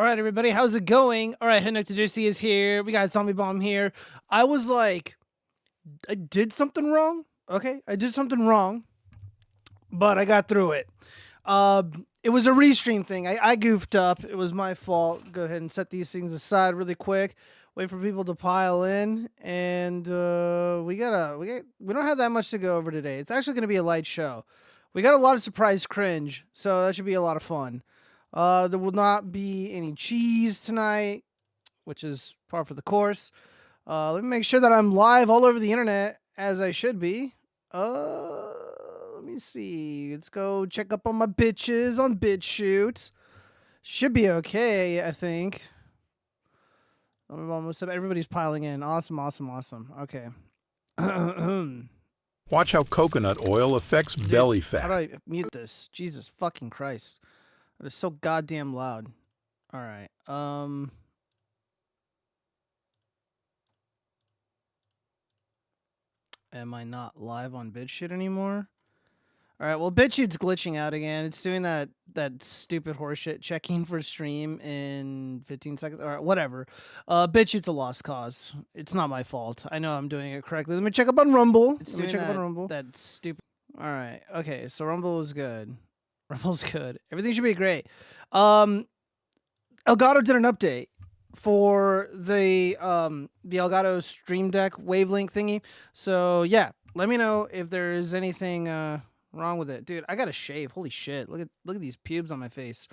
All right, everybody, how's it going? All right, Henrik Tadusi is here. We got Zombie Bomb here. I was like, I did something wrong. Okay, I did something wrong, but I got through it. It was a restream thing. I goofed up. It was my fault. Go ahead and set these things aside really quick. Wait for people to pile in, and we don't have that much to go over today. It's actually going to be a light show. We got a lot of surprise cringe, so that should be a lot of fun. There will not be any cheese tonight, which is par for the course. Let me make sure that I'm live all over the internet, as I should be. Let me see. Let's go check up on my bitches on BitChute. Should be okay, I think. Almost everybody's piling in. Awesome. Okay. Watch how coconut oil affects belly fat. How do I mute this? Jesus fucking Christ. That is so goddamn loud. All right. Am I not live on BitChute anymore? All right, well, BitChute's glitching out again. It's doing that stupid horseshit checking for stream in 15 seconds or whatever. BitChute's a lost cause. It's not my fault. I know I'm doing it correctly. Let me check up on Rumble. That stupid. All right. Okay, so Rumble is good. Rumble's good. Everything should be great. Elgato did an update for the Elgato Stream Deck wavelength thingy. So yeah, let me know if there is anything wrong with it, dude. I gotta shave. Holy shit! Look at these pubes on my face.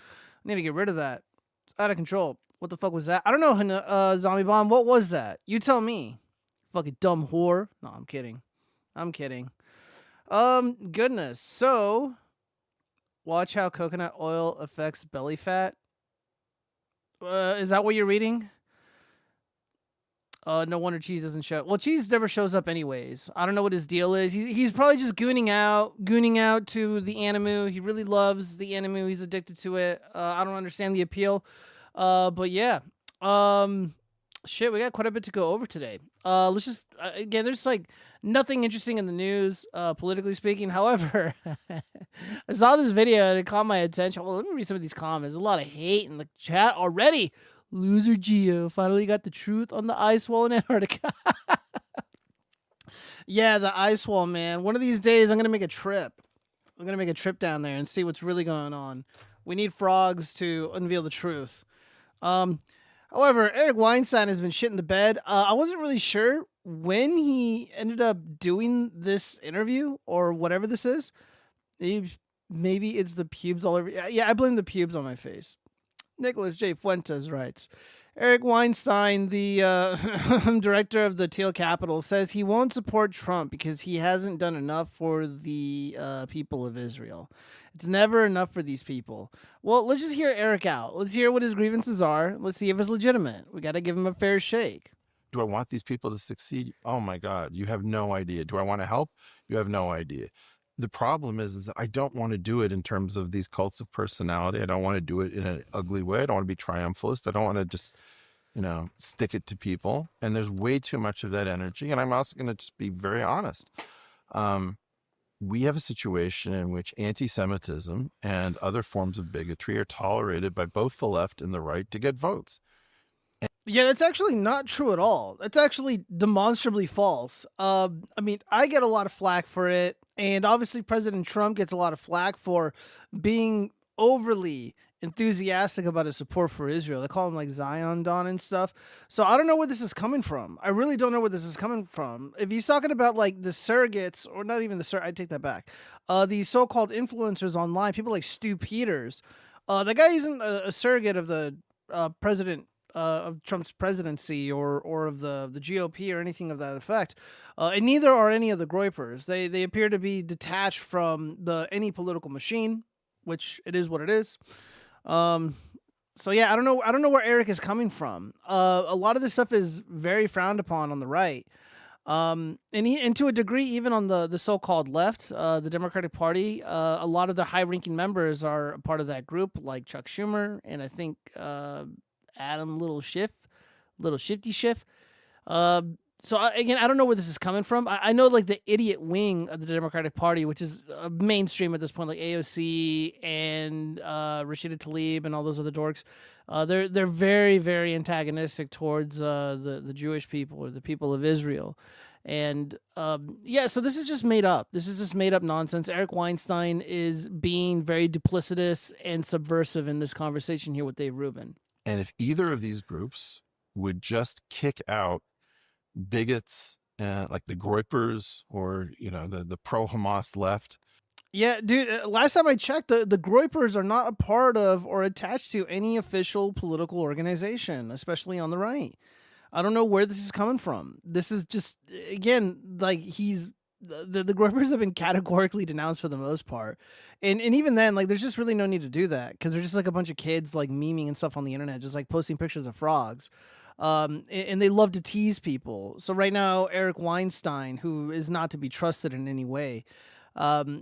I need to get rid of that. It's out of control. What the fuck was that? I don't know. Zombie Bomb. What was that? You tell me. Fucking dumb whore. No, I'm kidding. Goodness. So, watch how coconut oil affects belly fat. Is that what you're reading? No wonder cheese doesn't show. Well, cheese never shows up anyways. I don't know what his deal is. He's probably just gooning out to the Animu. He really loves the Animu. He's addicted to it. I don't understand the appeal. But yeah. Shit, we got quite a bit to go over today. Let's just again, there's like nothing interesting in the news, politically speaking. However, I saw this video and it caught my attention. Well, let me read some of these comments. There's a lot of hate in the chat already. Loser Geo finally got the truth on the ice wall in Antarctica. Yeah, the ice wall, man. One of these days, I'm going to make a trip. I'm going to make a trip down there and see what's really going on. We need frogs to unveil the truth. However, Eric Weinstein has been shit in the bed. I wasn't really sure when he ended up doing this interview or whatever this is. Maybe it's the pubes all over. Yeah, I blame the pubes on my face. Nicholas J. Fuentes writes, Eric Weinstein, the director of the Teal Capital, says he won't support Trump because he hasn't done enough for the people of Israel. It's never enough for these people. Well, let's just hear Eric out. Let's hear what his grievances are. Let's see if it's legitimate. We got to give him a fair shake. Do I want these people to succeed? Oh my God, you have no idea. Do I want to help? You have no idea. The problem is that I don't want to do it in terms of these cults of personality. I don't want to do it in an ugly way. I don't want to be triumphalist. I don't want to just, stick it to people. And there's way too much of that energy. And I'm also going to just be very honest. We have a situation in which anti-Semitism and other forms of bigotry are tolerated by both the left and the right to get votes. Yeah, that's actually not true at all. That's actually demonstrably false. I mean, I get a lot of flack for it. And obviously President Trump gets a lot of flack for being overly enthusiastic about his support for Israel. They call him like Zion Don and stuff. So I don't know where this is coming from. I really don't know where this is coming from. If he's talking about like the surrogates, or not even the I take that back. The so-called influencers online, people like Stu Peters. The guy isn't a surrogate of the president of Trump's presidency or of the GOP or anything of that effect. And neither are any of the Groypers. They appear to be detached from any political machine, which it is what it is. So yeah, I don't know where Eric is coming from. A lot of this stuff is very frowned upon on the right. And to a degree, even on the so-called left, the Democratic Party, a lot of their high-ranking members are a part of that group, like Chuck Schumer, and I think Adam Little Shifty Schiff. Again, I don't know where this is coming from. I know like the idiot wing of the Democratic Party, which is mainstream at this point, like AOC and Rashida Tlaib and all those other dorks. They're very very antagonistic towards the Jewish people or the people of Israel, and yeah. So this is just made up. This is just made up nonsense. Eric Weinstein is being very duplicitous and subversive in this conversation here with Dave Rubin. And if either of these groups would just kick out bigots like the Groypers or the pro-Hamas left. Yeah, dude. Last time I checked, the Groypers are not a part of or attached to any official political organization, especially on the right. I don't know where this is coming from. This is just again like the Groypers have been categorically denounced for the most part, and even then, like there's just really no need to do that because they're just like a bunch of kids like memeing and stuff on the internet, just like posting pictures of frogs. And they love to tease people. So right now, Eric Weinstein, who is not to be trusted in any way,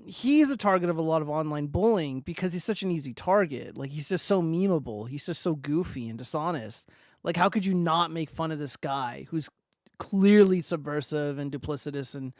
he's a target of a lot of online bullying because he's such an easy target. Like he's just so memeable. He's just so goofy and dishonest. Like how could you not make fun of this guy who's clearly subversive and duplicitous and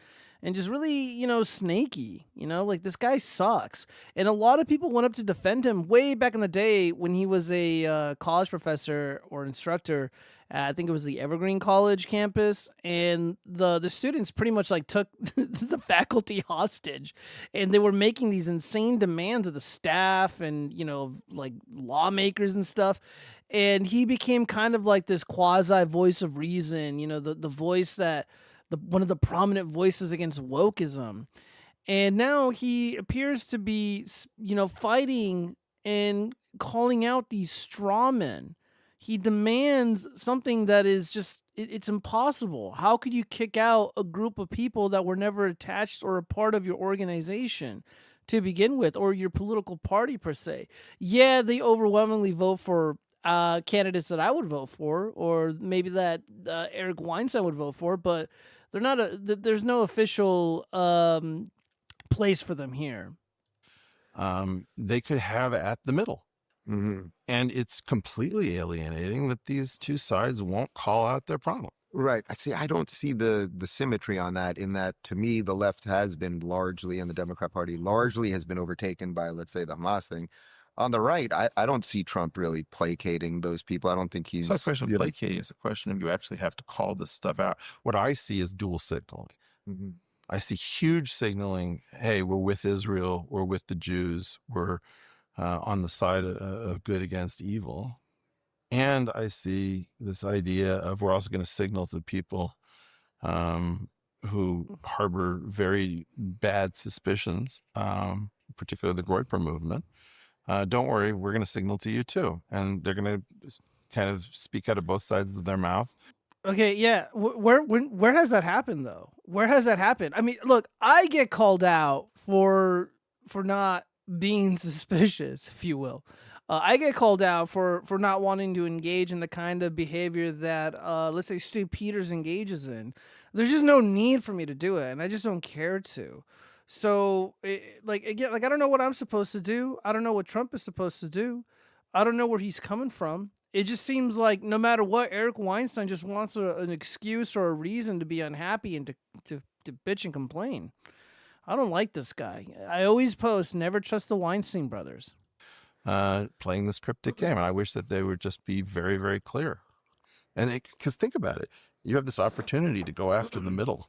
just really, snaky, like this guy sucks. And a lot of people went up to defend him way back in the day when he was a college professor or instructor. I think it was the Evergreen College campus, and the students pretty much like took the faculty hostage, and they were making these insane demands of the staff and like lawmakers and stuff. And he became kind of like this quasi voice of reason, the voice that one of the prominent voices against wokeism. And now he appears to be, fighting and calling out these straw men. He demands something that is just, it's impossible. How could you kick out a group of people that were never attached or a part of your organization to begin with, or your political party per se? Yeah, they overwhelmingly vote for candidates that I would vote for, or maybe that Eric Weinstein would vote for, but they're not there's no official place for them here. They could have at the middle. Mm-hmm. And it's completely alienating that these two sides won't call out their problem. Right. I don't see the symmetry on that, in that to me, the left has been largely, and the Democrat Party largely has been overtaken by, let's say, the Hamas thing. On the right, I don't see Trump really placating those people. I don't think he's... It's not a question of placating. It's a question of you actually have to call this stuff out. What I see is dual signaling. Mm-hmm. I see huge signaling, hey, we're with Israel, we're with the Jews, we're on the side of good against evil. And I see this idea of we're also going to signal to people who harbor very bad suspicions, particularly the Groyper movement. Don't worry, we're going to signal to you too. And they're going to kind of speak out of both sides of their mouth. Okay, yeah. Where has that happened though? Where has that happened? I mean, look, I get called out for not being suspicious, if you will. I get called out for not wanting to engage in the kind of behavior that, let's say, Stu Peters engages in. There's just no need for me to do it, and I just don't care to. So, again, I don't know what I'm supposed to do. I don't know what Trump is supposed to do. I don't know where he's coming from. It just seems like no matter what, Eric Weinstein just wants an excuse or a reason to be unhappy and to bitch and complain. I don't like this guy. I always post, never trust the Weinstein brothers. Playing this cryptic game. And I wish that they would just be very, very clear. And because think about it, you have this opportunity to go after the middle,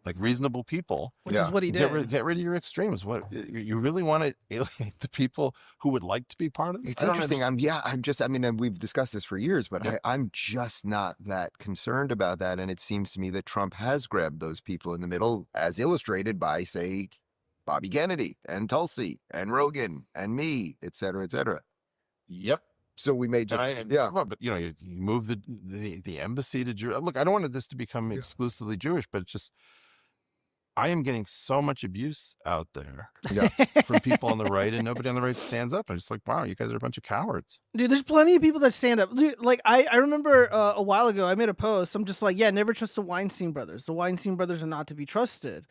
like reasonable people. Which is what he did. Get rid of your extremes. What you really want to alienate the people who would like to be part of it? It's interesting. And we've discussed this for years, but yeah. I'm just not that concerned about that. And it seems to me that Trump has grabbed those people in the middle, as illustrated by, say, Bobby Kennedy and Tulsi and Rogan and me, et cetera, et cetera. Yep. So we may just, Well, but you move the embassy to Jew. Look, I don't want this to become exclusively Jewish, but it's just, I am getting so much abuse out there from people on the right, and nobody on the right stands up. I'm just like, wow, you guys are a bunch of cowards. Dude, there's plenty of people that stand up. Dude, like, I remember a while ago, I made a post. I'm just like, yeah, never trust the Weinstein brothers. The Weinstein brothers are not to be trusted.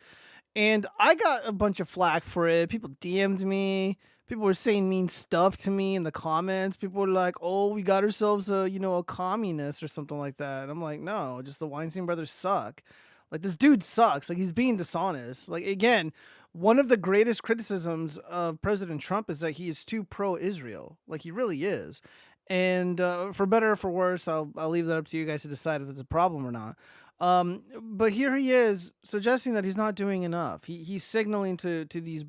And I got a bunch of flack for it. People DM'd me. people were saying mean stuff to me in the comments. People were like, "Oh, we got ourselves a a communist or something like that." And I'm like, "No, just the Weinstein brothers suck. Like this dude sucks. Like he's being dishonest. Like again, one of the greatest criticisms of President Trump is that he is too pro-Israel. Like he really is." And for better or for worse, I'll leave that up to you guys to decide if it's a problem or not. But here he is suggesting that he's not doing enough. He's signaling to these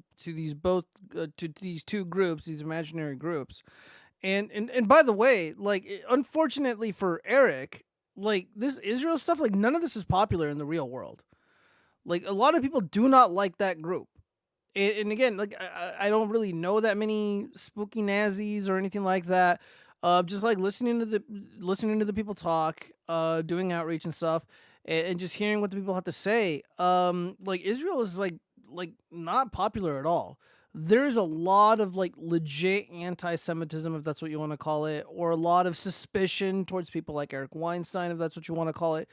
two groups, these imaginary groups. And by the way, like unfortunately for Eric, like this Israel stuff, like none of this is popular in the real world. Like a lot of people do not like that group. And again, like I don't really know that many spooky Nazis or anything like that. Just like listening to the people talk, doing outreach and stuff, and just hearing what the people have to say. Like Israel is like not popular at all. There is a lot of like legit anti-Semitism, if that's what you want to call it, or a lot of suspicion towards people like Eric Weinstein, if that's what you want to call it.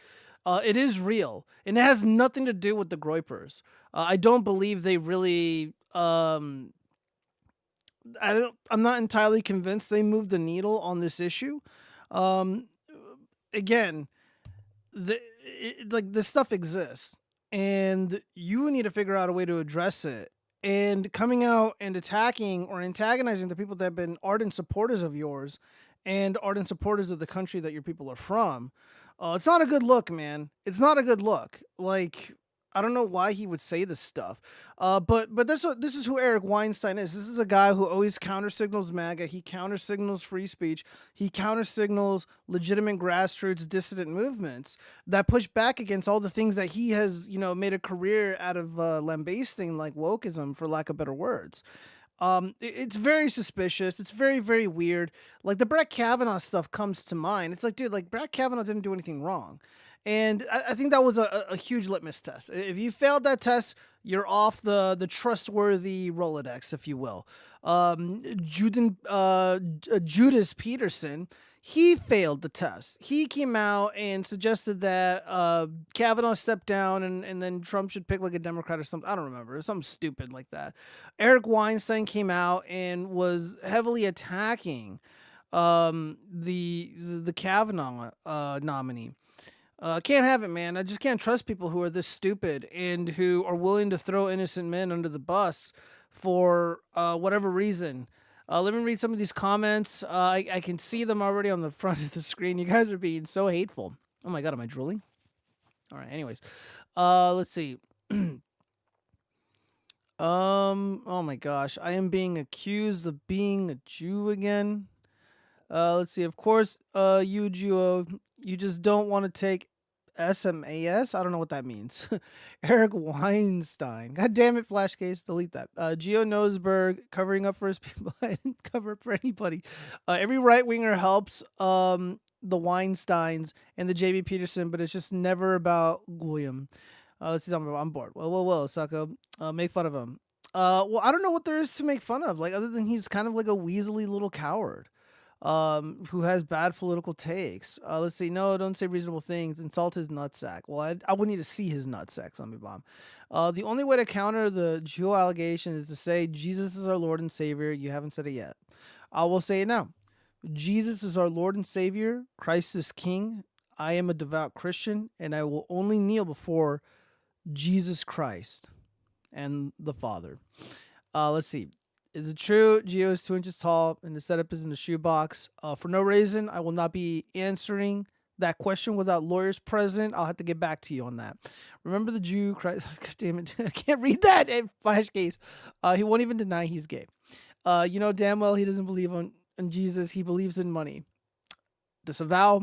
It is real, and it has nothing to do with the Groypers. I don't believe they really. I'm not entirely convinced they moved the needle on this issue. Um, again, like this stuff exists, and you need to figure out a way to address it. And coming out and attacking or antagonizing the people that have been ardent supporters of yours and ardent supporters of the country that your people are from, it's not a good look, man. It's not a good look. Like I don't know why he would say this stuff. But this is who Eric Weinstein is. This is a guy who always counter signals MAGA. He counter signals free speech. He counter signals legitimate grassroots dissident movements that push back against all the things that he has, made a career out of lambasting, like wokeism, for lack of better words. It's very suspicious. It's very, very weird. Like the Brett Kavanaugh stuff comes to mind. It's like, dude, like Brett Kavanaugh didn't do anything wrong. And I think that was a huge litmus test. If you failed that test, you're off the trustworthy Rolodex, if you will. Judas Peterson, he failed the test. He came out and suggested that Kavanaugh step down and then Trump should pick like a Democrat or something. I don't remember. Something stupid like that. Eric Weinstein came out and was heavily attacking the Kavanaugh nominee. Can't have it, man. I just can't trust people who are this stupid and who are willing to throw innocent men under the bus for whatever reason. Let me read some of these comments. I can see them already on the front of the screen. You guys are being so hateful. Oh my God, am I drooling? All right, anyways. Let's see. Oh my gosh. I am being accused of being a Jew again. Let's see. Of course, you Jew, you just don't want to take SMAS. I don't know what that means. Eric Weinstein. God damn it, Flashcase. Delete that. Geo Nosberg covering up for his people. I didn't cover up for anybody. Every right winger helps the Weinsteins and the JB Peterson, but it's just never about Goyim. Let's see something. I'm bored. Well, sucko. Make fun of him. Well, I don't know what there is to make fun of. Like, other than he's kind of like a weaselly little coward. Who has bad political takes. Let's see. No, don't say reasonable things. Insult his nutsack. Well, I would need to see his nutsack, Zombie Bomb. The only way to counter the Jew allegation is to say Jesus is our Lord and Savior. You haven't said it yet. I will say it now. Jesus is our Lord and Savior. Christ is King. I am a devout Christian, and I will only kneel before Jesus Christ and the Father. Let's see. Is it true Geo is 2 inches tall and the setup is in the shoebox? For no reason, I will not be answering that question without lawyers present. I'll have to get back to you on that. Remember the Jew Christ. God damn it. I can't read that. Flash case. He won't even deny he's gay. You know damn well he doesn't believe on Jesus. He believes in money. Disavow.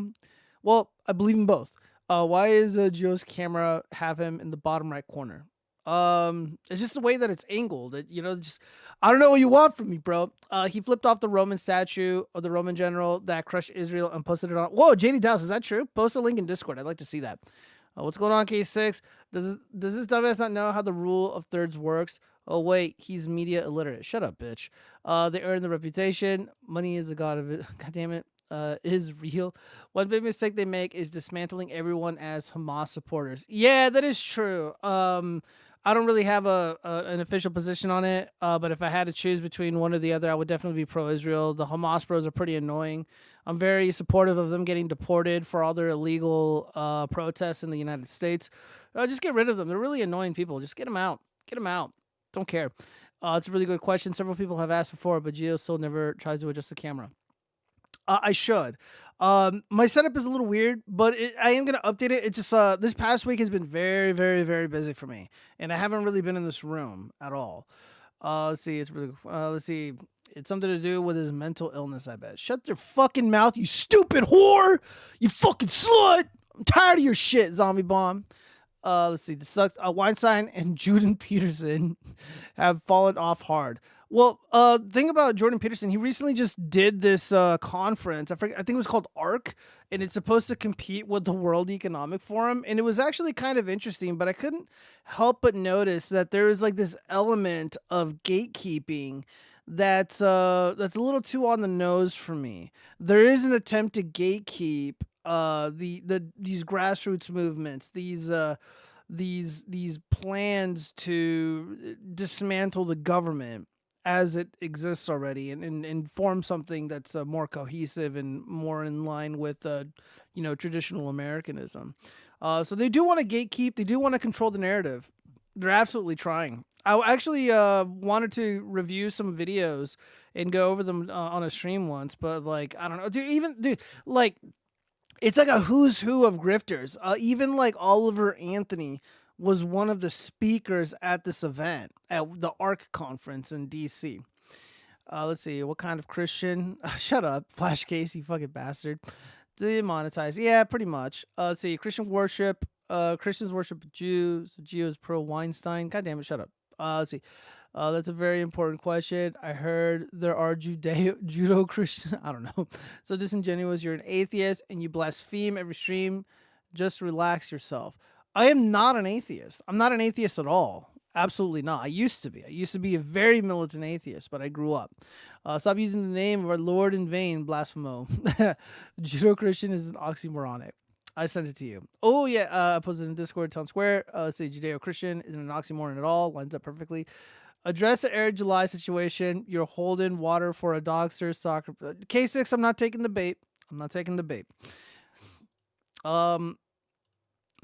Well, I believe in both. Why is Geo's camera have him in the bottom right corner? It's just the way that it's angled. Just I don't know what you want from me, bro. He flipped off the Roman statue of the Roman general that crushed Israel and posted it on. Whoa, JD Dallas, is that true? Post a link in Discord. I'd like to see that. What's going on, K6? Does this dumbass not know how the rule of thirds works? Oh wait, he's media illiterate. Shut up, bitch. They earn the reputation. Money is the god of it. God damn it. Is real. One big mistake they make is dismantling everyone as Hamas supporters. Yeah, that is true. I don't really have an official position on it, but if I had to choose between one or the other, I would definitely be pro-Israel. The Hamas bros are pretty annoying. I'm very supportive of them getting deported for all their illegal protests in the United States. Just get rid of them. They're really annoying people. Just get them out. Get them out. Don't care. It's a really good question. Several people have asked before, but Gio still never tries to adjust the camera. I should. My setup is a little weird, but I am going to update it. It's just this past week has been very, very, very busy for me, and I haven't really been in this room at all. Let's see. It's really. Let's see. It's something to do with his mental illness, I bet. Shut your fucking mouth, you stupid whore! You fucking slut! I'm tired of your shit, Zombie Bomb. Let's see. This sucks. Weinstein and Jordan Peterson have fallen off hard. Well, thing about Jordan Peterson, he recently just did this conference. I think it was called ARC, and it's supposed to compete with the World Economic Forum, and it was actually kind of interesting. But I couldn't help but notice that there is like this element of gatekeeping that's a little too on the nose for me. There is an attempt to gatekeep these grassroots movements, these plans to dismantle the government as it exists already, and form something that's more cohesive and more in line with traditional Americanism. So they do want to gatekeep. They do want to control the narrative. They're absolutely trying. I actually wanted to review some videos and go over them on a stream once, but like I don't know, dude. Like it's like a who's who of grifters. Even like Oliver Anthony was one of the speakers at this event at the ARC conference in DC. Let's see, what kind of Christian? Shut up, Flash Case, you fucking bastard. Demonetized, yeah, pretty much. Let's see, Christian worship. Christians worship Jews. Jews pro Weinstein. God damn it, shut up. Let's see. That's a very important question. I heard there are judo Christian. I don't know. So disingenuous. You're an atheist and you blaspheme every stream. Just relax yourself. I am not an atheist. I'm not an atheist at all. Absolutely not. I used to be. I used to be a very militant atheist, but I grew up. Stop using the name of our Lord in vain, blasphemo. Judo Christian is an oxymoronic. I sent it to you. Oh, yeah. I posted in Discord, Town Square. Let's say Judeo-Christian isn't an oxymoron at all. Lines up perfectly. Address the Air July situation. You're holding water for a dog, sir. Soccer. K6, I'm not taking the bait. I'm not taking the bait. Let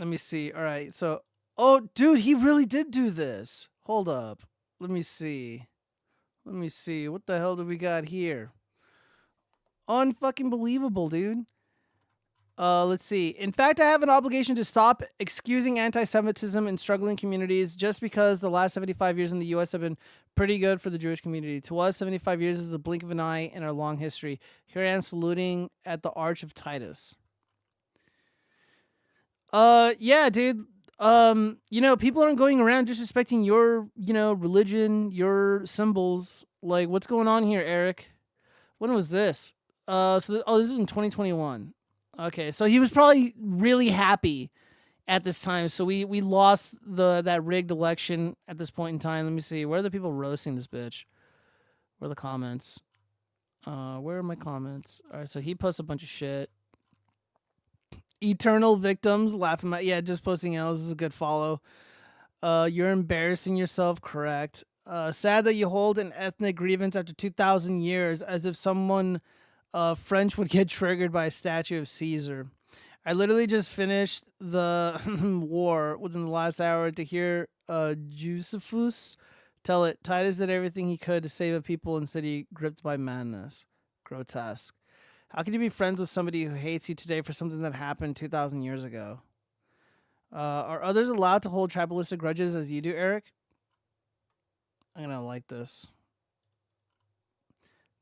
me see. All right. So, oh, dude, he really did do this. Hold up. Let me see. Let me see. What the hell do we got here? Unfucking believable, dude. Let's see. In fact, I have an obligation to stop excusing anti-Semitism in struggling communities just because the last 75 years in the U.S. have been pretty good for the Jewish community. To us, 75 years is the blink of an eye in our long history. Here I am saluting at the Arch of Titus. Yeah, dude. People aren't going around disrespecting your, religion, your symbols. Like, what's going on here, Eric? When was this? This is in 2021. Okay, so he was probably really happy at this time. So we lost that rigged election at this point in time. Let me see. Where are the people roasting this bitch? Where are the comments? Where are my comments? All right, so he posts a bunch of shit. Eternal victims laughing at just posting else is a good follow. You're embarrassing yourself, correct? Sad that you hold an ethnic grievance after 2,000 years, as if someone French would get triggered by a statue of Caesar. I literally just finished the war within the last hour to hear Josephus tell it. Titus did everything he could to save a people, instead he gripped by madness. Grotesque. How can you be friends with somebody who hates you today for something that happened 2,000 years ago? Are others allowed to hold tribalistic grudges as you do, Eric? I'm going to like this.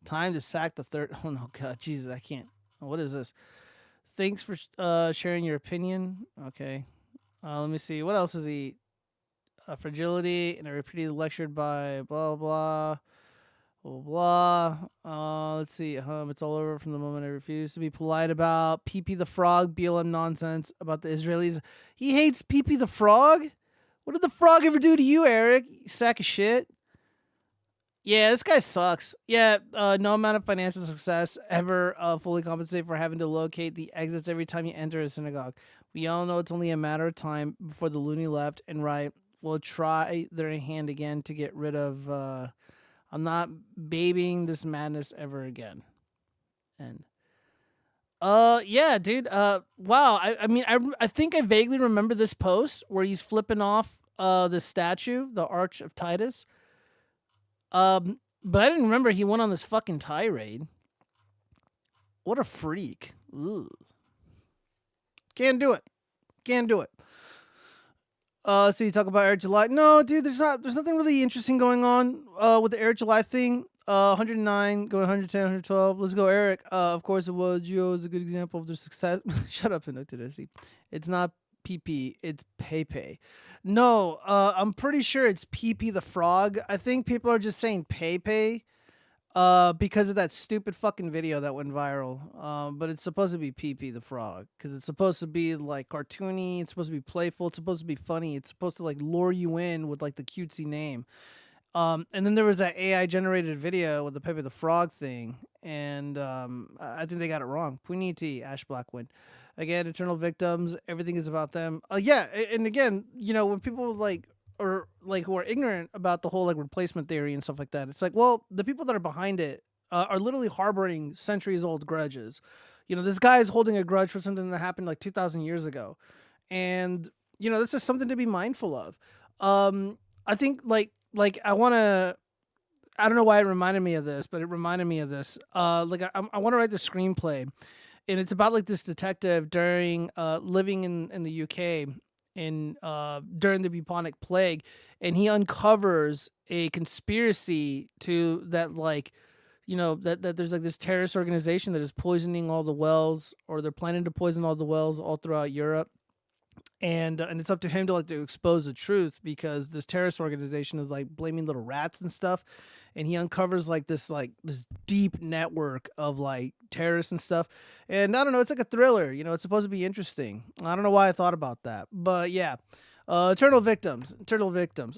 Time to sack the third. Oh, no, God. Jesus, I can't. What is this? Thanks for sharing your opinion. Okay. Let me see. What else is he? Fragility, and I repeatedly lectured by blah, blah. Blah, blah. Let's see. It's all over from the moment I refuse to be polite about Pee-Pee the Frog, BLM nonsense about the Israelis. He hates Pee-Pee the Frog? What did the frog ever do to you, Eric? You sack of shit. Yeah, this guy sucks. Yeah, no amount of financial success ever fully compensate for having to locate the exits every time you enter a synagogue. We all know it's only a matter of time before the loony left and right will try their hand again to get rid of. I'm not babying this madness ever again. And yeah, dude. Wow. I mean, I think I vaguely remember this post where he's flipping off the statue, the Arch of Titus. But I didn't remember he went on this fucking tirade. What a freak. Ugh. Can't do it. Can't do it. So you talk about Air July. No, dude, there's nothing really interesting going on with the Air July thing. 109, going 110, 112. Let's go, Eric. Of course it was. Geo is a good example of their success. Shut up, Inoctidesi. It's not PP, it's Pepe. No, I'm pretty sure it's PP the frog. I think people are just saying Pepe because of that stupid fucking video that went viral. But it's supposed to be PP the frog because it's supposed to be like cartoony. It's supposed to be playful. It's supposed to be funny. It's supposed to like lure you in with like the cutesy name. And then there was that AI generated video with the Pepe the Frog thing, and I think they got it wrong. Puniti, Ash Blackwind. Again, eternal victims. Everything is about them. Yeah, and again, you know, when people like or like who are ignorant about the whole like replacement theory and stuff like that, it's like, well, the people that are behind it are literally harboring centuries old grudges. You know, this guy is holding a grudge for something that happened like 2,000 years ago, and you know, this is something to be mindful of. I think like I want to. I don't know why it reminded me of this, but it reminded me of this. Like I want to write the screenplay, and it's about like this detective during living in the UK in during the bubonic plague, and he uncovers a conspiracy to that like, you know, that there's like this terrorist organization that is poisoning all the wells, or they're planning to poison all the wells all throughout Europe. And it's up to him to like to expose the truth, because this terrorist organization is like blaming little rats and stuff, and he uncovers like this deep network of like terrorists and stuff. And I don't know, it's like a thriller, you know, it's supposed to be interesting. I don't know why I thought about that, but yeah. Eternal victims.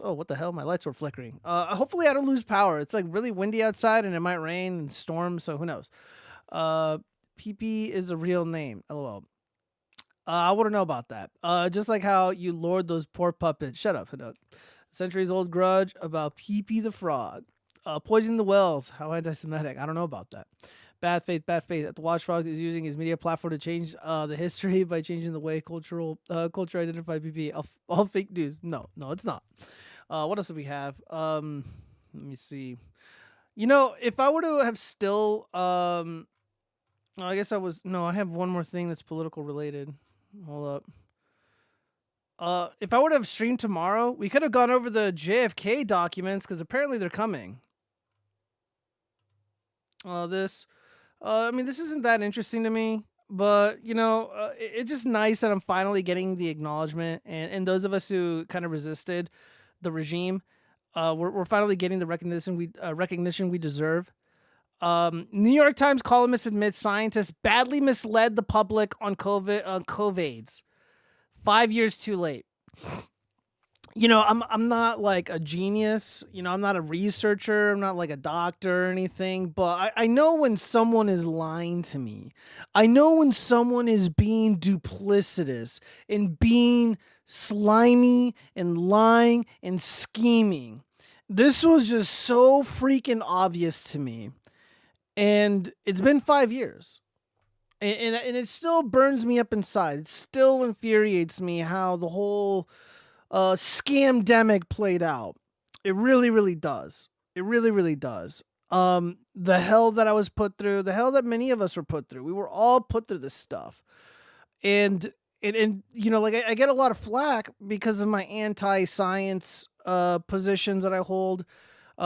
Oh, what the hell, my lights were flickering. Hopefully I don't lose power. It's like really windy outside and it might rain and storm, so who knows. PP is a real name, lol. I want to know about that. Just like how you lured those poor puppets. Shut up, Hanook. Centuries old grudge about PP the frog. Poisoning the wells. How anti-Semitic. I don't know about that. Bad faith. The watchfrog is using his media platform to change the history by changing the way culture identify PP. All fake news. No, it's not. What else do we have? Let me see. You know, if I were to have still, I guess I have one more thing that's political related. Hold up. If I would have streamed tomorrow, we could have gone over the JFK documents, because apparently they're coming. This isn't that interesting to me, but you know, it's just nice that I'm finally getting the acknowledgement, and those of us who kind of resisted the regime, we're finally getting the recognition we deserve. New York Times columnist admits scientists badly misled the public on COVIDs. 5 years too late. You know, I'm not like a genius. You know, I'm not a researcher. I'm not like a doctor or anything. But I know when someone is lying to me. I know when someone is being duplicitous and being slimy and lying and scheming. This was just so freaking obvious to me. And it's been 5 years. And it still burns me up inside. It still infuriates me how the whole scamdemic played out. It really, really does. It really, really does. The hell that I was put through, the hell that many of us were put through. We were all put through this stuff. And you know, like I get a lot of flack because of my anti-science positions that I hold.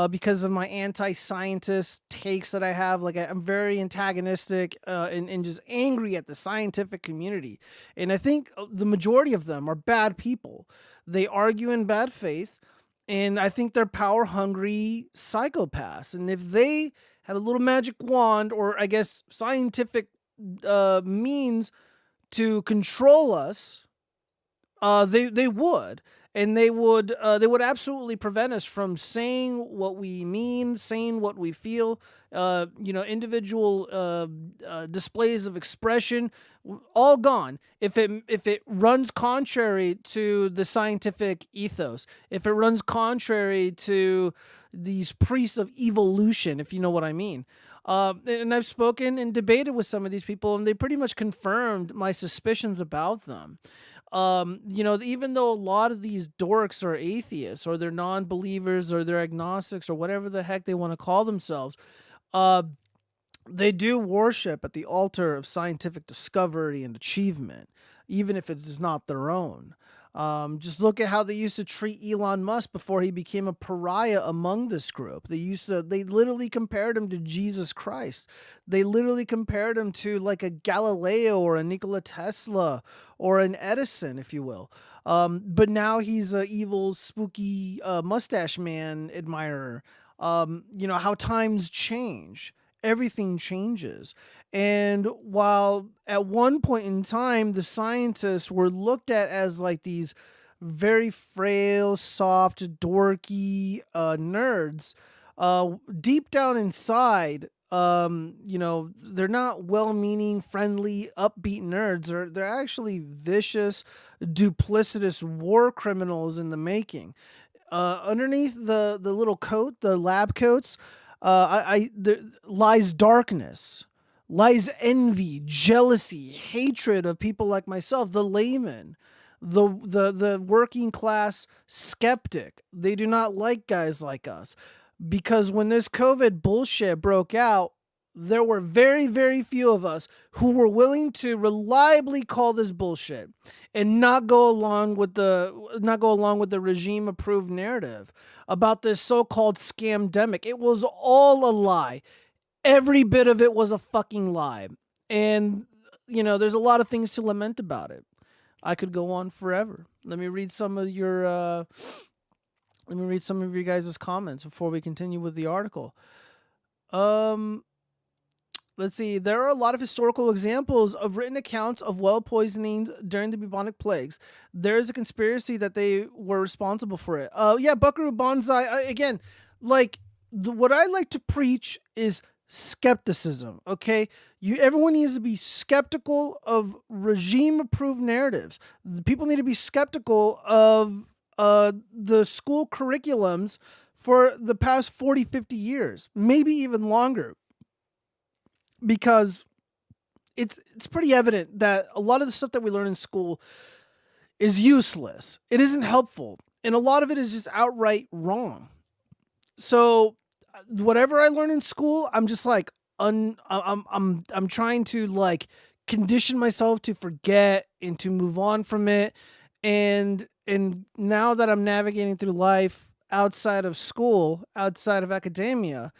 Because of my anti-scientist takes that I have. Like I'm very antagonistic and just angry at the scientific community. And I think the majority of them are bad people. They argue in bad faith, and I think they're power-hungry psychopaths. And if they had a little magic wand, or I guess scientific means to control us, they would. and they would absolutely prevent us from saying what we mean, saying what we feel. Individual displays of expression, all gone. If it runs contrary to the scientific ethos, if it runs contrary to these priests of evolution, if you know what I mean. And I've spoken and debated with some of these people, and they pretty much confirmed my suspicions about them. Even though a lot of these dorks are atheists, or they're non-believers, or they're agnostics, or whatever the heck they want to call themselves, uh, they do worship at the altar of scientific discovery and achievement, even if it is not their own. Just look at how they used to treat Elon Musk before he became a pariah among this group. They literally compared him to Jesus Christ. They literally compared him to like a Galileo or a Nikola Tesla or an Edison, if you will. But now he's a evil, spooky mustache man admirer. How times change. Everything changes. And while at one point in time, the scientists were looked at as like these very frail, soft, dorky nerds, deep down inside, they're not well-meaning, friendly, upbeat nerds. They're actually vicious, duplicitous war criminals in the making. Underneath the little coat, the lab coats, there lies darkness, lies envy, jealousy, hatred of people like myself, the layman, the working class skeptic. They do not like guys like us, because when this COVID bullshit broke out, there were very, very few of us who were willing to reliably call this bullshit and not go along with the regime approved narrative about this so-called scamdemic. It was all a lie. Every bit of it was a fucking lie. And there's a lot of things to lament about it. I could go on forever. Let me read some of your guys' comments before we continue with the article. Let's see. There are a lot of historical examples of written accounts of well poisonings during the bubonic plagues. There is a conspiracy that they were responsible for it. Yeah, Buckaroo Banzai. Again, what I like to preach is skepticism. Okay, everyone needs to be skeptical of regime-approved narratives. People need to be skeptical of the school curriculums for the past 40, 50 years, maybe even longer. Because it's pretty evident that a lot of the stuff that we learn in school is useless. It isn't helpful, and a lot of it is just outright wrong. So whatever I learn in school, I'm just like I'm trying to like condition myself to forget and to move on from it. And now that I'm navigating through life outside of school, outside of academia,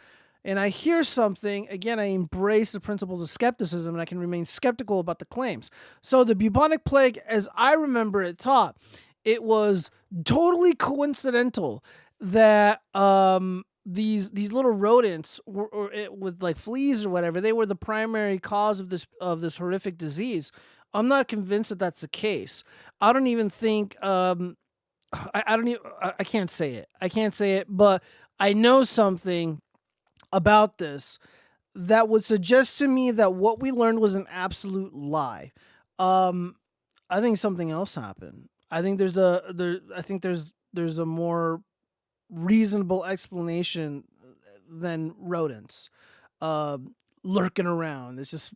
and I hear something, again, I embrace the principles of skepticism, and I can remain skeptical about the claims. So the bubonic plague, as I remember it taught, it was totally coincidental that these little rodents with like fleas or whatever, they were the primary cause of this horrific disease. I'm not convinced that that's the case. I don't even think I can't say it. I can't say it, but I know something about this that would suggest to me that what we learned was an absolute lie. I think something else happened. I think there's a more reasonable explanation than rodents lurking around. It's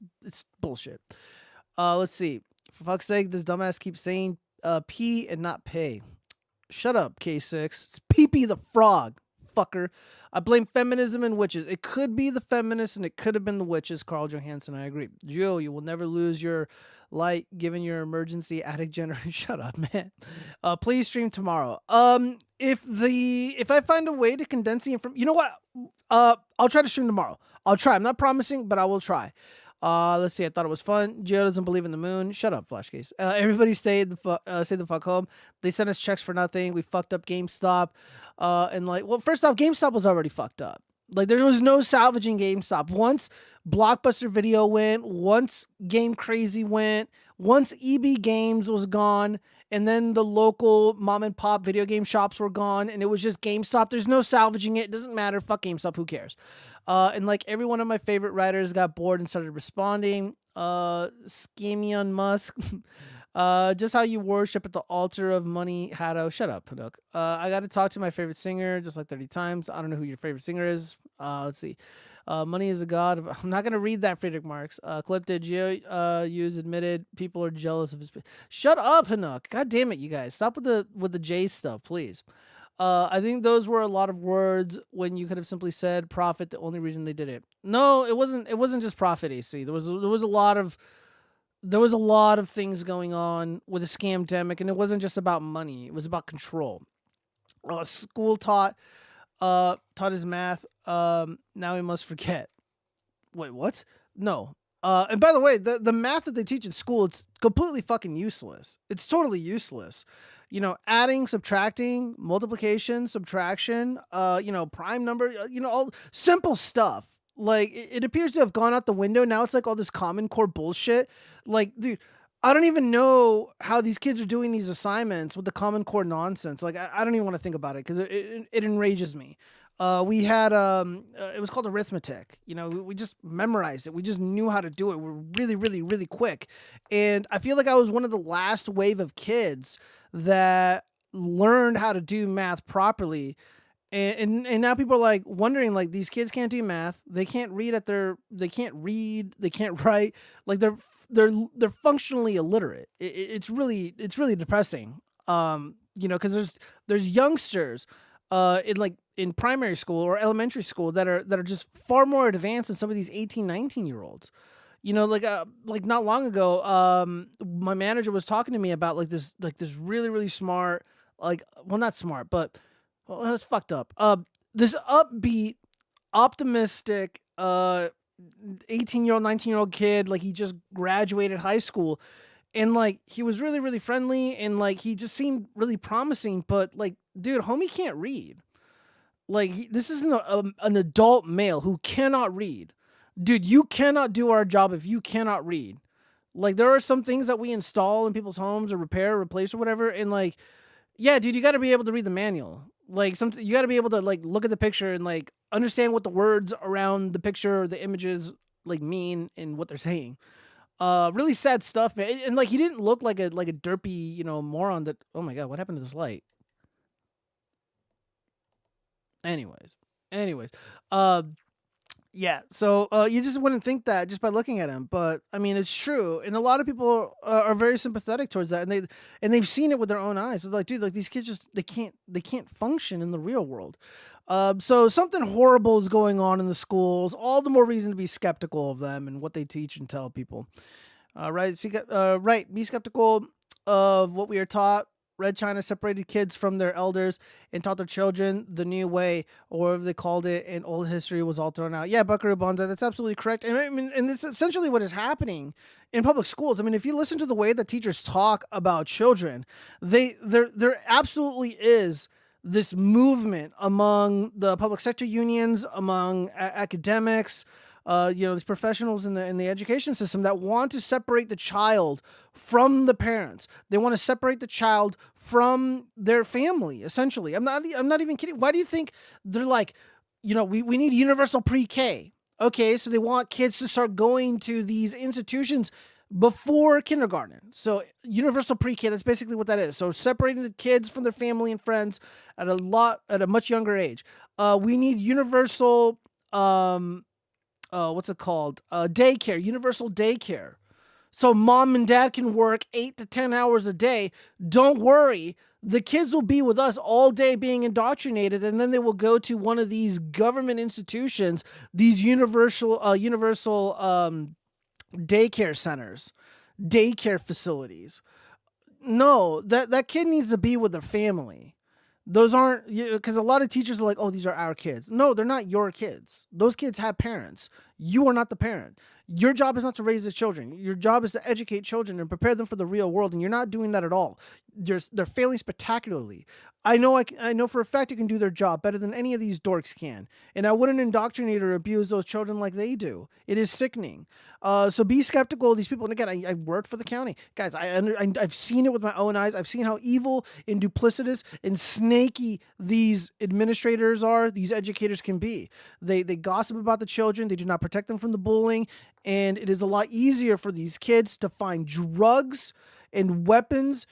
bullshit. Let's see. For fuck's sake, this dumbass keeps saying pee and not pay. Shut up, K6. It's Pee-Pee the frog, fucker. I blame feminism and witches. It could be the feminists and it could have been the witches, Carl Johansson. I agree. Joe, you will never lose your light given your emergency attic generator. Shut up, man. Please stream tomorrow. If I find a way to condense the information, you know what? I'll try to stream tomorrow. I'll try. I'm not promising, but I will try. Let's see. I thought it was fun. Gio doesn't believe in the moon. Shut up, Flashcase. Everybody stay the fuck home. They sent us checks for nothing. We fucked up GameStop. First off, GameStop was already fucked up. Like there was no salvaging GameStop. Once Blockbuster Video went, once Game Crazy went, once EB Games was gone, and then the local mom and pop video game shops were gone, and it was just GameStop. There's no salvaging it. It doesn't matter. Fuck GameStop. Who cares? And like every one of my favorite writers got bored and started responding. Schemion Musk. Just how you worship at the altar of money, Haddo. Shut up, Panook. I got to talk to my favorite singer just like 30 times. I don't know who your favorite singer is. Let's see. Money is a god. I'm not going to read that, Friedrich Marx. Clip did use admitted people are jealous of his. Shut up, Panook. God damn it, you guys. Stop with the J stuff, please. I think those were a lot of words when you could have simply said profit. The only reason they did it. No, it wasn't. It wasn't just profit. AC. There was a lot of things going on with the scamdemic, and it wasn't just about money. It was about control. School taught his math. Now he must forget. Wait, what? No. And by the way, the math that they teach in school, it's completely fucking useless. It's totally useless. You know, adding, subtracting, multiplication, subtraction, prime number, all simple stuff. Like, it appears to have gone out the window. Now it's like all this Common Core bullshit. Like, dude, I don't even know how these kids are doing these assignments with the Common Core nonsense. Like, I don't even want to think about it because it enrages me. We had, it was called arithmetic. You know, we just memorized it. We just knew how to do it. We're really, really, really quick. And I feel like I was one of the last wave of kids that learned how to do math properly. And now people are like wondering, like, these kids can't do math. They can't read they can't read, they can't write. Like they're functionally illiterate. It's really depressing. Because there's youngsters, in primary school or elementary school that are just far more advanced than some of these 18, 19-year-olds. You know, like not long ago, my manager was talking to me about this really, really smart, not smart, but that's fucked up. This upbeat, optimistic, 18-year-old, 19-year-old kid, like he just graduated high school, and like he was really, really friendly, and like he just seemed really promising, but like, dude, homie can't read. Like, this is an adult male who cannot read. Dude, you cannot do our job if you cannot read. Like, there are some things that we install in people's homes or repair or replace or whatever, and like, yeah, dude, you got to be able to read the manual. Like, you got to be able to like look at the picture and like understand what the words around the picture or the images like mean and what they're saying. Really sad stuff, man. And like, he didn't look like a derpy, moron that. Oh my god, what happened to this light? Anyways, yeah. So you just wouldn't think that just by looking at him, but I mean, it's true, and a lot of people are very sympathetic towards that, and they've seen it with their own eyes. They're like, dude, like these kids just they can't function in the real world. So something horrible is going on in the schools. All the more reason to be skeptical of them and what they teach and tell people. Right? Be skeptical of what we are taught. Red China separated kids from their elders and taught their children the new way, or whatever they called it, and old history was all thrown out. Yeah, Buckaroo Banzai, that's absolutely correct. And I mean, and it's essentially what is happening in public schools. I mean, if you listen to the way that teachers talk about children, there absolutely is this movement among the public sector unions, among academics, these professionals in the education system that want to separate the child from the parents. They want to separate the child from their family, essentially. I'm not even kidding. Why do you think they're like, we need universal pre-K? Okay, so they want kids to start going to these institutions before kindergarten. So universal pre-K, that's basically what that is. So separating the kids from their family and friends at a much younger age. We need universal what's it called? Daycare, universal daycare. So mom and dad can work 8 to 10 hours a day. Don't worry. The kids will be with us all day being indoctrinated, and then they will go to one of these government institutions, these universal daycare centers, daycare facilities. No, that kid needs to be with their family. Those aren't, because a lot of teachers are like, oh, these are our kids. No, they're not your kids. Those kids have parents. You are not the parent. Your job is not to raise the children. Your job is to educate children and prepare them for the real world, and you're not doing that at all. They're failing spectacularly. I know for a fact you can do their job better than any of these dorks can, and I wouldn't indoctrinate or abuse those children like they do. It is sickening. So be skeptical of these people. And again, I worked for the county, guys. I've seen it with my own eyes. I've seen how evil and duplicitous and snaky these administrators are. These educators can be. They gossip about the children. They do not protect them from the bullying, and it is a lot easier for these kids to find drugs and weapons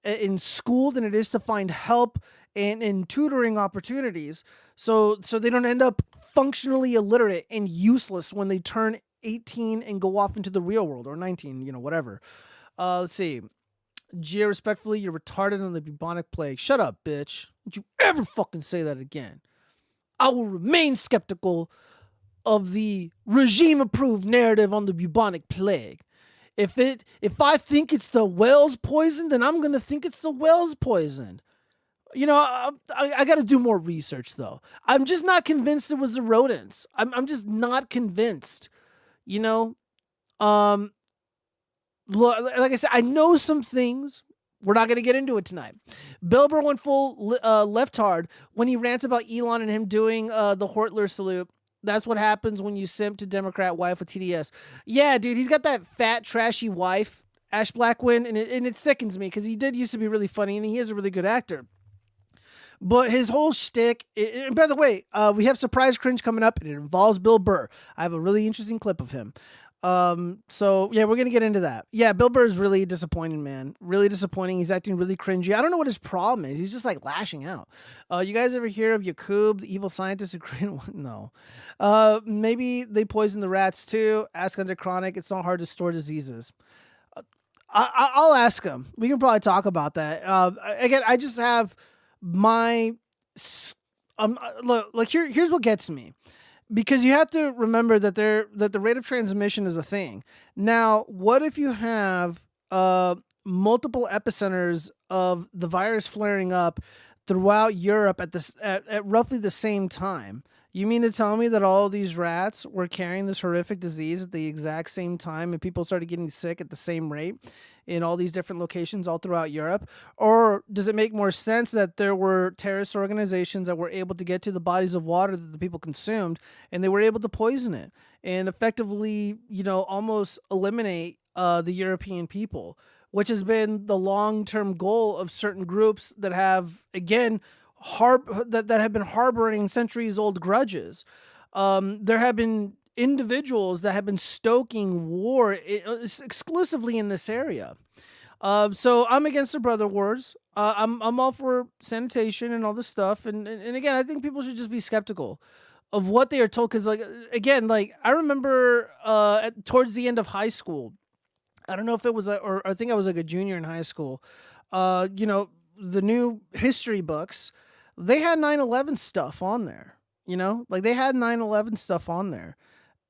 in school than it is to find help and in tutoring opportunities. So they don't end up functionally illiterate and useless when they turn 18 and go off into the real world, or 19, whatever. Let's see. Gia, respectfully, you're retarded on the bubonic plague. Shut up, bitch. Don't you ever fucking say that again. I will remain skeptical of the regime-approved narrative on the bubonic plague. If I think it's the whale's poison, then I'm gonna think it's the whale's poison. I got to do more research though. I'm just not convinced it was the rodents. I'm just not convinced. Um, like I said, I know some things. We're not going to get into it tonight. Bill Burr went full left hard when he rants about Elon and him doing the Hortler salute. That's what happens when you simp to Democrat wife with TDS. Yeah, dude, he's got that fat, trashy wife, Ash Blackwin, and it sickens me because he did used to be really funny and he is a really good actor. But his whole shtick, and by the way, we have Surprise Cringe coming up, and it involves Bill Burr. I have a really interesting clip of him. So yeah, we're going to get into that. Yeah, Bill Burr is really disappointing, man. Really disappointing. He's acting really cringy. I don't know what his problem is. He's just like lashing out. You guys ever hear of Yakub, the evil scientist who created one? No. Maybe they poison the rats too. Ask under chronic. It's not hard to store diseases. I'll ask him. We can probably talk about that. Again, I just have my, look, here's what gets me. Because you have to remember that the rate of transmission is a thing. Now, what if you have multiple epicenters of the virus flaring up throughout Europe at roughly the same time? You mean to tell me that all of these rats were carrying this horrific disease at the exact same time and people started getting sick at the same rate in all these different locations all throughout Europe? Or does it make more sense that there were terrorist organizations that were able to get to the bodies of water that the people consumed and they were able to poison it and effectively, almost eliminate the European people, which has been the long-term goal of certain groups that have, again, that have been harboring centuries-old grudges. There have been individuals that have been stoking war exclusively in this area. So I'm against the brother wars. I'm all for sanitation and all this stuff. And again, I think people should just be skeptical of what they are told. Because I remember towards the end of high school, I don't know if it was, or I think I was like a junior in high school. The new history books, they had 9/11 stuff on there. They had 9/11 stuff on there.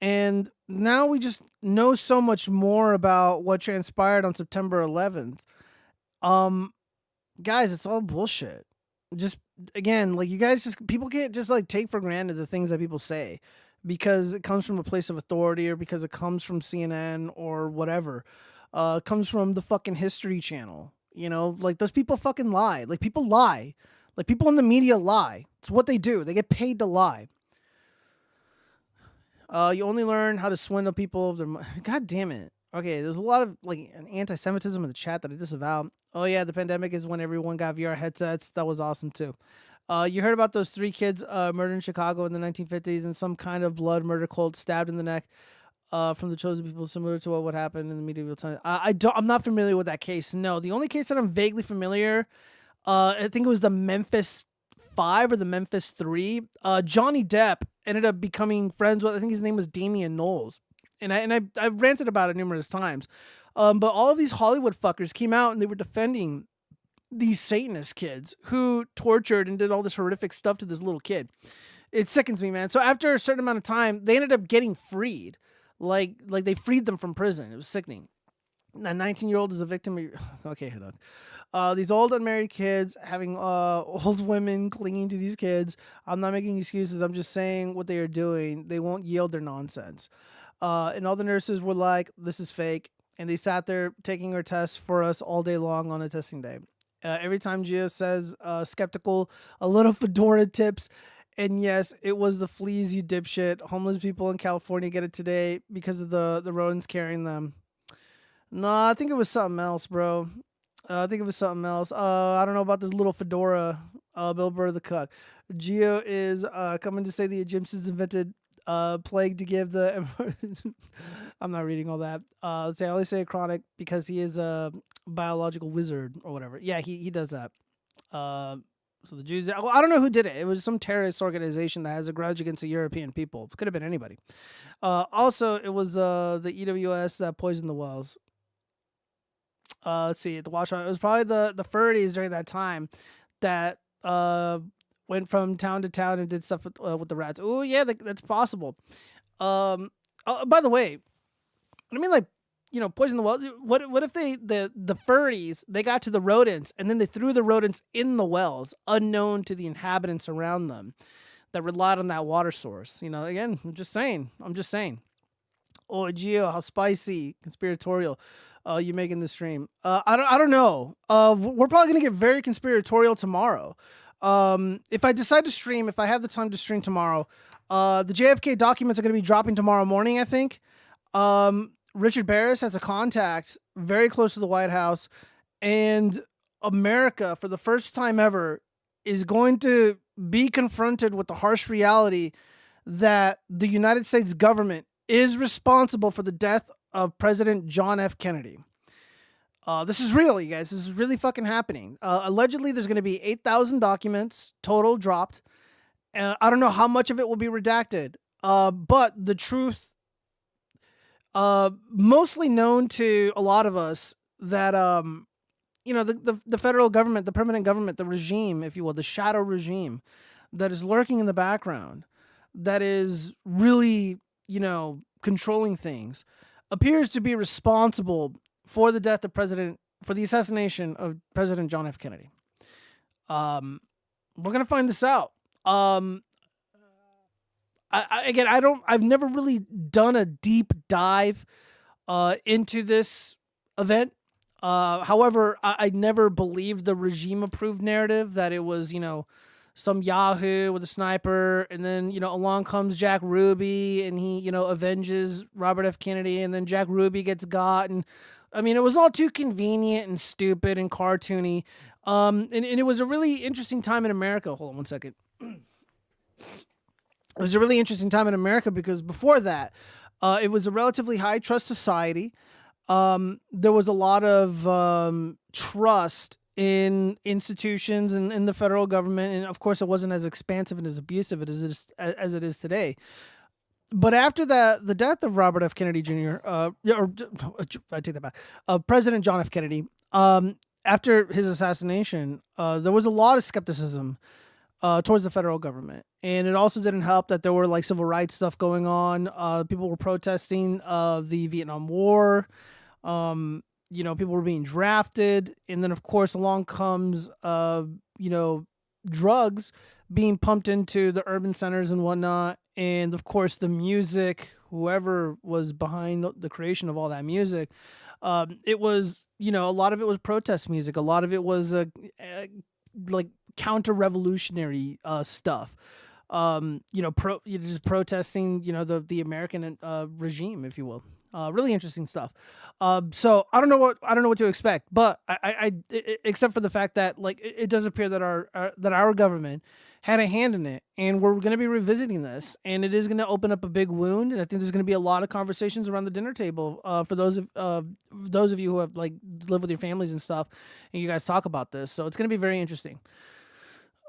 And now we just know so much more about what transpired on September 11th. Guys, it's all bullshit. Just again, you guys people can't just take for granted the things that people say because it comes from a place of authority or because it comes from CNN or whatever. It comes from the fucking History Channel. Those people fucking lie. People lie. People in the media lie. It's what they do. They get paid to lie. You only learn how to swindle people of their money. God damn it. Okay, there's a lot of anti-Semitism in the chat that I disavow. Oh yeah, the pandemic is when everyone got VR headsets. That was awesome too. You heard about those 3 kids murdered in Chicago in the 1950s and some kind of blood murder cult stabbed in the neck from the chosen people, similar to what would happen in the medieval times. I'm not familiar with that case. No, the only case that I'm vaguely familiar, I think it was the Memphis 5 or the Memphis 3. Johnny Depp ended up becoming friends with, I think his name was Damian Knowles. And I've ranted about it numerous times. But all of these Hollywood fuckers came out and they were defending these Satanist kids who tortured and did all this horrific stuff to this little kid. It sickens me, man. So after a certain amount of time, they ended up getting freed. Like they freed them from prison. It was sickening. A 19-year-old is a victim of... Okay, hold on. These old unmarried kids having old women clinging to these kids. I'm not making excuses. I'm just saying what they are doing. They won't yield their nonsense. And all the nurses were like, this is fake. And they sat there taking our tests for us all day long on a testing day. Every time Gio says skeptical, a little fedora tips. And yes, it was the fleas, you dipshit. Homeless people in California get it today because of the rodents carrying them. No, I think it was something else, bro. I think it was something else. I don't know about this little fedora. Bill Burr the cuck. Geo is coming to say the Egyptians invented plague to give the. I'm not reading all that. Let's say I only say chronic because he is a biological wizard or whatever. Yeah, he does that. So the Jews. Well, I don't know who did it. It was some terrorist organization that has a grudge against the European people. It could have been anybody. Also, it was the EWS that poisoned the wells. Let's see, the watch. It was probably the furries during that time that went from town to town and did stuff with the rats. Oh yeah, that's possible. By the way, I mean, like, poison the well. What if the furries, they got to the rodents and then they threw the rodents in the wells, unknown to the inhabitants around them, that relied on that water source? Again, I'm just saying. Oh, Gio, how spicy, conspiratorial. You making this stream? I don't know. We're probably gonna get very conspiratorial tomorrow. If I decide to stream, if I have the time to stream tomorrow, the JFK documents are gonna be dropping tomorrow morning, I think. Richard Barris has a contact very close to the White House, and America, for the first time ever, is going to be confronted with the harsh reality that the United States government is responsible for the death of President John F. Kennedy. This is real, you guys. This is really fucking happening. Allegedly, there's going to be 8,000 documents total dropped. I don't know how much of it will be redacted, but the truth, mostly known to a lot of us, that the federal government, the permanent government, the regime, if you will, the shadow regime that is lurking in the background, that is really, controlling things, appears to be responsible for the death of for the assassination of President John F. Kennedy. We're gonna find this out. I've never really done a deep dive into this event. However, I never believed the regime-approved narrative that it was, some Yahoo with a sniper, and then, along comes Jack Ruby, and he, avenges Robert F. Kennedy, and then Jack Ruby gets got, and I mean, it was all too convenient and stupid and cartoony, and it was a really interesting time in America. Hold on one second. It was a really interesting time in America because before that, it was a relatively high trust society. There was a lot of trust in institutions and in the federal government, and of course, it wasn't as expansive and as abusive as it is today. But after the death of Robert F. Kennedy Jr., I take that back, President John F. Kennedy, after his assassination, there was a lot of skepticism towards the federal government. And it also didn't help that there were like civil rights stuff going on. People were protesting the Vietnam War. People were being drafted. And then, of course, along comes, drugs being pumped into the urban centers and whatnot. And, of course, the music, whoever was behind the creation of all that music, it was, a lot of it was protest music. A lot of it was like counter-revolutionary stuff. Just protesting, the American regime, if you will. Really interesting stuff. So I don't know what to expect, but I except for the fact that like it does appear that our government had a hand in it, and we're going to be revisiting this, and it is going to open up a big wound, and I think there's going to be a lot of conversations around the dinner table for those of you who have like live with your families and stuff, and you guys talk about this. So it's going to be very interesting.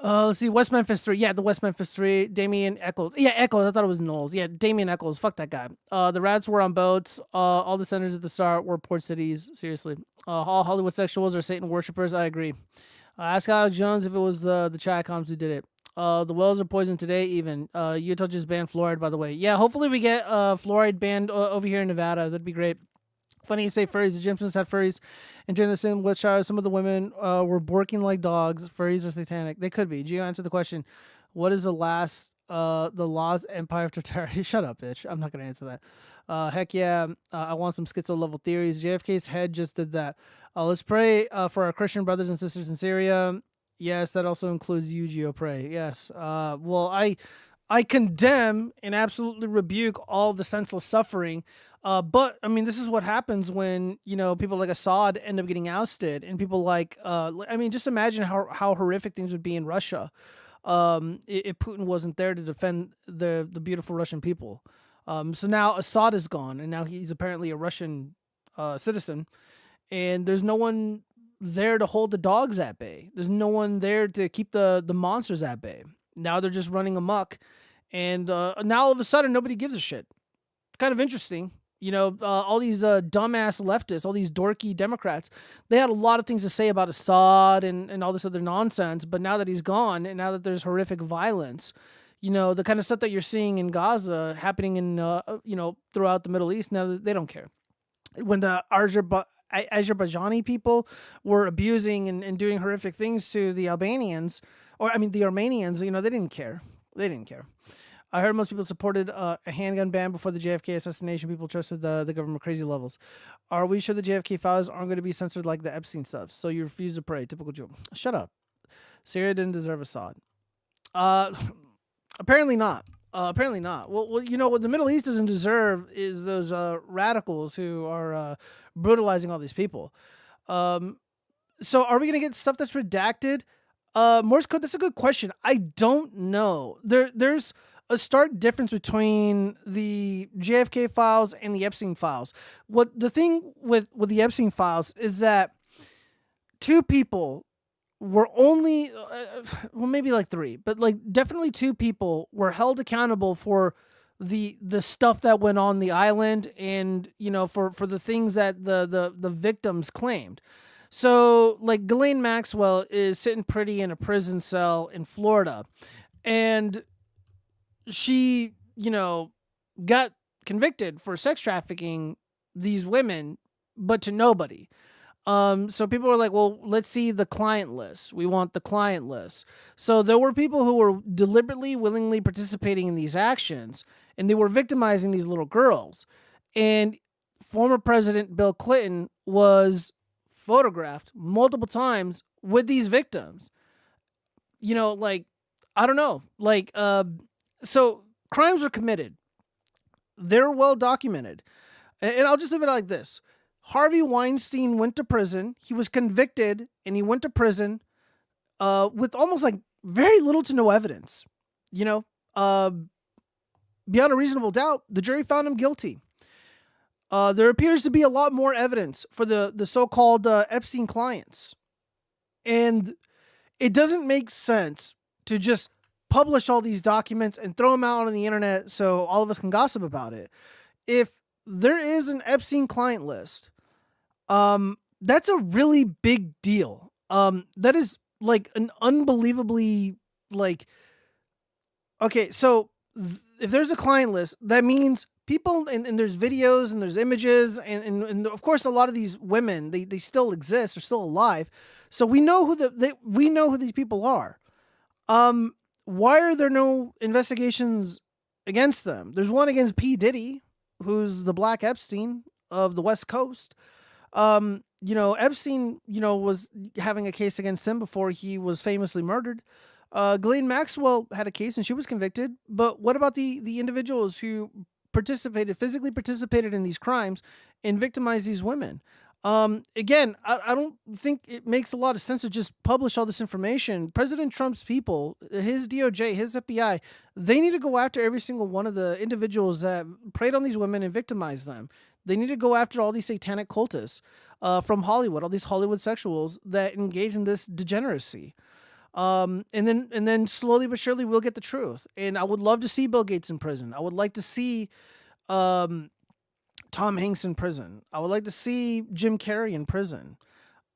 Let's see, West Memphis 3. Yeah, the West Memphis 3. Damien Eccles. Yeah, Eccles. I thought it was Knowles. Yeah, Damien Eccles. Fuck that guy. The rats were on boats. All the centers at the start were port cities. Seriously. All Hollywood sexuals are Satan worshippers. I agree. Ask Alex Jones if it was the Chiacoms who did it. The wells are poisoned today even. Utah just banned fluoride, by the way. Yeah, hopefully we get fluoride banned over here in Nevada. That'd be great. Funny you say furries. The Egyptians had furries. And during the same witchfire, some of the women were borking like dogs. Furries are satanic. They could be. Gio, answer the question. What is the last the Laws Empire of Tartary. Shut up, bitch. I'm not gonna answer that. Heck yeah, I want some schizo level theories. JFK's head just did that. Let's pray for our Christian brothers and sisters in Syria. Yes, that also includes you, Geo. Pray. Yes. Well, I condemn and absolutely rebuke all the senseless suffering. But I mean, this is what happens when people like Assad end up getting ousted, and people like I mean, just imagine how horrific things would be in Russia if Putin wasn't there to defend the beautiful Russian people. So now Assad is gone, and now he's apparently a Russian citizen, and there's no one there to hold the dogs at bay. There's no one there to keep the monsters at bay. Now they're just running amok, and now all of a sudden nobody gives a shit. Kind of interesting. All these dumbass leftists, all these dorky Democrats, they had a lot of things to say about Assad and all this other nonsense. But now that he's gone, and now that there's horrific violence, the kind of stuff that you're seeing in Gaza happening in, throughout the Middle East, now they don't care. When the Azerbaijani people were abusing and doing horrific things to the Albanians, or I mean the Armenians, they didn't care. They didn't care. I heard most people supported a handgun ban before the JFK assassination. People trusted the government crazy levels. Are we sure the JFK files aren't going to be censored like the Epstein stuff? So you refuse to pray. Typical Jew. Shut up. Syria didn't deserve Assad. Apparently not. Apparently not. Well, what the Middle East doesn't deserve is those radicals who are brutalizing all these people. So are we going to get stuff that's redacted? Morse code, that's a good question. I don't know. There's a stark difference between the JFK files and the Epstein files. What the thing with the Epstein files is that two people were only, well, maybe like three, but like definitely two people were held accountable for the stuff that went on the island, and for the things that the victims claimed. So like Ghislaine Maxwell is sitting pretty in a prison cell in Florida, and she, got convicted for sex trafficking these women, but to nobody. So people were like, well, let's see the client list. We want the client list. So there were people who were deliberately, willingly participating in these actions, and they were victimizing these little girls. And former President Bill Clinton was photographed multiple times with these victims. I don't know. So crimes were committed. They're well documented. And I'll just leave it like this. Harvey Weinstein went to prison. He was convicted, and he went to prison with almost like very little to no evidence. Beyond a reasonable doubt, the jury found him guilty. There appears to be a lot more evidence for the so-called Epstein clients. And it doesn't make sense to just publish all these documents and throw them out on the internet so all of us can gossip about it. If there is an Epstein client list, that's a really big deal. That is like an unbelievably okay. So if there's a client list, that means people, and there's videos and there's images, and of course a lot of these women, they still exist, they're still alive. So we know we know who these people are. Why are there no investigations against them? There's one against P. Diddy, who's the Black Epstein of the West Coast. Epstein, was having a case against him before he was famously murdered. Ghislaine Maxwell had a case and she was convicted. But what about the individuals who physically participated in these crimes and victimized these women? Again, I don't think it makes a lot of sense to just publish all this information. President Trump's people, his DOJ, his FBI, they need to go after every single one of the individuals that preyed on these women and victimized them. They need to go after all these satanic cultists from Hollywood, all these Hollywood sexuals that engage in this degeneracy. And then slowly but surely we'll get the truth. And I would love to see Bill Gates in prison. I would like to see Tom Hanks in prison. I would like to see Jim Carrey in prison.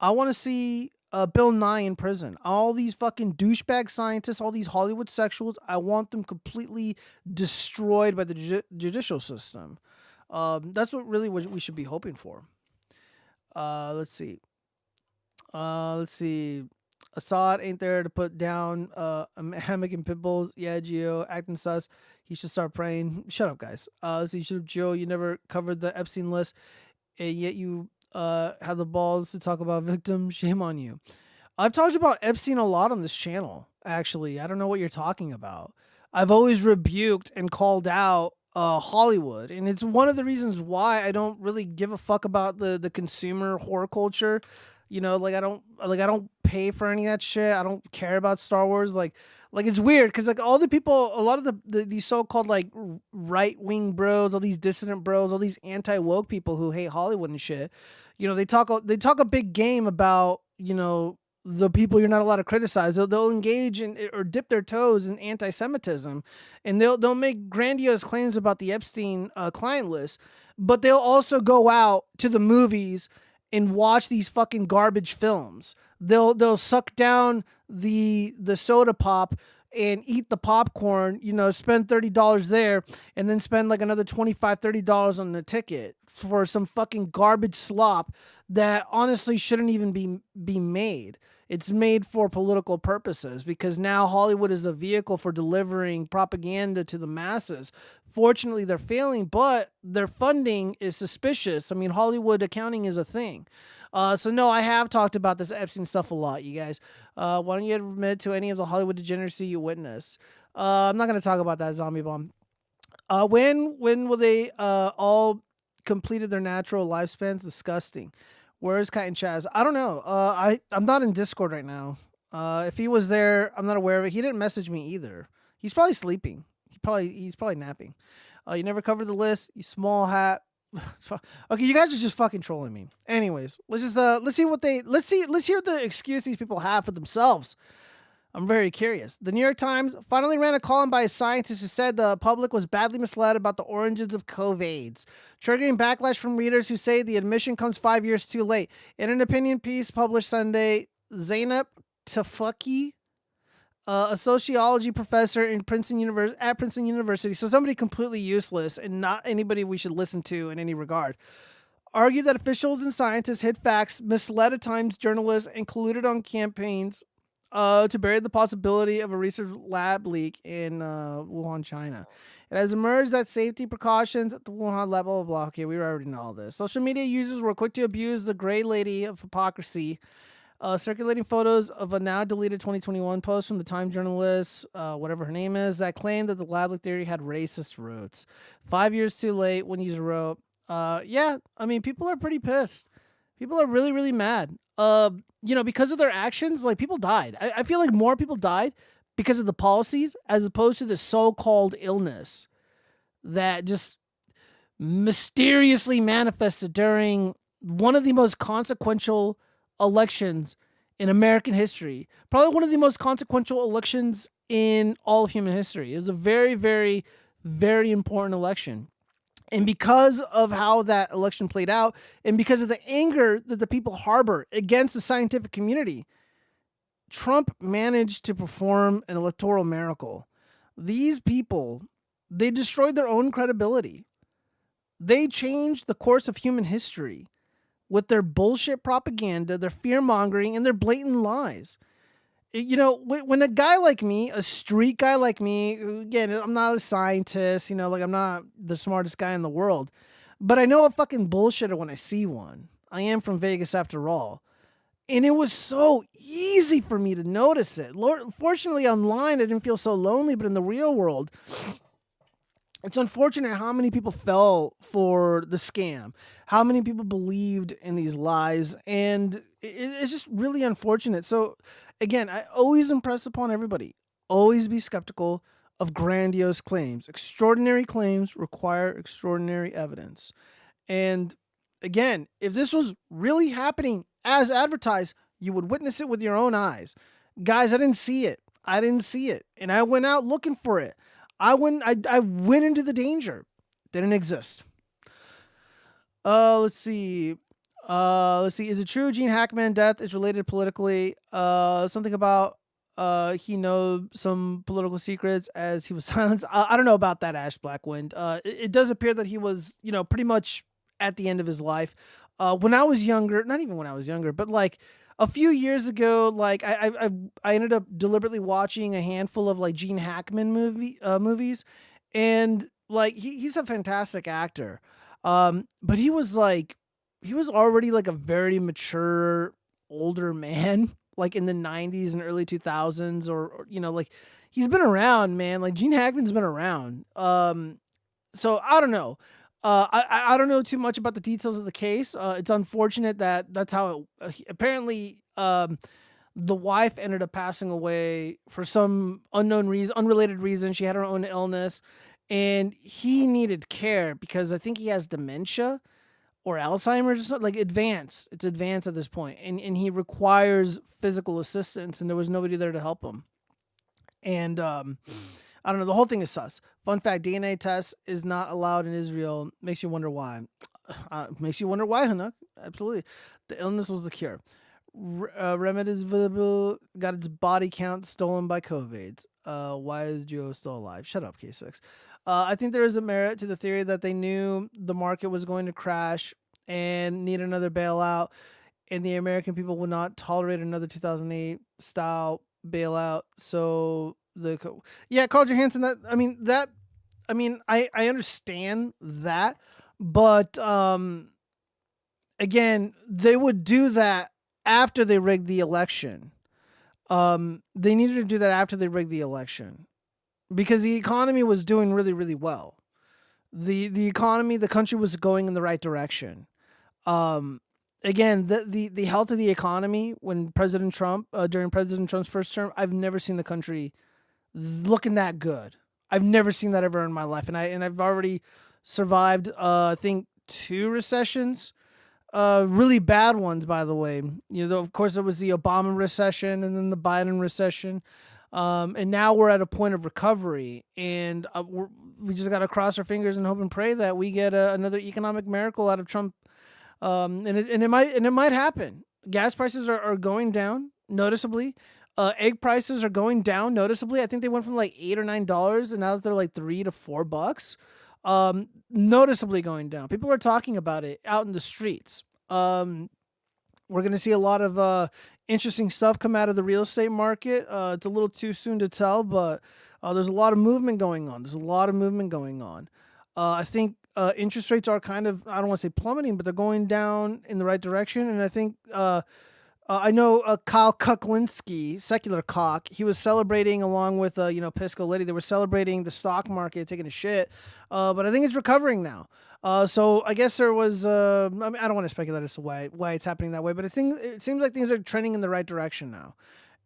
I want to see Bill Nye in prison. All these fucking douchebag scientists, all these Hollywood sexuals, I want them completely destroyed by the judicial system. That's what we should be hoping for. Let's see. Assad ain't there to put down a hammock and pit bulls. Yeah, Gio, acting sus. He should start praying. Shut up, guys. Let's see, Joe, you never covered the Epstein list, and yet you have the balls to talk about victims. Shame on you. I've talked about Epstein a lot on this channel, actually. I don't know what you're talking about. I've always rebuked and called out Hollywood, and it's one of the reasons why I don't really give a fuck about the consumer horror culture. You know, like I don't pay for any of that shit. I don't care about Star Wars. Like it's weird because like all the people, a lot of these so-called like right wing bros, all these dissident bros, all these anti woke people who hate Hollywood and shit. You know, they talk a big game about, you know, the people you're not allowed to criticize. They'll engage in or dip their toes in anti-Semitism, and they'll make grandiose claims about the Epstein client list, but they'll also go out to the movies and watch these fucking garbage films. They'll suck down the soda pop and eat the popcorn, you know, spend $30 there and then spend like another $25-$30 on the ticket for some fucking garbage slop that honestly shouldn't even be made. It's made for political purposes because now Hollywood is a vehicle for delivering propaganda to the masses. Fortunately, they're failing, but their funding is suspicious. I mean, Hollywood accounting is a thing. So no, I have talked about this Epstein stuff a lot, you guys. Why don't you admit to any of the Hollywood degeneracy you witness? I'm not going to talk about that zombie bomb. When will they all completed their natural lifespans? Disgusting. Where's Kite and Chaz? I don't know. I'm not in Discord right now. If he was there, I'm not aware of it. He didn't message me either. He's probably sleeping. He's probably napping. You never covered the list, you small hat. Okay, you guys are just fucking trolling me. Anyways, let's hear the excuse these people have for themselves. I'm very curious. The New York Times finally ran a column by a scientist who said the public was badly misled about the origins of COVIDs, triggering backlash from readers who say the admission comes 5 years too late. In an opinion piece published Sunday, Zainab Tafaki, a sociology professor at Princeton University, so somebody completely useless and not anybody we should listen to in any regard, argued that officials and scientists hid facts, misled at times journalists, and colluded on campaigns to bury the possibility of a research lab leak in Wuhan, China. It has emerged that safety precautions at the Wuhan lab, blah, blah, blah. Okay, we already know all this. Social media users were quick to abuse the gray lady of hypocrisy, circulating photos of a now deleted 2021 post from the Time journalist, whatever her name is, that claimed that the lab leak theory had racist roots. 5 years too late, one user wrote. Yeah, I mean, people are pretty pissed. People are really, really mad. You know, because of their actions, like people died. I feel like more people died because of the policies as opposed to the so-called illness that just mysteriously manifested during one of the most consequential elections in American history. Probably one of the most consequential elections in all of human history. It was a very, very, very important election. And because of how that election played out, and because of the anger that the people harbor against the scientific community, Trump managed to perform an electoral miracle. These people, they destroyed their own credibility. They changed the course of human history with their bullshit propaganda, their fear-mongering, and their blatant lies. You know, when a guy like me, a street guy like me, who, again, I'm not a scientist, you know, like I'm not the smartest guy in the world, but I know a fucking bullshitter when I see one. I am from Vegas after all. And it was so easy for me to notice it. Fortunately, online, I didn't feel so lonely, but in the real world, it's unfortunate how many people fell for the scam, how many people believed in these lies, and it's just really unfortunate. So, again, I always impress upon everybody, always be skeptical of grandiose claims. Extraordinary claims require extraordinary evidence. And again, if this was really happening as advertised, you would witness it with your own eyes. Guys, I didn't see it. And I went out looking for it. I went into the danger. Didn't exist. Let's see. Is it true Gene Hackman death is related politically? Something about he knows some political secrets as he was silenced. I don't know about that, Ash Blackwind. It does appear that he was, you know, pretty much at the end of his life. When I was younger, not even when I was younger, but like a few years ago, like I ended up deliberately watching a handful of like Gene Hackman movies, and like he's a fantastic actor, but he was already like a very mature older man, like in the '90s and early 2000s, or like he's been around, man. Like Gene Hackman's been around. So I don't know. I don't know too much about the details of the case. It's unfortunate that that's how it apparently the wife ended up passing away for some unknown reason, unrelated reason. She had her own illness, and he needed care because I think he has dementia or Alzheimer's or something, like advanced. It's advanced at this point, and he requires physical assistance, and there was nobody there to help him. And I don't know. The whole thing is sus. Fun fact: DNA test is not allowed in Israel. Makes you wonder why. Makes you wonder why, Hanuk. Absolutely. The illness was the cure. Remedies got its body count stolen by COVIDs. Why is Joe still alive? Shut up, K6. I think there is a merit to the theory that they knew the market was going to crash and need another bailout, and the American people would not tolerate another 2008 style bailout. So yeah, Carl Johansson. I understand that, but again, they would do that after they rigged the election. They needed to do that after they rigged the election because the economy was doing really, really well. The economy, the country was going in the right direction. Again, the health of the economy when President Trump, during President Trump's first term, I've never seen the country looking that good. I've never seen that ever in my life, and I've already survived, I think, 2 recessions, really bad ones, by the way. Of course, there was the Obama recession and then the Biden recession, and now we're at a point of recovery, and we just got to cross our fingers and hope and pray that we get another economic miracle out of Trump. And it might happen. Gas prices are going down noticeably. Egg prices are going down noticeably. I think they went from like $8 or $9, and now they're like $3 to $4. Noticeably going down. People are talking about it out in the streets. We're gonna see a lot of interesting stuff come out of the real estate market. It's a little too soon to tell, but there's a lot of movement going on. I think interest rates are kind of, I don't want to say plummeting, but they're going down in the right direction. And I think I know Kyle Kuklinski, secular cock. He was celebrating along with Pisco Liddy. They were celebrating the stock market taking a shit, but I think it's recovering now. So I guess there was. I don't want to speculate as to why it's happening that way, but it seems like things are trending in the right direction now.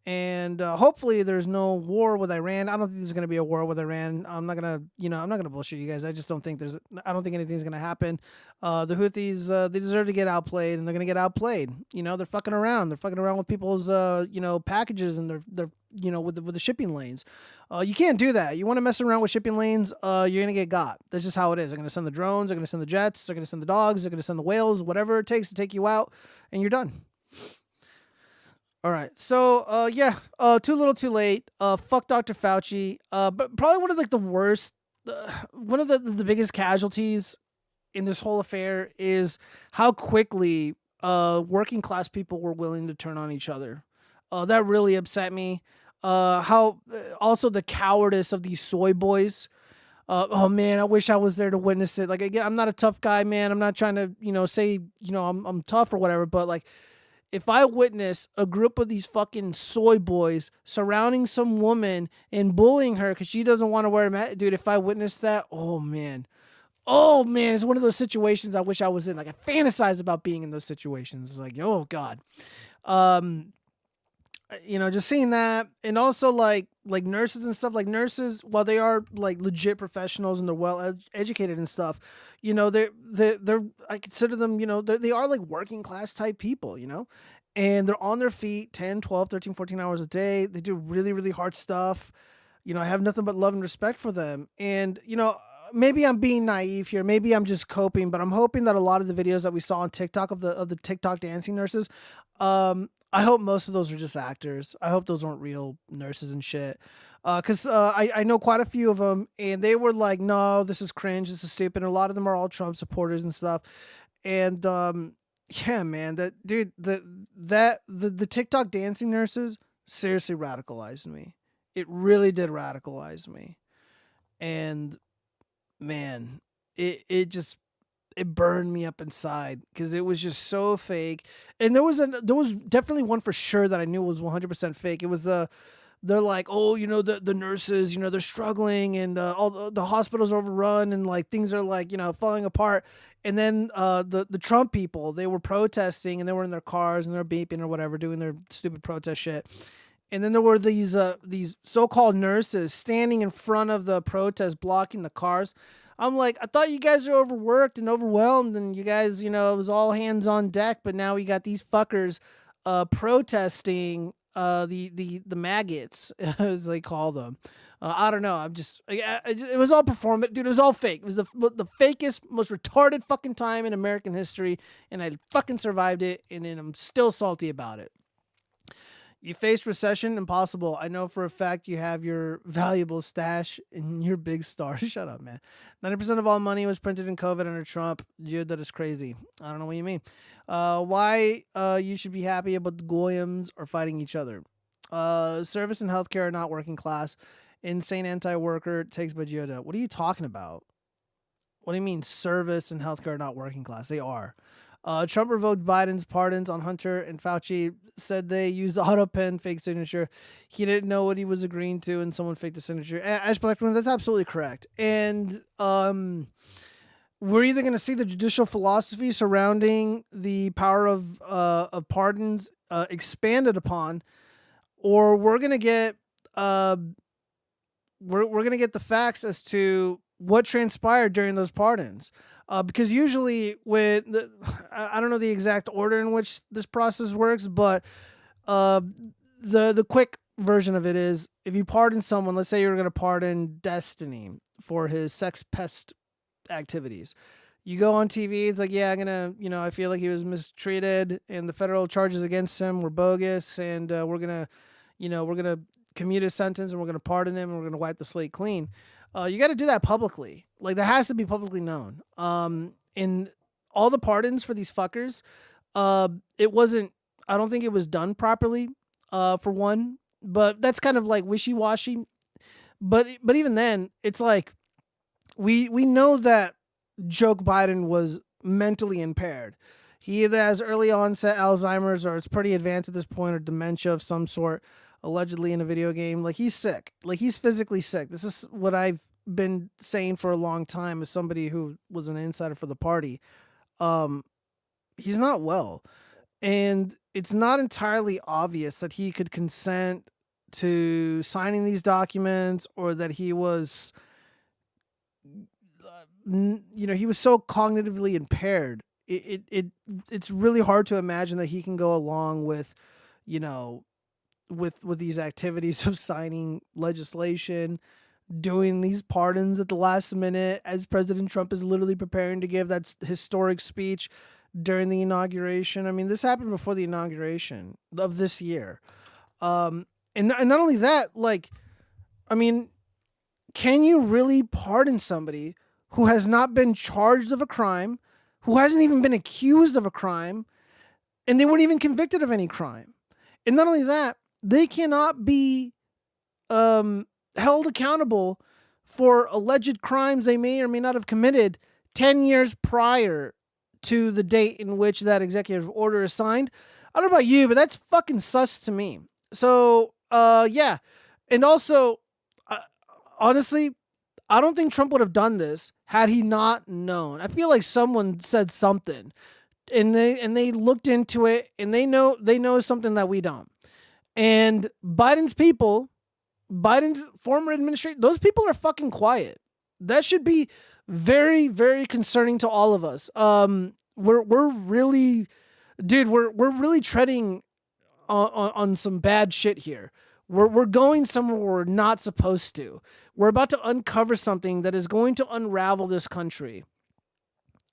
And hopefully there's no war with Iran. I don't think there's going to be a war with Iran. I'm not gonna bullshit you guys. I just don't think I don't think anything's going to happen. The Houthis, they deserve to get outplayed, and they're going to get outplayed. They're fucking around. They're fucking around with people's, packages, and they're with the shipping lanes. You can't do that. You want to mess around with shipping lanes, you're going to get got. That's just how it is. They're going to send the drones. They're going to send the jets. They're going to send the dogs. They're going to send the whales, whatever it takes to take you out, and you're done. All right, so too little, too late. Fuck Dr. Fauci. But probably one of like the worst, one of the biggest casualties in this whole affair is how quickly working class people were willing to turn on each other. That really upset me. How also the cowardice of these soy boys. Oh man, I wish I was there to witness it. Like again, I'm not a tough guy, man. I'm not trying to say I'm tough or whatever, but like, if I witness a group of these fucking soy boys surrounding some woman and bullying her because she doesn't want to wear a mask, dude, if I witness that, oh man, it's one of those situations I wish I was in. Like I fantasize about being in those situations. Like, oh God, just seeing that, and also like nurses and stuff. Like nurses, while they are like legit professionals and they're well educated and stuff, they're I consider them, they are like working class type people, and they're on their feet 10, 12, 13, 14 hours a day. They do really, really hard stuff. I have nothing but love and respect for them. And, maybe I'm being naive here. Maybe I'm just coping, but I'm hoping that a lot of the videos that we saw on TikTok of the TikTok dancing nurses, I hope most of those are just actors. I hope those weren't real nurses and shit. Because I know quite a few of them, and they were like, no, this is cringe, this is stupid. And a lot of them are all Trump supporters and stuff. And Yeah, man. The TikTok dancing nurses seriously radicalized me. It really did radicalize me. And man, it just it burned me up inside because it was just so fake. And there was definitely one for sure that I knew was 100% fake. It was they're like, oh, the nurses, they're struggling, and all the hospitals are overrun, and like things are like falling apart. And then the Trump people, they were protesting, and they were in their cars and they're beeping or whatever, doing their stupid protest shit. And then there were these so-called nurses standing in front of the protest, blocking the cars. I'm like, I thought you guys are overworked and overwhelmed, and you guys, it was all hands on deck. But now we got these fuckers protesting the maggots, as they call them. I don't know. It was all performance, dude. It was all fake. It was the fakest, most retarded fucking time in American history, and I fucking survived it, and then I'm still salty about it. You face recession? Impossible. I know for a fact you have your valuable stash in your big star. Shut up, man. 90% of all money was printed in COVID under Trump. Dude, that is crazy. I don't know what you mean. Why you should be happy about the Goyams are fighting each other. Service and healthcare are not working class. Insane anti-worker takes Bajioda. What are you talking about? What do you mean service and healthcare are not working class? They are. Trump revoked Biden's pardons on Hunter, and Fauci said they used auto pen fake signature. He didn't know what he was agreeing to, and someone faked the signature. Ash Blackman, that's absolutely correct. And we're either going to see the judicial philosophy surrounding the power of pardons expanded upon, or we're going to get we're going to get the facts as to what transpired during those pardons. Because usually I don't know the exact order in which this process works, but the quick version of it is, if you pardon someone, let's say you're going to pardon Destiny for his sex pest activities. You go on TV, it's like, yeah, I feel like he was mistreated, and the federal charges against him were bogus, and we're going to commute his sentence, and we're going to pardon him, and we're going to wipe the slate clean. You got to do that publicly. Like, that has to be publicly known. In all the pardons for these fuckers, it wasn't, I don't think it was done properly, for one, but that's kind of like wishy-washy. But even then, it's like, we know that Joe Biden was mentally impaired. He either has early onset Alzheimer's, or it's pretty advanced at this point, or dementia of some sort, allegedly in a video game. Like, he's sick. Like, he's physically sick. This is what I've been saying for a long time as somebody who was an insider for the party. He's not well. And it's not entirely obvious that he could consent to signing these documents, or that he was, he was so cognitively impaired. It's really hard to imagine that he can go along with, with these activities of signing legislation, doing these pardons at the last minute, as President Trump is literally preparing to give that historic speech during the inauguration. I mean, this happened before the inauguration of this year. And not only that, like, I mean, can you really pardon somebody who has not been charged of a crime, who hasn't even been accused of a crime, and they weren't even convicted of any crime? And not only that, they cannot be held accountable for alleged crimes they may or may not have committed 10 years prior to the date in which that executive order is signed. I don't know about you, but that's fucking sus to me. So, yeah. And also, honestly, I don't think Trump would have done this had he not known. I feel like someone said something, and they looked into it, and they know something that we don't. And Biden's people, Biden's former administration, those people are fucking quiet. That should be very, very concerning to all of us. We're really, dude, we're really treading on some bad shit here. We're going somewhere we're not supposed to. We're about to uncover something that is going to unravel this country.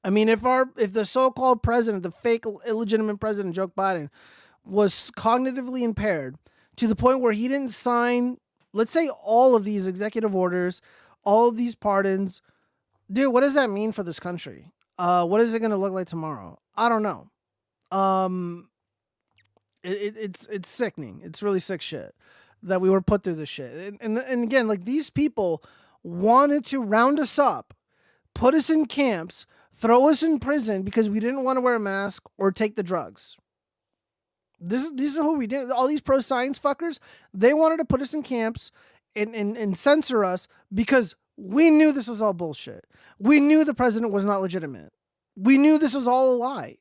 I mean, if the so-called president, the fake illegitimate president, Joe Biden, was cognitively impaired to the point where he didn't sign, let's say, all of these executive orders, all of these pardons, dude, what does that mean for this country? What is it going to look like tomorrow? I don't know. Um, it's sickening. It's really sick shit that we were put through this shit. And again, like these people wanted to round us up, put us in camps, throw us in prison because we didn't want to wear a mask or take the drugs. These are who we did. All these pro science fuckers, they wanted to put us in camps and censor us because we knew this was all bullshit. We knew the president was not legitimate. We knew this was all a lie.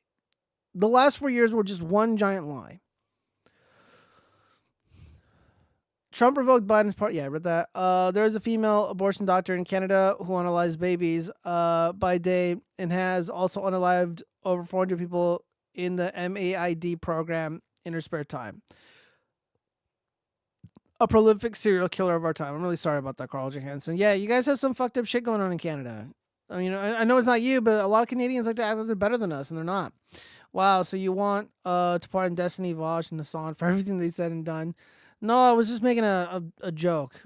The last 4 years were just one giant lie. Trump revoked Biden's part. Yeah, I read that. There is a female abortion doctor in Canada who unalived babies by day and has also unalived over 400 people in the MAID program in her spare time. A prolific serial killer of our time. I'm really sorry about that, Carl Johansson. Yeah, you guys have some fucked up shit going on in Canada. I mean, I know it's not you, but a lot of Canadians like to act like they're better than us, and they're not. Wow, so you want to pardon Destiny, Vosh, and Hassan for everything they said and done. No, I was just making a joke.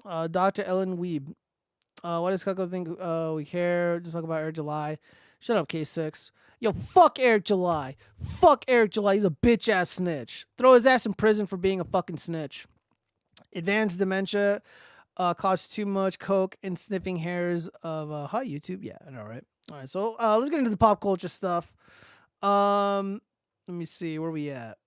Dr. Ellen Weeb. Why does Cucko think we care? Just talk about Eric July. Shut up, K6. Yo, fuck Eric July. Fuck Eric July. He's a bitch-ass snitch. Throw his ass in prison for being a fucking snitch. Advanced dementia caused too much coke and sniffing hairs of... hi, YouTube. Yeah, I know, right? All right, so let's get into the pop culture stuff. Let me see. Where we at?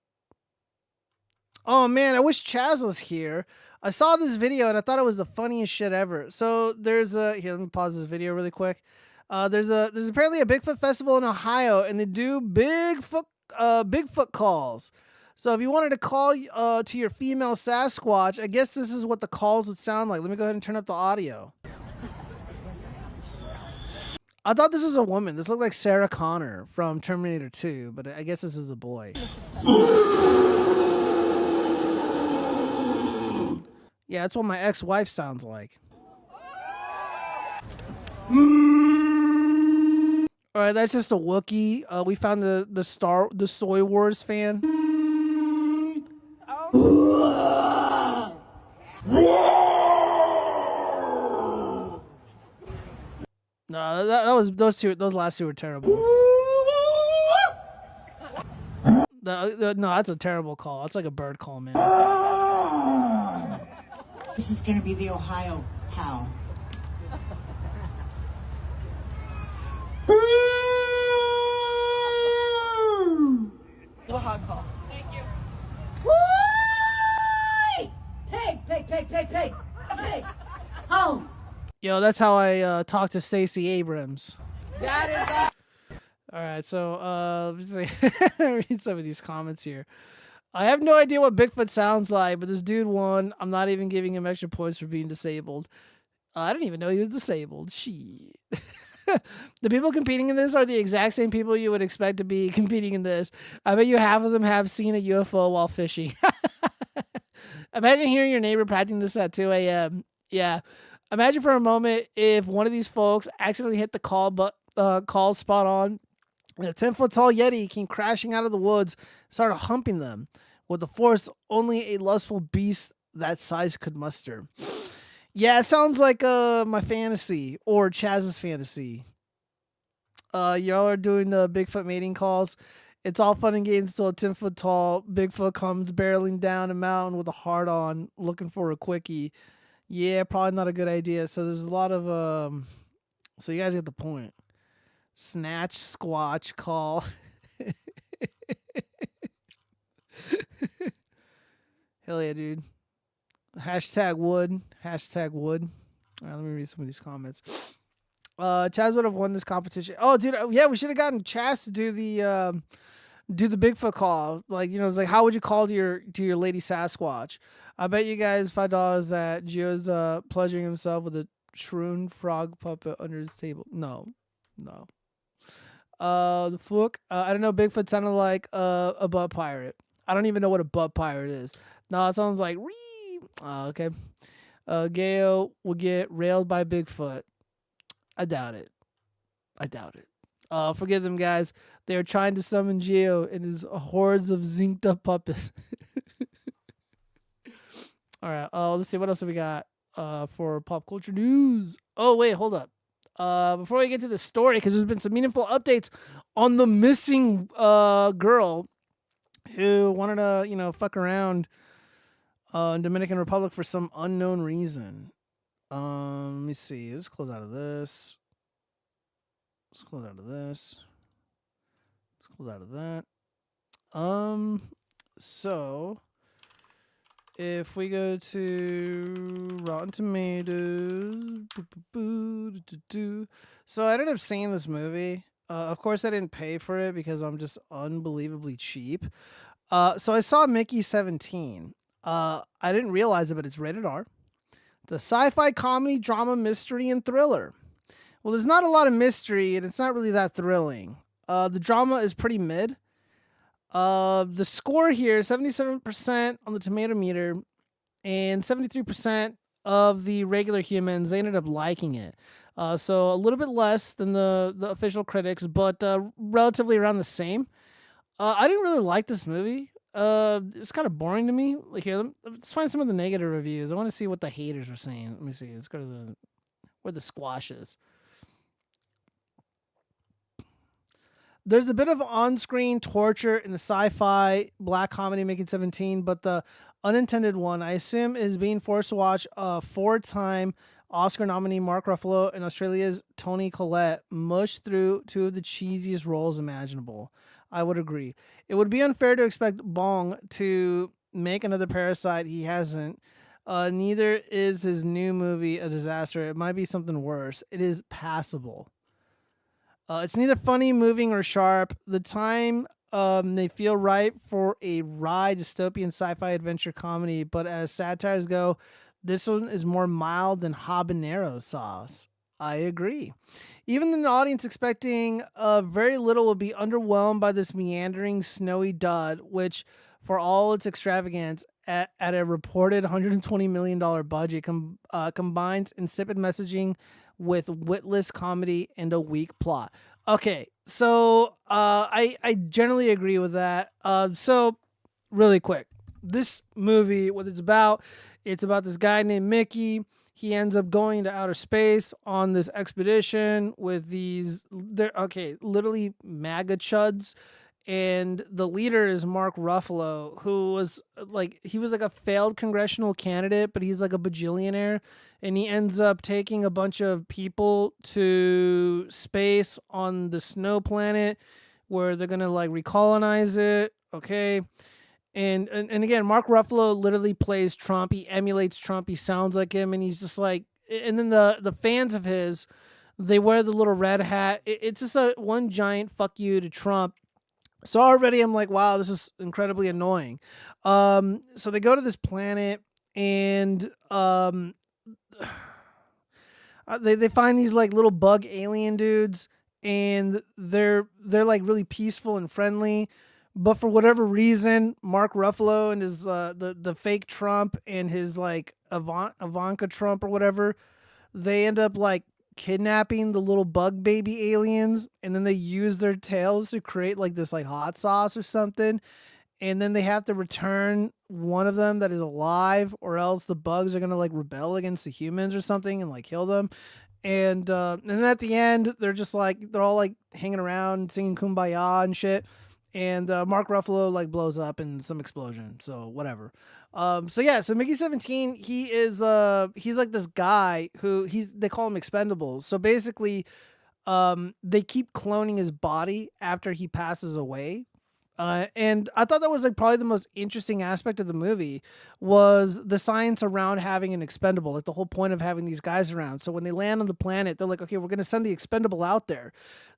Oh, man, I wish Chaz was here. I saw this video, and I thought it was the funniest shit ever. So there's a... Here, let me pause this video really quick. There's apparently a Bigfoot festival in Ohio, and they do Bigfoot calls. So if you wanted to call to your female Sasquatch, I guess this is what the calls would sound like. Let me go ahead and turn up the audio. I thought this was a woman. This looked like Sarah Connor from Terminator 2, but I guess this is a boy. Yeah, that's what my ex-wife sounds like. All right, that's just a Wookiee. We found the Soy Wars fan. No, that was those last two were terrible. No, that's a terrible call. That's like a bird call, man. This is gonna be the Ohio howl. Little hog call. Thank you. Woo! Pig, pig, pig, pig, pig, pig. Home. Yo, that's how I talk to Stacey Abrams. That is All right, so let me see. Read some of these comments here. I have no idea what Bigfoot sounds like, but this dude won. I'm not even giving him extra points for being disabled. I didn't even know he was disabled. Shit. The people competing in this are the exact same people you would expect to be competing in this. I bet you half of them have seen a UFO while fishing. Imagine hearing your neighbor practicing this at 2 a.m. Yeah. Imagine for a moment if one of these folks accidentally hit the call spot on, and a 10-foot tall Yeti came crashing out of the woods, started humping them with the force only a lustful beast that size could muster. Yeah, it sounds like my fantasy or Chaz's fantasy. Y'all are doing the Bigfoot mating calls. It's all fun and games until a 10-foot tall Bigfoot comes barreling down a mountain with a heart on, looking for a quickie. Yeah, probably not a good idea. So there's a lot of so you guys get the point. Snatch, squatch, call. Hell yeah, dude. Hashtag wood. Hashtag wood. All right, let me read some of these comments. Chaz would have won this competition. Oh, dude, yeah, we should have gotten Chaz to do the Bigfoot call. Like, you know, it's like, how would you call to your lady Sasquatch? I bet you guys $5 that Gio's pleasuring himself with a shroon frog puppet under his table. No. The fuck? I don't know. Bigfoot sounded like a butt pirate. I don't even know what a butt pirate is. No, it sounds like ree. Okay. Gayo will get railed by Bigfoot. I doubt it. Forgive them, guys. They are trying to summon Geo and his hordes of zinked up puppets. All right. Let's see. What else have we got for pop culture news? Oh, wait. Hold up. before we get to the story, because there's been some meaningful updates on the missing girl who wanted to, fuck around in Dominican Republic for some unknown reason. Let me see. Let's close out of this. Let's close out of this. Let's close out of that. So if we go to Rotten Tomatoes, so I ended up seeing this movie. Of course, I didn't pay for it because I'm just unbelievably cheap. So I saw Mickey17. I didn't realize it, but it's rated R. It's a sci-fi comedy, drama, mystery, and thriller. Well, there's not a lot of mystery, and it's not really that thrilling. The drama is pretty mid. The score here is 77% on the tomato meter, and 73% of the regular humans, they ended up liking it. So a little bit less than the official critics, but relatively around the same. I didn't really like this movie. It's kind of boring to me. Like, here, let's find some of the negative reviews. I want to see what the haters are saying. Let me see. Let's go to where the squash is. There's a bit of on-screen torture in the sci-fi black comedy Mickey17, but the unintended one, I assume, is being forced to watch a 4-time Oscar nominee Mark Ruffalo and Australia's Toni Collette mush through two of the cheesiest roles imaginable. I would agree. It would be unfair to expect Bong to make another Parasite. He hasn't. Neither is his new movie a disaster. It might be something worse. It is passable. It's neither funny, moving, or sharp. The time they feel right for a wry dystopian sci-fi adventure comedy, but as satires go, this one is more mild than habanero sauce. I agree. Even an audience expecting very little will be underwhelmed by this meandering, snowy dud, which, for all its extravagance, at a reported $120 million budget, combines insipid messaging with witless comedy and a weak plot. Okay, so I generally agree with that. So really quick, this movie, what it's about this guy named Mickey. He ends up going to outer space on this expedition with literally MAGA chuds. And the leader is Mark Ruffalo, who was like a failed congressional candidate, but he's like a bajillionaire. And he ends up taking a bunch of people to space on the snow planet where they're going to like recolonize it. Okay. And again, Mark Ruffalo literally plays Trump. He emulates Trump. He sounds like him. And he's just like, and then the fans of his, they wear the little red hat. It's just one giant fuck you to Trump. So already I'm like, wow, this is incredibly annoying. So they go to this planet and they find these like little bug alien dudes, and they're like really peaceful and friendly. But for whatever reason, Mark Ruffalo and his the fake Trump and his like Ivanka Trump or whatever, they end up like kidnapping the little bug baby aliens, and then they use their tails to create like this like hot sauce or something, and then they have to return one of them that is alive, or else the bugs are gonna like rebel against the humans or something and like kill them. And then at the end, they're all like hanging around singing Kumbaya and shit. And Mark Ruffalo like blows up in some explosion. So whatever. So Mickey17, he's like this guy who they call him Expendables. So basically, they keep cloning his body after he passes away. And I thought that was like probably the most interesting aspect of the movie was the science around having an expendable, like the whole point of having these guys around. So when they land on the planet, they're like, okay, we're going to send the expendable out there.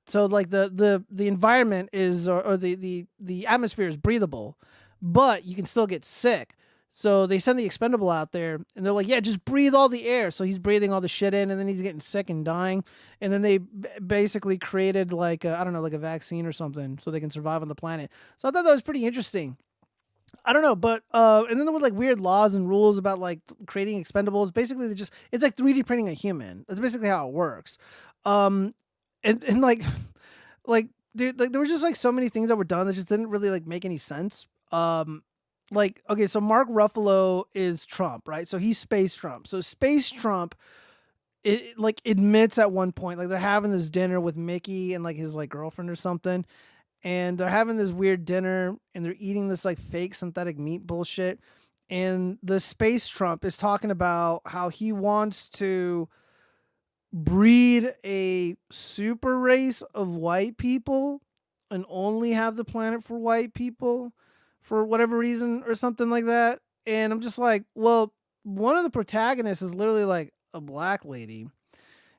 So like the environment is, or the atmosphere is breathable, but you can still get sick. So they send the expendable out there, and they're like, yeah, just breathe all the air. So he's breathing all the shit in, and then he's getting sick and dying. And then they basically created like like a vaccine or something so they can survive on the planet. So I thought that was pretty interesting. I don't know, but and then there were like weird laws and rules about like creating expendables. Basically, it's like 3D printing a human. That's basically how it works. And like dude, like there was just like so many things that were done that just didn't really like make any sense. Like, okay, so Mark Ruffalo is Trump, right? So he's Space Trump. So Space Trump it like admits at one point, like they're having this dinner with Mickey and like his like girlfriend or something, and they're having this weird dinner and they're eating this like fake synthetic meat bullshit. And the space Trump is talking about how he wants to breed a super race of white people and only have the planet for white people for whatever reason or something like that. And I'm just like, well, one of the protagonists is literally like a black lady.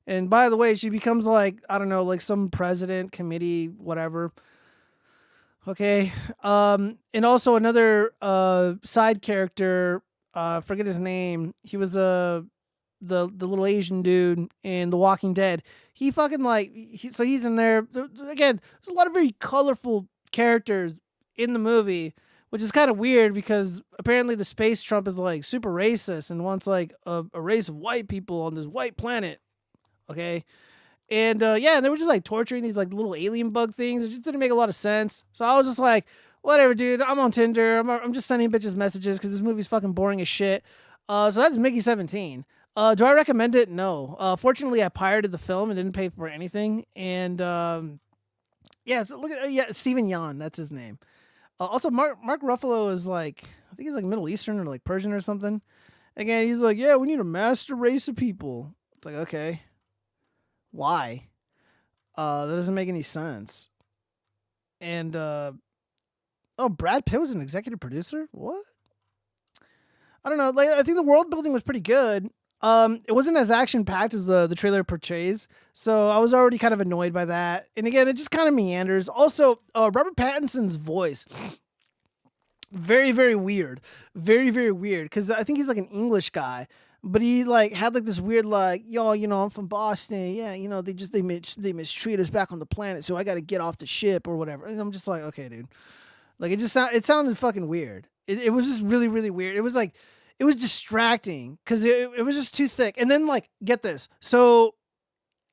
And by the way, she becomes like, I don't know, like some president, committee, whatever. Okay. And also another side character, forget his name. He was the little Asian dude in The Walking Dead. He fucking like so he's in there. Again, there's a lot of very colorful characters in the movie, which is kind of weird because apparently the space Trump is like super racist and wants like a race of white people on this white planet. Okay. And yeah, they were just like torturing these like little alien bug things. It just didn't make a lot of sense. So I was just like, whatever, dude. I'm on Tinder. I'm just sending bitches messages because this movie's fucking boring as shit. So that's Mickey17. Do I recommend it? No. Fortunately, I pirated the film and didn't pay for anything. And yeah, so look at Stephen Yan. That's his name. Also, Mark Ruffalo is like, I think he's like Middle Eastern or like Persian or something. Again, he's like, yeah, we need a master race of people. It's like, okay. Why? That doesn't make any sense. And oh, Brad Pitt was an executive producer? What? I don't know. Like, I think the world building was pretty good. It wasn't as action packed as the trailer portrays, so I was already kind of annoyed by that. And again, it just kind of meanders. Also, Robert Pattinson's voice, very very weird, very very weird. Because I think he's like an English guy, but he like had like this weird like, yo, you know, I'm from Boston. Yeah, you know, they mistreat us back on the planet, so I got to get off the ship or whatever. And I'm just like, okay, dude. Like it sounded fucking weird. It was just really really weird. It was like. It was distracting because it was just too thick. And then like, get this. So,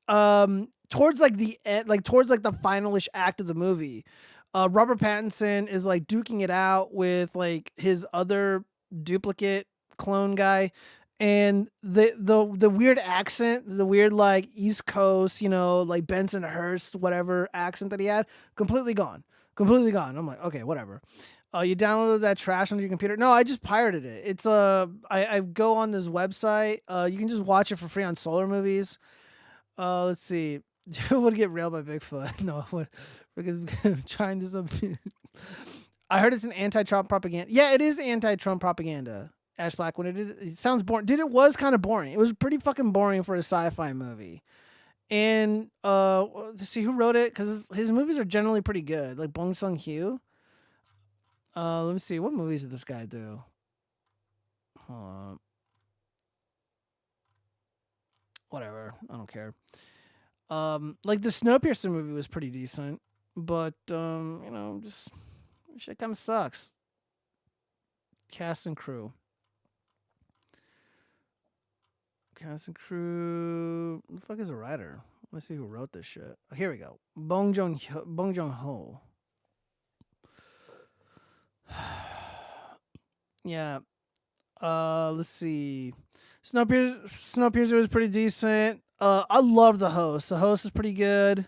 towards like the end, like towards like the finalish act of the movie, Robert Pattinson is like duking it out with like his other duplicate clone guy, and the weird accent, the weird like East Coast, you know, like Bensonhurst, whatever accent that he had, completely gone. Completely gone. I'm like, okay, whatever. You downloaded that trash on your computer? No, I just pirated it. It's I go on this website. You can just watch it for free on Solar Movies. Let's see. Would get railed by Bigfoot? No, because trying to. I heard it's an anti-Trump propaganda. Yeah, it is anti-Trump propaganda. Ash Black, when it sounds boring. It was kind of boring. It was pretty fucking boring for a sci-fi movie. And let's see who wrote it, because his movies are generally pretty good, like Bong Joon-ho. Let me see. What movies did this guy do? Whatever. I don't care. Like the Snowpiercer movie was pretty decent, but you know, just shit kind of sucks. Cast and crew. Who the fuck is a writer? Let's see who wrote this shit. Oh, here we go. Bong Joon-ho. Yeah. Let's see. Snowpiercer was pretty decent. I love The Host. The Host is pretty good.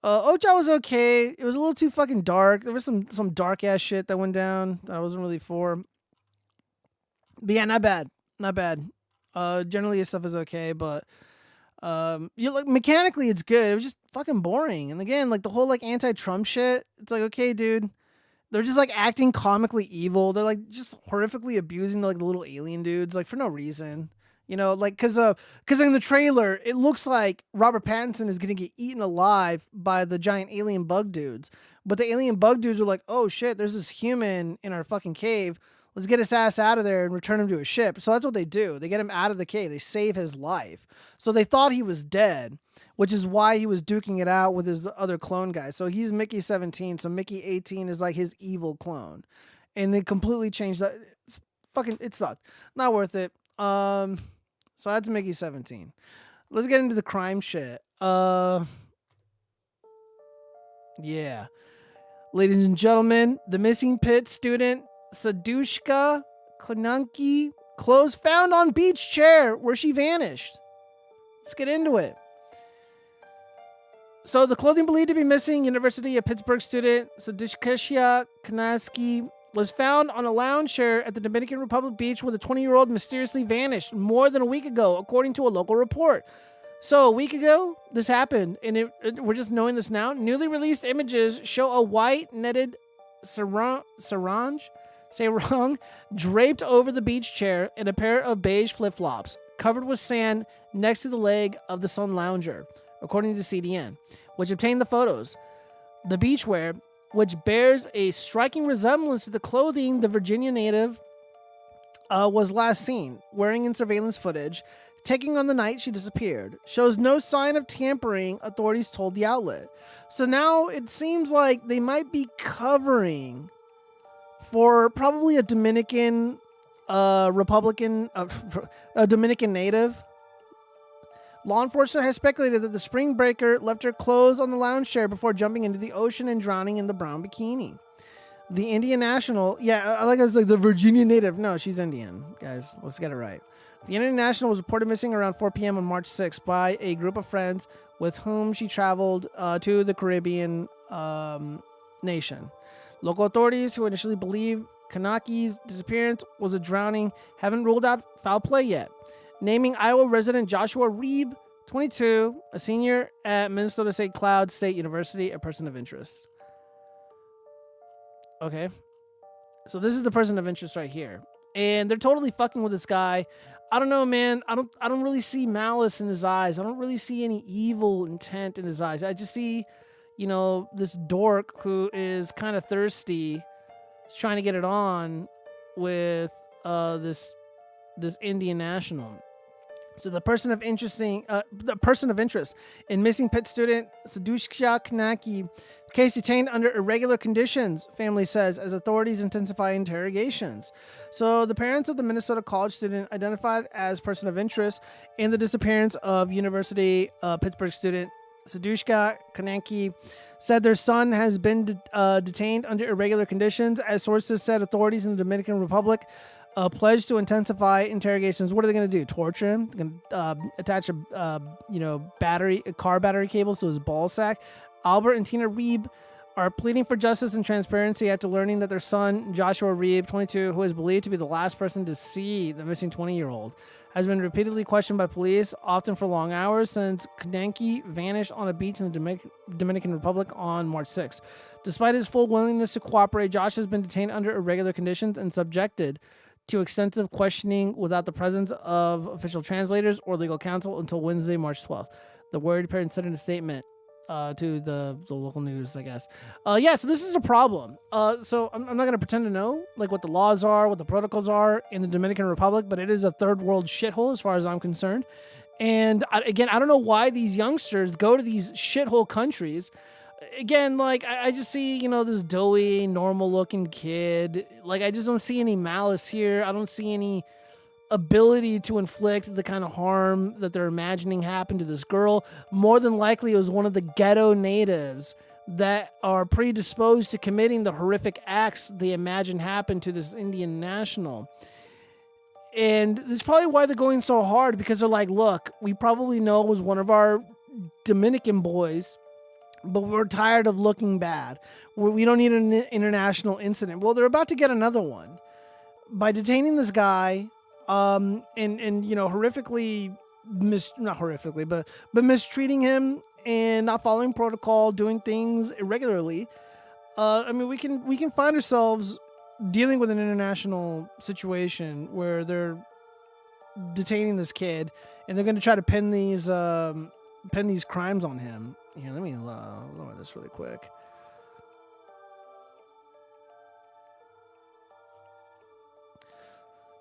Ocha was okay. It was a little too fucking dark. There was some dark ass shit that went down that I wasn't really for. But yeah, not bad. Not bad. Generally his stuff is okay, but you like mechanically it's good. It was just fucking boring. And again, like the whole like anti-Trump shit, it's like, okay, dude. They're just like acting comically evil. They're like just horrifically abusing like the little alien dudes, like for no reason. You know, like cause in the trailer it looks like Robert Pattinson is gonna get eaten alive by the giant alien bug dudes. But the alien bug dudes are like, oh shit, there's this human in our fucking cave. Let's get his ass out of there and return him to a ship. So that's what they do. They get him out of the cave. They save his life. So they thought he was dead, which is why he was duking it out with his other clone guy. So he's Mickey17. So Mickey18 is like his evil clone. And they completely changed that. It sucked. Not worth it. So that's Mickey17. Let's get into the crime shit. Yeah. Ladies and gentlemen, the missing pit student Sadushka Konanki Clothes found on beach chair where she vanished. Let's get into it. So the clothing believed to be missing, University of Pittsburgh student Sadishkashia Kanaski was found on a lounge chair at the Dominican Republic beach where the 20-year-old mysteriously vanished more than a week ago, according to a local report. So a week ago, this happened, and we're just knowing this now. Newly released images show a white netted sarong draped over the beach chair and a pair of beige flip-flops covered with sand next to the leg of the sun lounger, according to CDN, which obtained the photos. The beachwear, which bears a striking resemblance to the clothing the Virginia native was last seen wearing in surveillance footage, taking on the night she disappeared, shows no sign of tampering, authorities told the outlet. So now it seems like they might be covering for probably a Dominican Republican, a Dominican native. Law enforcement has speculated that the spring breaker left her clothes on the lounge chair before jumping into the ocean and drowning in the brown bikini. The Indian national, I like it's like the Virginia native. No, she's Indian, guys. Let's get it right. The Indian national was reported missing around 4 p.m. on March 6th by a group of friends with whom she traveled to the Caribbean nation. Local authorities, who initially believed Kanaki's disappearance was a drowning, haven't ruled out foul play yet, naming Iowa resident Joshua Reeb, 22, a senior at Minnesota St. Cloud State University, a person of interest. Okay. So this is the person of interest right here. And they're totally fucking with this guy. I don't know, man. I don't really see malice in his eyes. I don't really see any evil intent in his eyes. I just see, this dork who is kind of thirsty, trying to get it on with this Indian national. So the person of interest in missing Pitt student Sadushka Kanaki, case detained under irregular conditions, family says, as authorities intensify interrogations. So the parents of the Minnesota college student identified as person of interest in the disappearance of University Pittsburgh student Sadushka Kanaki said their son has been detained under irregular conditions. As sources said, authorities in the Dominican Republic pledged to intensify interrogations. What are they going to do? Torture him? They're going to attach a car battery cables to his ball sack. Albert and Tina Reeb are pleading for justice and transparency after learning that their son, Joshua Reeb, 22, who is believed to be the last person to see the missing 20-year-old, has been repeatedly questioned by police, often for long hours, since Kananki vanished on a beach in the Dominican Republic on March 6. Despite his full willingness to cooperate, Josh has been detained under irregular conditions and subjected to extensive questioning without the presence of official translators or legal counsel until Wednesday, March 12th. The worried parents said in a statement to the local news, I guess. So this is a problem. So I'm not going to pretend to know what the laws are, what the protocols are in the Dominican Republic, but it is a third world shithole as far as I'm concerned. And I don't know why these youngsters go to these shithole countries. Again, I just see, this doughy, normal-looking kid. I just don't see any malice here. I don't see any ability to inflict the kind of harm that they're imagining happened to this girl. More than likely, it was one of the ghetto natives that are predisposed to committing the horrific acts they imagine happened to this Indian national. And that's probably why they're going so hard, because they're like, look, we probably know it was one of our Dominican boys, but we're tired of looking bad. We don't need an international incident. Well, they're about to get another one by detaining this guy, and horrifically, not horrifically, but mistreating him and not following protocol, doing things irregularly. We can find ourselves dealing with an international situation where they're detaining this kid and they're going to try to pin these crimes on him. Here, let me lower this really quick.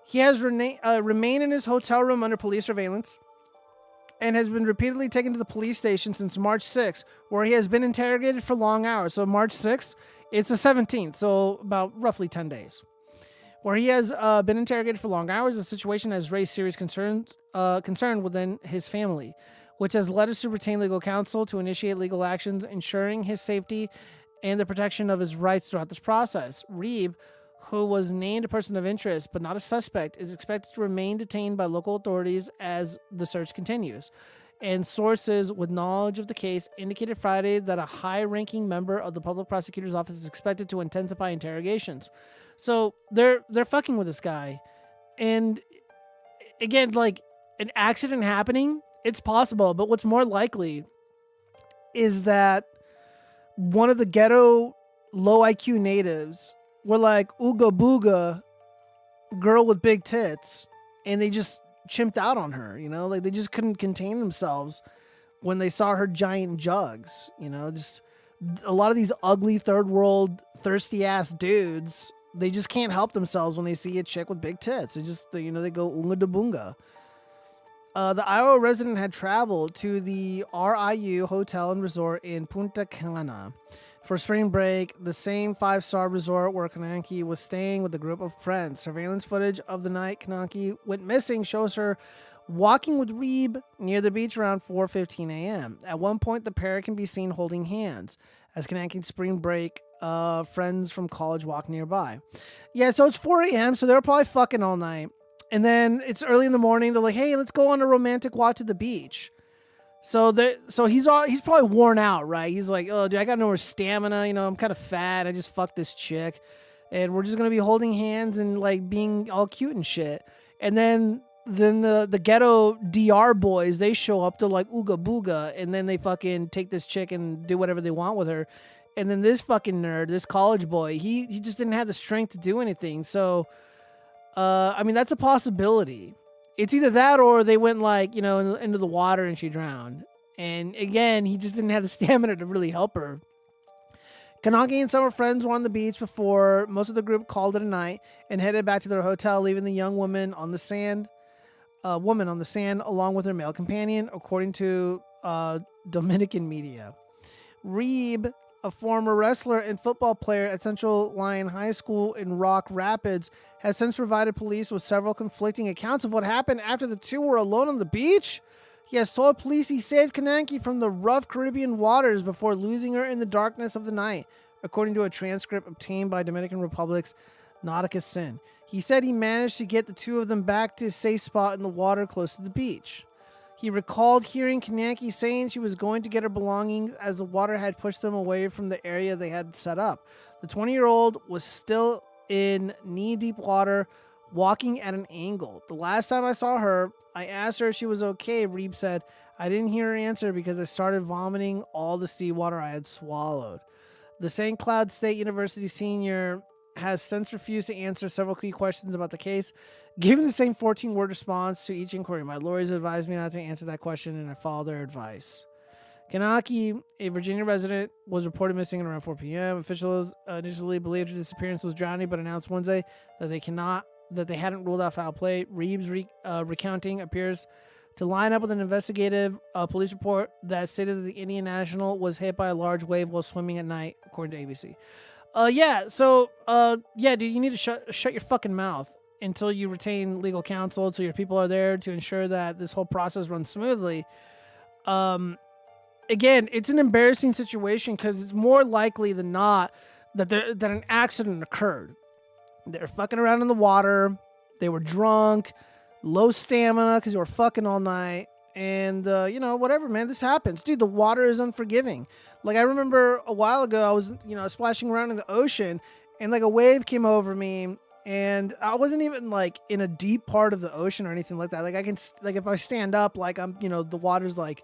He has remained in his hotel room under police surveillance and has been repeatedly taken to the police station since March 6th, where he has been interrogated for long hours. So March 6th, it's the 17th, so about roughly 10 days, where he has been interrogated for long hours. The situation has raised serious concern within his family, which has led us to retain legal counsel to initiate legal actions, ensuring his safety and the protection of his rights throughout this process. Reeb, who was named a person of interest but not a suspect, is expected to remain detained by local authorities as the search continues. And sources with knowledge of the case indicated Friday that a high-ranking member of the public prosecutor's office is expected to intensify interrogations. So they're fucking with this guy. And again, like, an accident happening, it's possible, but what's more likely is that one of the ghetto low IQ natives were like, ooga booga, girl with big tits, and they just chimped out on her, you know? Like, they just couldn't contain themselves when they saw her giant jugs, you know? Just a lot of these ugly third world thirsty ass dudes, they just can't help themselves when they see a chick with big tits. They just, you know, they go oonga da boonga. The Iowa resident had traveled to the RIU Hotel and Resort in Punta Cana for spring break, the same 5-star resort where Kananki was staying with a group of friends. Surveillance footage of the night Kananki went missing shows her walking with Reeb near the beach around 4:15 a.m. At one point, the pair can be seen holding hands as Kananki's spring break friends from college walk nearby. Yeah, so it's 4 a.m., so they were probably fucking all night. And then it's early in the morning. They're like, "Hey, let's go on a romantic walk to the beach." So he's probably worn out, right? He's like, "Oh, dude, I got no more stamina. You know, I'm kind of fat. I just fucked this chick, and we're just gonna be holding hands and like being all cute and shit." And then the ghetto DR boys, they show up to like ooga booga, and then they fucking take this chick and do whatever they want with her. And then this fucking nerd, this college boy, he just didn't have the strength to do anything. So. I mean, that's a possibility. It's either that or they went like, you know, into the water and she drowned. And again, he just didn't have the stamina to really help her. Kananki and some of her friends were on the beach before most of the group called it a night and headed back to their hotel, leaving the young woman on the sand along with her male companion, according to Dominican media. Reeb, a former wrestler and football player at Central Lyon High School in Rock Rapids, has since provided police with several conflicting accounts of what happened after the two were alone on the beach. He has told police he saved Kananki from the rough Caribbean waters before losing her in the darkness of the night, according to a transcript obtained by Dominican Republic's Nautica Sin. He said he managed to get the two of them back to a safe spot in the water close to the beach. He recalled hearing Kananki saying she was going to get her belongings as the water had pushed them away from the area they had set up. The 20-year-old was still in knee-deep water, walking at an angle. The last time I saw her, I asked her if she was okay. Reeb said, "I didn't hear her answer because I started vomiting all the seawater I had swallowed." The St. Cloud State University senior has since refused to answer several key questions about the case, giving the same 14-word response to each inquiry. "My lawyers advised me not to answer that question, and I followed their advice." Kananki, a Virginia resident, was reported missing at around 4 p.m. Officials initially believed her disappearance was drowning, but announced Wednesday that they hadn't ruled out foul play. Reeb's recounting appears to line up with an investigative police report that stated that the Indian national was hit by a large wave while swimming at night, according to ABC. Dude, you need to shut your fucking mouth until you retain legal counsel, until your people are there to ensure that this whole process runs smoothly. Again, it's an embarrassing situation because it's more likely than not that an accident occurred. They're fucking around in the water. They were drunk, low stamina because they were fucking all night. And, whatever, man, this happens. Dude, the water is unforgiving. Like, I remember a while ago, I was, splashing around in the ocean and like a wave came over me. And I wasn't even like in a deep part of the ocean or anything like that. Like I can, like if I stand up, like I'm, the water's like,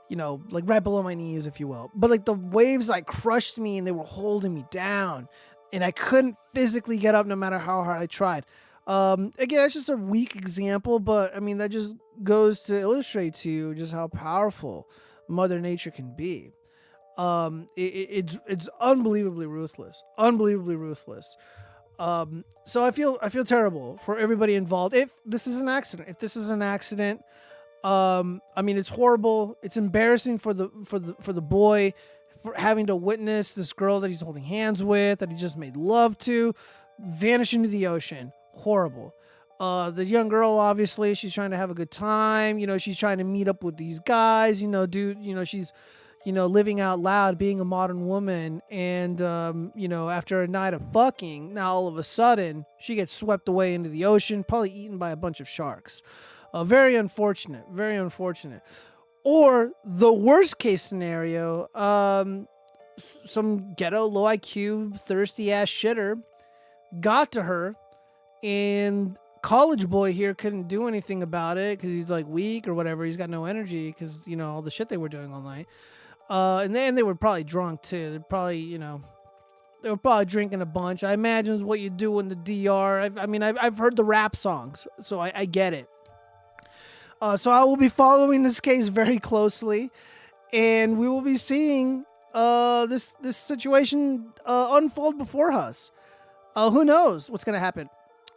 like right below my knees, if you will. But like the waves like crushed me and they were holding me down and I couldn't physically get up no matter how hard I tried. Again, that's just a weak example, but I mean, that just goes to illustrate to you just how powerful Mother Nature can be. It's unbelievably ruthless, So I feel terrible for everybody involved. If this is an accident, I mean, it's horrible. It's embarrassing for the boy for having to witness this girl that he's holding hands with, that he just made love to, vanish into the ocean. Horrible. The young girl, obviously, she's trying to have a good time. She's trying to meet up with these guys. She's, living out loud, being a modern woman, and after a night of fucking, now all of a sudden she gets swept away into the ocean, probably eaten by a bunch of sharks. Very unfortunate, very unfortunate. Or the worst case scenario, some ghetto, low IQ, thirsty ass shitter got to her, and college boy here couldn't do anything about it because he's like weak or whatever. He's got no energy because all the shit they were doing all night. And then they were probably drunk too. They were probably drinking a bunch. I imagine is what you do in the DR. I've heard the rap songs, so I get it. So I will be following this case very closely, and we will be seeing this situation unfold before us. Who knows what's gonna happen?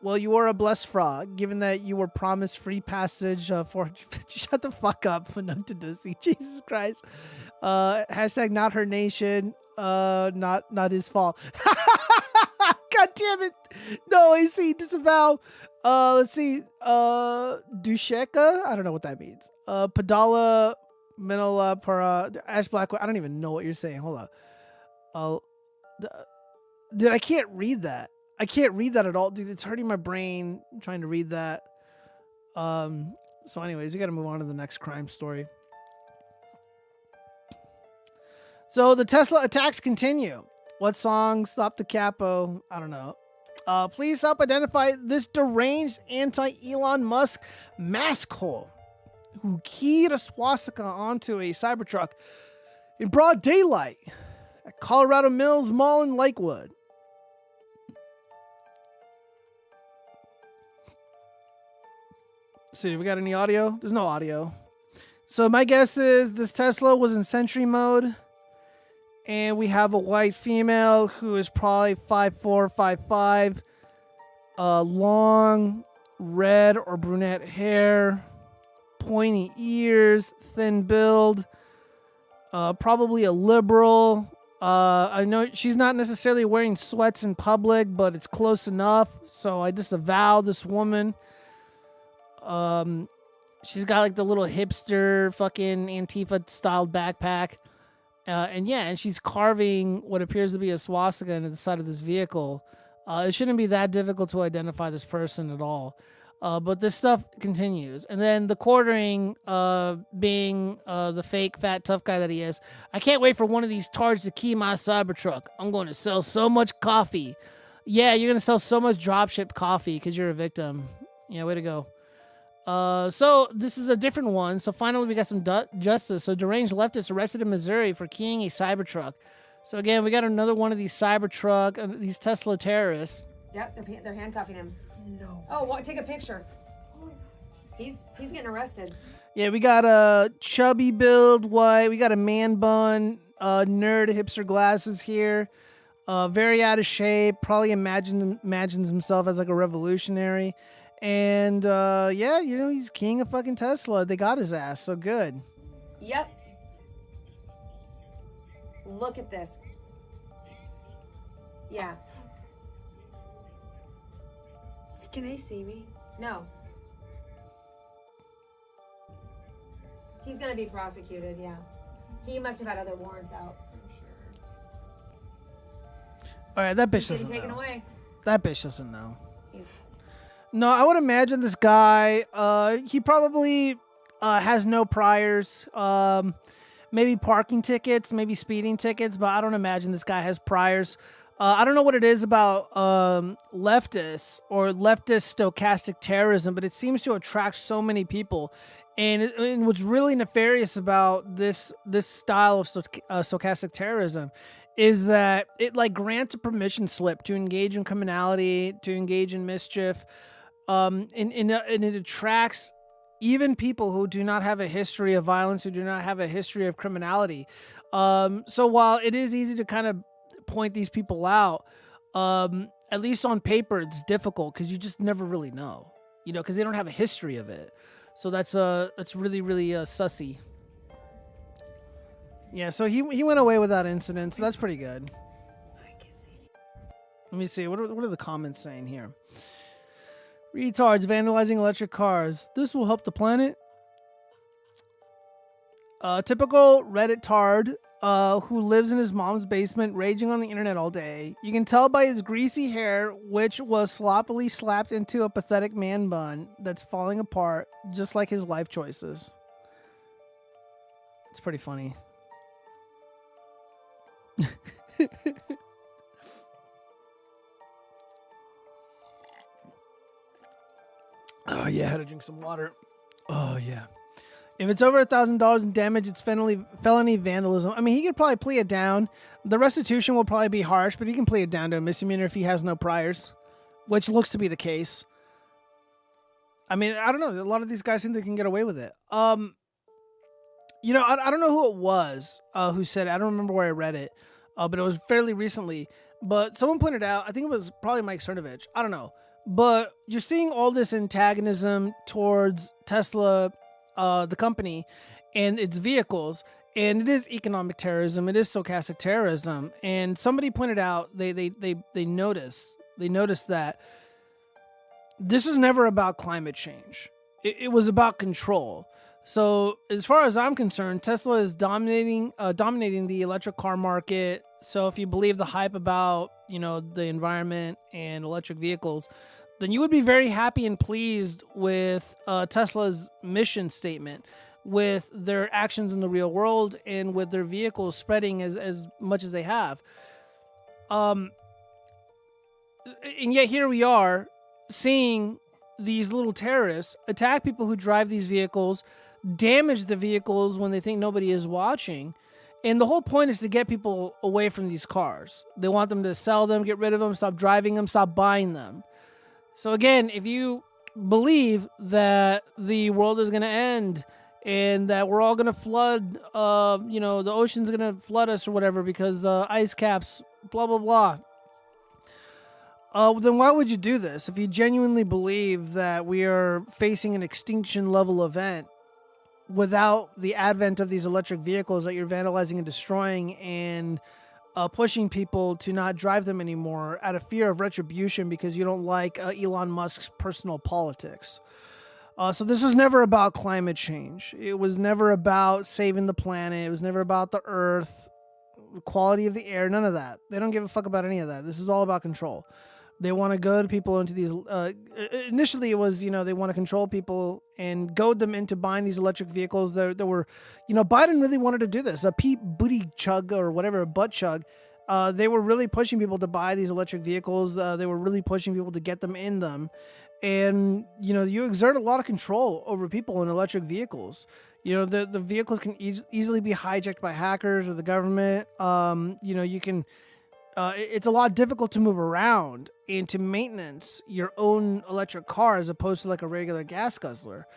Well, you are a blessed frog, given that you were promised free passage for. Shut the fuck up, Fanuntadusi. Jesus Christ. Hashtag not her nation. Not his fault. God damn it. No, AC, disavow. Let's see. Dusheka? I don't know what that means. Padala Minola Para Ash Black. I don't even know what you're saying. Hold on. Dude, I can't read that. I can't read that at all. Dude, it's hurting my brain trying to read that. So anyways, we got to move on to the next crime story. So the Tesla attacks continue. What song stopped the capo? I don't know. Please help identify this deranged anti-Elon Musk mask hole who keyed a swastika onto a Cybertruck in broad daylight at Colorado Mills Mall in Lakewood. See, have we got any audio? There's no audio. So my guess is this Tesla was in sentry mode. And we have a white female who is probably 5'4", 5'5", long red or brunette hair, pointy ears, thin build, probably a liberal. I know she's not necessarily wearing sweats in public, but it's close enough. So I disavow this woman. She's got like the little hipster fucking Antifa styled backpack. And she's carving what appears to be a swastika into the side of this vehicle. It shouldn't be that difficult to identify this person at all. But this stuff continues. And then the quartering, being the fake, fat, tough guy that he is. I can't wait for one of these tards to key my Cybertruck. I'm going to sell so much coffee. Yeah, you're going to sell so much dropship coffee because you're a victim. Yeah, way to go. So this is a different one. So finally we got some justice. So deranged leftists arrested in Missouri for keying a Cybertruck. So again, we got another one of these Cybertruck, these Tesla terrorists. Yep, they're handcuffing him. No. Oh, take a picture. He's getting arrested. Yeah, we got a chubby build white. We got a man bun, nerd hipster glasses here. Very out of shape. Probably imagines himself as like a revolutionary. And, he's king of fucking Tesla. They got his ass, so good. Yep. Look at this. Yeah. Can they see me? No. He's gonna be prosecuted, yeah. He must have had other warrants out. All right, that bitch He's getting doesn't taken know. away. That bitch doesn't know. He's... No, I would imagine this guy, he probably has no priors. Maybe parking tickets, maybe speeding tickets, but I don't imagine this guy has priors. I don't know what it is about leftists or leftist stochastic terrorism, but it seems to attract so many people. And what's really nefarious about this style of stochastic terrorism is that it like grants a permission slip to engage in criminality, to engage in mischief, and it attracts even people who do not have a history of violence, who do not have a history of criminality. So while it is easy to kind of point these people out, at least on paper, it's difficult because you just never really know, because they don't have a history of it. So that's really, really sussy. Yeah, so he went away without incident, so that's pretty good. Let me see, what are the comments saying here? Retards vandalizing electric cars. This will help the planet. A typical Reddit tard who lives in his mom's basement raging on the internet all day. You can tell by his greasy hair, which was sloppily slapped into a pathetic man bun that's falling apart, just like his life choices. It's pretty funny. Oh yeah, I had to drink some water. Oh yeah. If it's over $1,000 in damage, it's felony vandalism. I mean, he could probably plea it down. The restitution will probably be harsh, but he can plea it down to a misdemeanor if he has no priors, which looks to be the case. I mean, I don't know. A lot of these guys think they can get away with it. You know, I don't know who it was who said it. I don't remember where I read it, but it was fairly recently. But someone pointed out, I think it was probably Mike Cernovich. I don't know. But you're seeing all this antagonism towards Tesla, the company, and its vehicles, and it is economic terrorism. It is stochastic terrorism. And somebody pointed out they noticed that this is never about climate change. It was about control. So as far as I'm concerned, Tesla is dominating the electric car market. So if you believe the hype about, you know, the environment and electric vehicles, then you would be very happy and pleased with Tesla's mission statement, with their actions in the real world, and with their vehicles spreading as much as they have. And yet here we are seeing these little terrorists attack people who drive these vehicles, damage the vehicles when they think nobody is watching. And the whole point is to get people away from these cars. They want them to sell them, get rid of them, stop driving them, stop buying them. So again, if you believe that the world is going to end and that we're all going to flood, you know, the ocean's going to flood us or whatever because ice caps, blah, blah, blah. Then why would you do this? If you genuinely believe that we are facing an extinction level event without the advent of these electric vehicles that you're vandalizing and destroying and pushing people to not drive them anymore out of fear of retribution because you don't like Elon Musk's personal politics. So this was never about climate change. It was never about saving the planet. It was never about the earth, the quality of the air, none of that. They don't give a fuck about any of that. This is all about control. They want to goad people into these. Initially, it was, you know, they want to control people and goad them into buying these electric vehicles. That were, you know, Biden really wanted to do this. Pete Buttigieg or whatever, butt chug. They were really pushing people to buy these electric vehicles. They were really pushing people to get them in them. And, you know, you exert a lot of control over people in electric vehicles. You know, the vehicles can easily be hijacked by hackers or the government. You know, you can. It's a lot difficult to move around and to maintenance your own electric car as opposed to like a regular gas guzzler.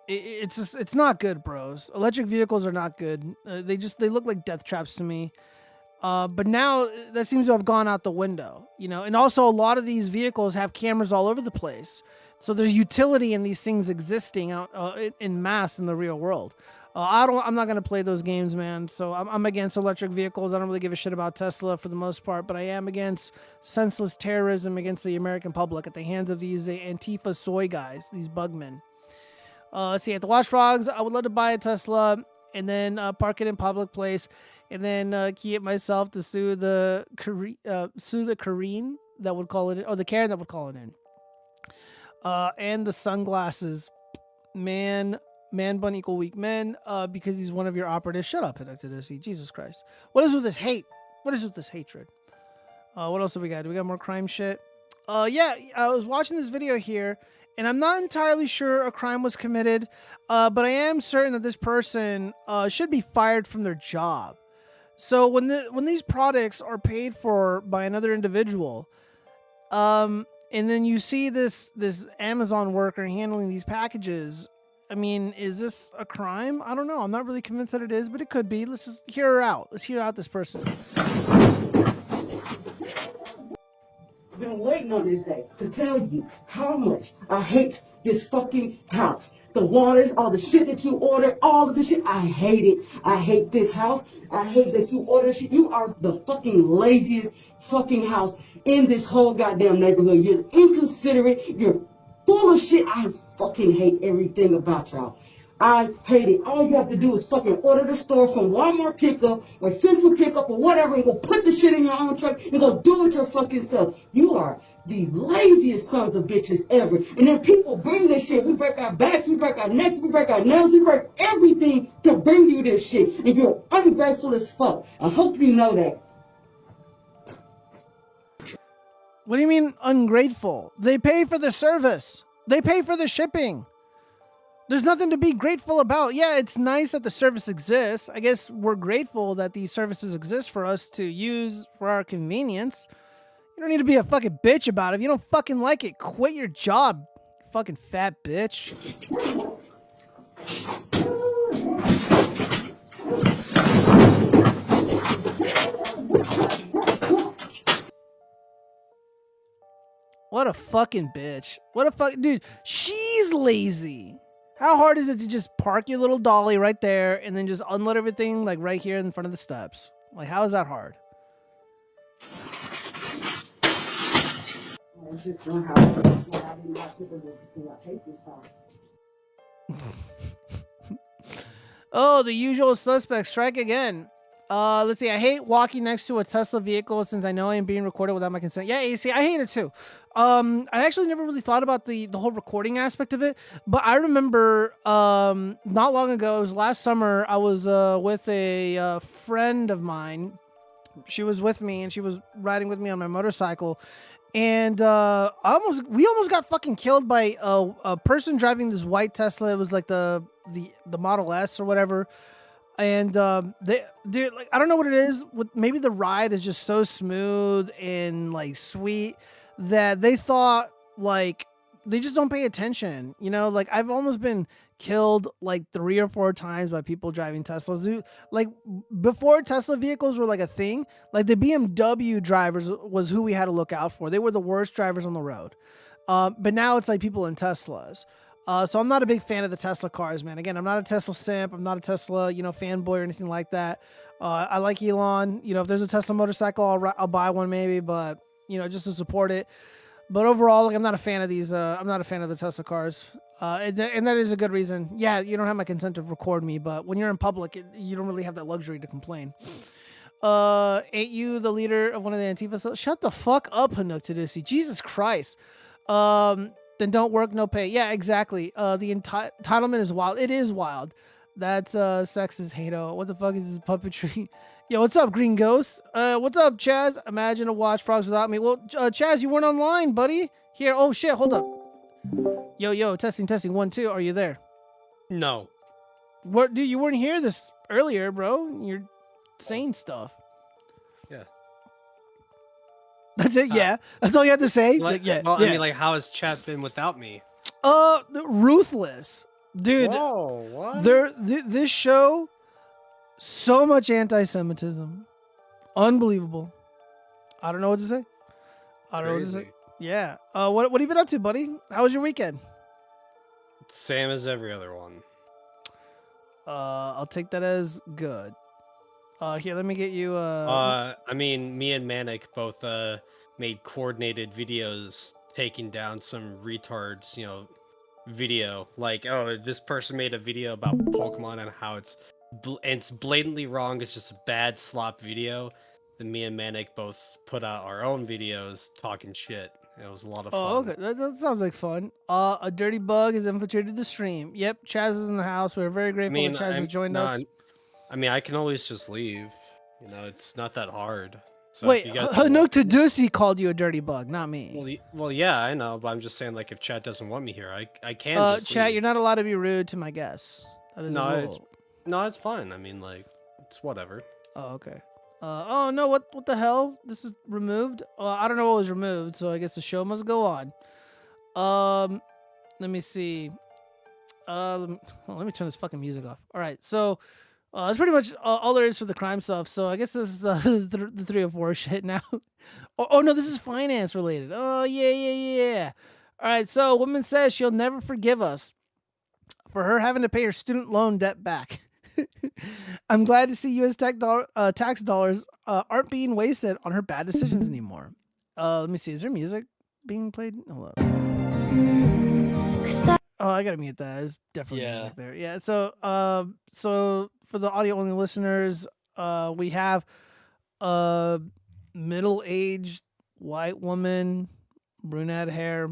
It's not good, bros. Electric vehicles are not good. They look like death traps to me. But now that seems to have gone out the window, you know. And also, a lot of these vehicles have cameras all over the place, so there's utility in these things existing out in mass in the real world. I'm not gonna play those games, man. So I'm against electric vehicles. I don't really give a shit about Tesla for the most part, but I am against senseless terrorism against the American public at the hands of these Antifa soy guys, these bugmen. Let's see, at the Watchfrogs, I would love to buy a Tesla and then park it in public place, and then key it myself to sue the Karen that would call it in, or the Karen that would call it in. And the sunglasses, man bun equal weak men, because he's one of your operatives. Shut up, Hidactidisi. Jesus Christ. What is with this hate? What is with this hatred? What else do we got? Do we got more crime shit? Yeah, I was watching this video here, and I'm not entirely sure a crime was committed, but I am certain that this person should be fired from their job. So when these products are paid for by another individual, and then you see this Amazon worker handling these packages, I mean, is this a crime? I don't know. I'm not really convinced that it is, but it could be. Let's just hear her out. Let's hear out this person. I've been waiting on this day to tell you how much I hate this fucking house. The waters, all the shit that you order, all of the shit. I hate it. I hate this house. I hate that you order shit. You are the fucking laziest fucking house in this whole goddamn neighborhood. You're inconsiderate. You're full of shit. I fucking hate everything about y'all. I hate it. All you have to do is fucking order the store from Walmart pickup or Central pickup or whatever and go put the shit in your own truck and go do it your fucking self. You are the laziest sons of bitches ever. And then people bring this shit. We break our backs, we break our necks, we break our nails, we break everything to bring you this shit. And you're ungrateful as fuck. I hope you know that. What do you mean ungrateful? They pay for the service. They pay for the shipping. There's nothing to be grateful about. Yeah, it's nice that the service exists. I guess we're grateful that these services exist for us to use for our convenience. You don't need to be a fucking bitch about it. If you don't fucking like it, quit your job, fucking fat bitch. What a fucking bitch. What a fuck, dude. She's lazy. How hard is it to just park your little dolly right there and then just unload everything like right here in front of the steps? Like, how is that hard? Oh, the usual suspects strike again. Let's see. I hate walking next to a Tesla vehicle since I know I am being recorded without my consent. Yeah, AC, I hate it too. I actually never really thought about the whole recording aspect of it, but I remember not long ago, it was last summer, I was with a friend of mine. She was with me and she was riding with me on my motorcycle, and we almost got fucking killed by a person driving this white Tesla. It was like the Model S or whatever. And dude, like, I don't know what it is. Maybe the ride is just so smooth and like sweet that they thought like they just don't pay attention. You know, like I've almost been killed like 3 or 4 times by people driving Teslas. Dude, like before Tesla vehicles were like a thing, like the BMW drivers was who we had to look out for. They were the worst drivers on the road. But now it's like people in Teslas. So I'm not a big fan of the Tesla cars, man. Again, I'm not a Tesla simp. I'm not a Tesla, fanboy or anything like that. I like Elon. If there's a Tesla motorcycle, I'll buy one maybe, but just to support it. But overall, like, I'm not a fan of these. I'm not a fan of the Tesla cars. And that is a good reason. Yeah, you don't have my consent to record me, but when you're in public, you don't really have that luxury to complain. Ain't you the leader of one of the Antifa? Shut the fuck up, Hanuk Tadisi. Jesus Christ. Then don't work, no pay. Yeah, exactly. The entitlement is wild. It is wild. That's sexist hato. What the fuck is this puppetry? Yo, what's up, Green Ghost? What's up, Chaz? Imagine a watch frogs without me. Well, Chaz, you weren't online, buddy. Here. Oh shit, hold up. Yo, testing, 1, 2. Are you there? No. What, dude? You weren't here this earlier, bro. You're saying stuff. Yeah. That's it. Yeah, that's all you have to say. Like, yeah. Well, yeah. I mean, like, how has chat been without me? Ruthless, dude. Whoa, what? This show, so much anti-Semitism, unbelievable. I don't know what to say. I don't know what to say. Yeah. What have you been up to, buddy? How was your weekend? Same as every other one. I'll take that as good. Here, let me get you. I mean, me and Manic both made coordinated videos taking down some retards, video. Like, oh, this person made a video about Pokemon and how it's blatantly wrong. It's just a bad slop video. Then me and Manic both put out our own videos talking shit. It was a lot of fun. Oh, okay. That sounds like fun. A dirty bug has infiltrated the stream. Yep, Chaz is in the house. We're very grateful that Chaz has joined us. I mean, I can always just leave. It's not that hard. So wait, Hanuk Tadusi called you a dirty bug, not me. Well, yeah, I know, but I'm just saying, like, if chat doesn't want me here, I can just chat, leave. You're not allowed to be rude to my guests. That is a rule. It's fine. I mean, like, it's whatever. Oh, okay. Oh no, what the hell? This is removed? I don't know what was removed, so I guess the show must go on. Let me see. Let me turn this fucking music off. All right, so that's pretty much all there is for the crime stuff. So I guess this is the 304 shit now. Oh no, this is finance related. Oh yeah. All right, so woman says she'll never forgive us for her having to pay her student loan debt back. I'm glad to see U.S. tax dollars aren't being wasted on her bad decisions anymore. Let me see. Is there music being played? Hold up. Oh, I gotta mute that. There's definitely Yeah. music there. Yeah. So for the audio only listeners, we have a middle-aged white woman, brunette hair,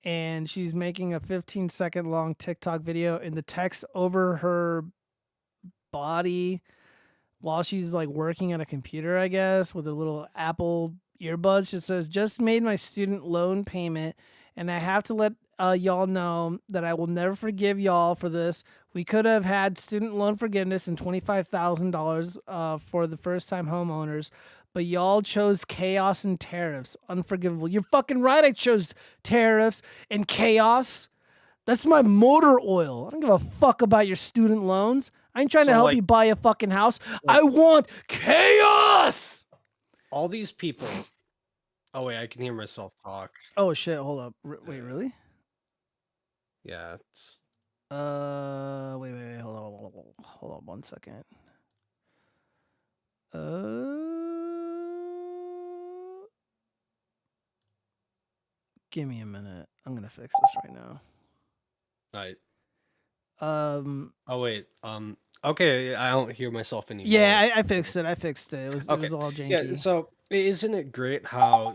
and she's making a 15-second long TikTok video, and the text over her body while she's like working at a computer, I guess, with a little Apple earbuds. It says, "Just made my student loan payment, and I have to let y'all know that I will never forgive y'all for this. We could have had student loan forgiveness and $25,000 for the first-time homeowners, but y'all chose chaos and tariffs. Unforgivable." You're fucking right. I chose tariffs and chaos. That's my motor oil. I don't give a fuck about your student loans. I ain't trying to So, help like- you buy a fucking house. I want chaos. All these people. Oh wait, I can hear myself talk. Oh shit! Hold up. Wait, really? Yeah. It's... Wait. Hold on 1 second. Give me a minute. I'm gonna fix this right now. Right. Um. Oh wait. Okay, I don't hear myself anymore. Yeah, I fixed it. It was Okay. all janky. Yeah. So isn't it great how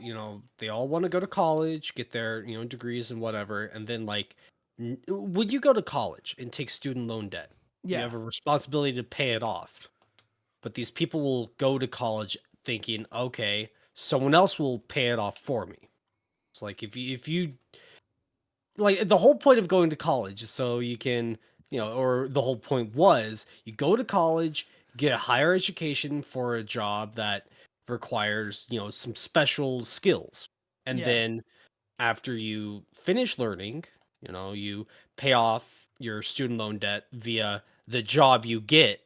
they all want to go to college, get their degrees and whatever, and then like, when you go to college and take student loan debt, you Yeah. have a responsibility to pay it off. But these people will go to college thinking, okay, someone else will pay it off for me. It's like if you like, the whole point of going to college is so you can, or the whole point was you go to college, get a higher education for a job that requires, some special skills. And Yeah. then after you finish learning, you pay off your student loan debt via the job you get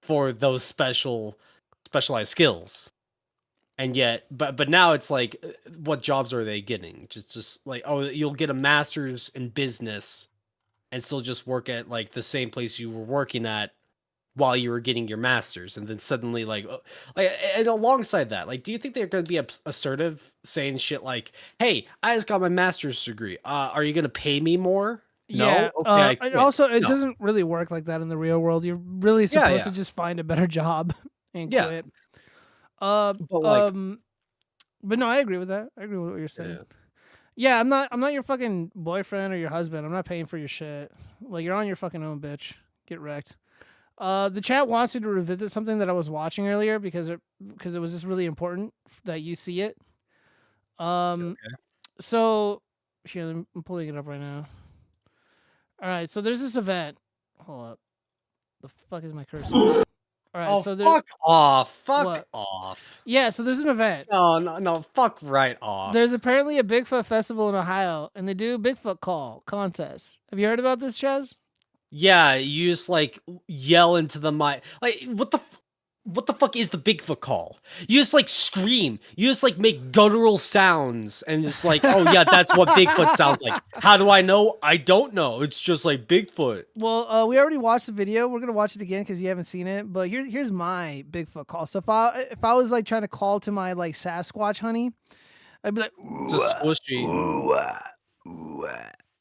for those specialized skills. And yet, but now it's like, what jobs are they getting? Just like, oh, you'll get a master's in business and still just work at like the same place you were working at while you were getting your master's, and then suddenly like and alongside that, like, do you think they're going to be assertive, saying shit like, "Hey, I just got my master's degree. Are you going to pay me more?" Yeah. No. Okay. I And quit. also, it No. doesn't really work like that in the real world. You're really supposed to Yeah. just find a better job and Yeah. quit. But like, But no, I agree with that. I agree with what you're saying. Yeah, I'm not your fucking boyfriend or your husband. I'm not paying for your shit. Like, you're on your fucking own, bitch. Get wrecked. The chat wants you to revisit something that I was watching earlier because it was just really important that you see it. So here, I'm pulling it up right now. All right, so there's this event. Hold up. The fuck is my cursor? All right, oh, so fuck off. Fuck What? off. Yeah, so there's an event. No, fuck right off. There's apparently a Bigfoot festival in Ohio, and they do a Bigfoot call contest. Have you heard about this, Chaz? Yeah, you just like yell into the mic. Like, what the fuck is the Bigfoot call? You just like scream. You just like make guttural sounds, and it's like, oh yeah, that's what Bigfoot sounds like. How do I know? I don't know. It's just like Bigfoot. Well, we already watched the video. We're gonna watch it again because you haven't seen it. But here's my Bigfoot call. So if I was like trying to call to my like Sasquatch honey, I'd be like, It's a squishy.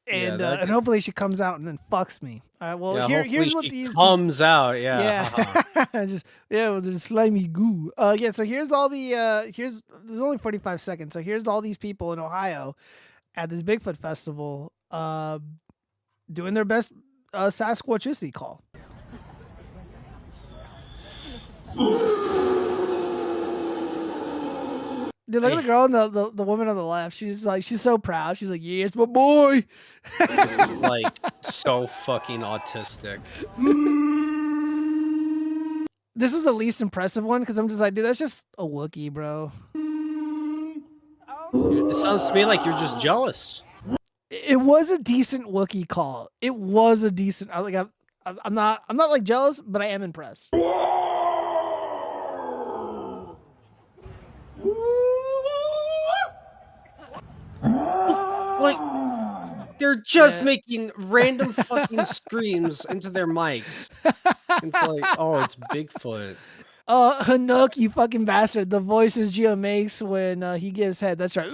and that and hopefully she comes out and then fucks me. All right. Well, Yeah, here's what she these comes out. Yeah. with the slimy goo. Yeah. So here's all the there's only 45 seconds. So here's all these people in Ohio at this Bigfoot festival doing their best Sasquatchicity call. Dude, look at the girl and the woman on the left. She's so proud. She's like, "Yes, my boy." This is like so fucking autistic. This is the least impressive one because I'm just like, dude, that's just a Wookiee, bro. It sounds to me like you're just jealous. It was a decent Wookiee call. It was a decent. I was like, I'm not like jealous, but I am impressed. Like, they're just making random fucking screams into their mics. It's like, oh, it's Bigfoot. Hanook, you fucking bastard. The voices Gio makes when he gives head. That's right.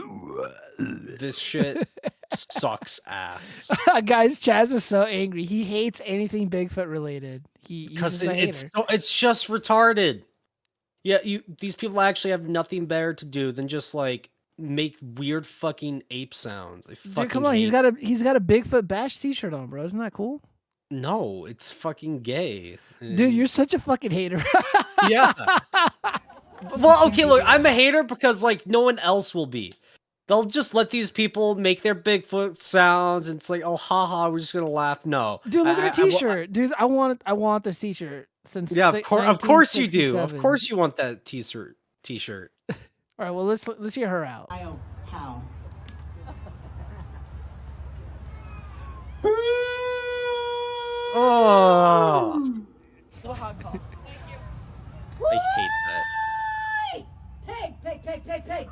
This shit sucks ass. Guys, Chaz is so angry. He hates anything Bigfoot related. He's Because just a hater. it's just retarded. Yeah, these people actually have nothing better to do than just like make weird fucking ape sounds. Dude, come on, he's got a Bigfoot Bash t-shirt on, bro. Isn't that cool? No, it's fucking gay. Dude, you're such a fucking hater. Yeah. Well, okay, look, I'm a hater because like no one else will be. They'll just let these people make their Bigfoot sounds, and it's like, oh, haha, we're just gonna laugh. No, Dude, look at the t-shirt. Dude, I want this t-shirt since yeah, of course you do. Of course you want that t-shirt. All right, well let's hear her out. How? Oh, I hate that. Pig.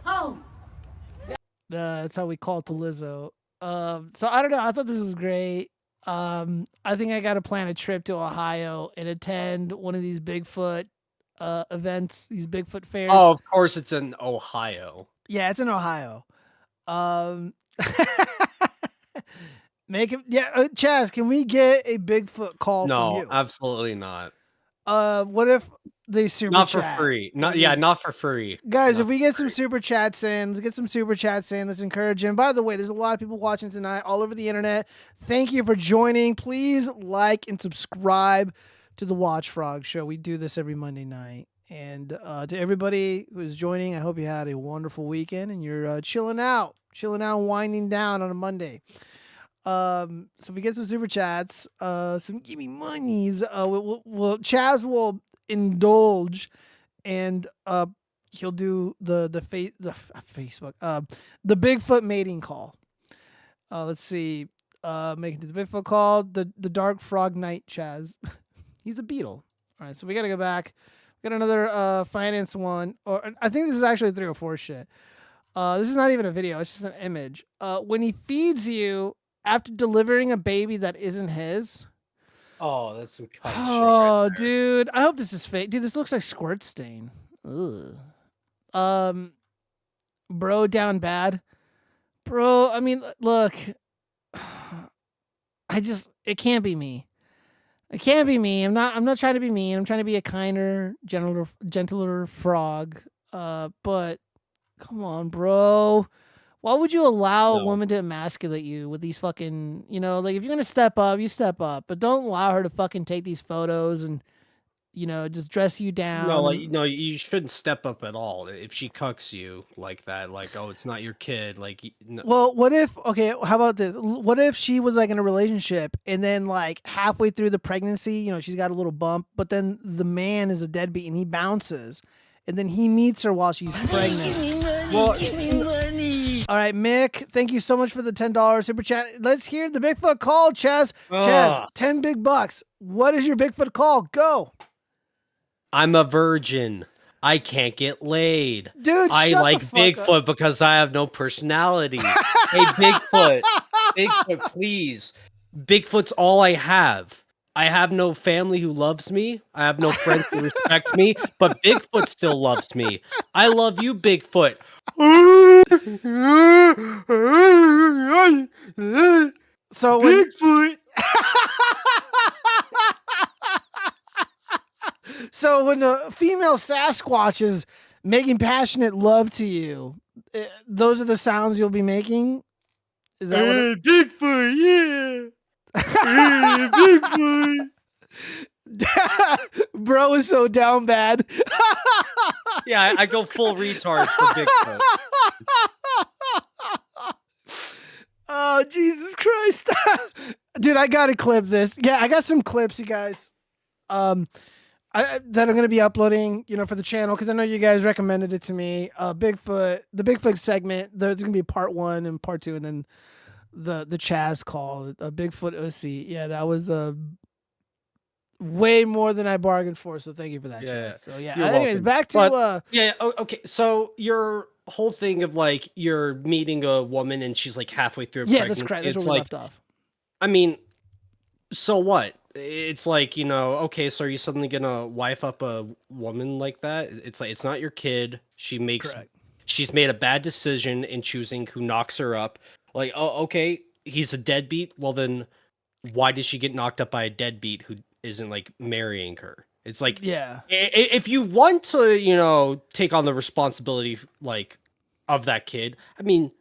Home. That's how we call it to Lizzo. So I don't know. I thought this was great. I think I got to plan a trip to Ohio and attend one of these Bigfoot events, these Bigfoot fairs. Oh, of course it's in Ohio. Yeah, it's in Ohio. Make it. Yeah, Chaz, can we get a Bigfoot call from you? No, absolutely not. What if they super Not chat? for free. Not for free. Guys, if we get some super chats in, let's get some super chats in. Let's encourage him. By the way, there's a lot of people watching tonight all over the internet. Thank you for joining. Please like and subscribe to the Watch Frog Show. We do this every Monday night. And to everybody who's joining, I hope you had a wonderful weekend and you're chilling out, winding down on a Monday. So if we get some super chats, some give me monies, Chaz will indulge and he'll do the Facebook the Bigfoot mating call. Let's see, making the Bigfoot call, the Dark Frog Knight Chaz. He's a beetle. All right, so we gotta go back. We got another finance one, or I think this is actually 304 shit. This is not even a video, it's just an image. When he feeds you after delivering a baby that isn't his. Oh, that's some cunt shit. Oh, dude. I hope this is fake. Dude, this looks like squirt stain. Ugh. Bro down bad. Bro, I mean, look. It can't be me. It can't be me. I'm not trying to be mean. I'm trying to be a kinder, gentler frog. But come on, bro. Why would you allow a woman to emasculate you with these fucking, like if you're going to step up, you step up, but don't allow her to fucking take these photos and, just dress you down. No, you shouldn't step up at all. If she cucks you like that, like, oh, it's not your kid. Like, no. Well, what if, okay, how about this? What if she was like in a relationship and then like halfway through the pregnancy, she's got a little bump, but then the man is a deadbeat and he bounces and then he meets her while she's pregnant. Give me money. All right, Mick, thank you so much for the $10 super chat. Let's hear the Bigfoot call, Chaz. Chaz, 10 big bucks. What is your Bigfoot call? Go. I'm a virgin. I can't get laid. Dude, I like Bigfoot because I have no personality. Hey, Bigfoot, please. Bigfoot's all I have. I have no family who loves me. I have no friends who respect me, but Bigfoot still loves me. I love you, Bigfoot. So Bigfoot. So when a female Sasquatch is making passionate love to you, those are the sounds you'll be making? Is that what Bigfoot, yeah. Bigfoot. Bro is so down bad. Yeah, I go full retard for Bigfoot. Oh, Jesus Christ. Dude, I gotta clip this. Yeah, I got some clips, you guys. That I'm gonna be uploading, for the channel, because I know you guys recommended it to me. The Bigfoot segment. There's gonna be part 1 and part 2, and then the Chaz call, a Bigfoot OC. Yeah, that was way more than I bargained for. So thank you for that, Chaz. So yeah. Anyways, back to okay. So your whole thing of like you're meeting a woman and she's like halfway through. That's correct. That's where we left off. I mean, so what? It's like, okay, so are you suddenly gonna wife up a woman like that? It's like, it's not your kid. She she's made a bad decision in choosing who knocks her up. Like, oh, okay, he's a deadbeat. Well, then why did she get knocked up by a deadbeat who isn't like marrying her? It's like, Yeah. if you want to, you know, take on the responsibility like of that kid, I mean,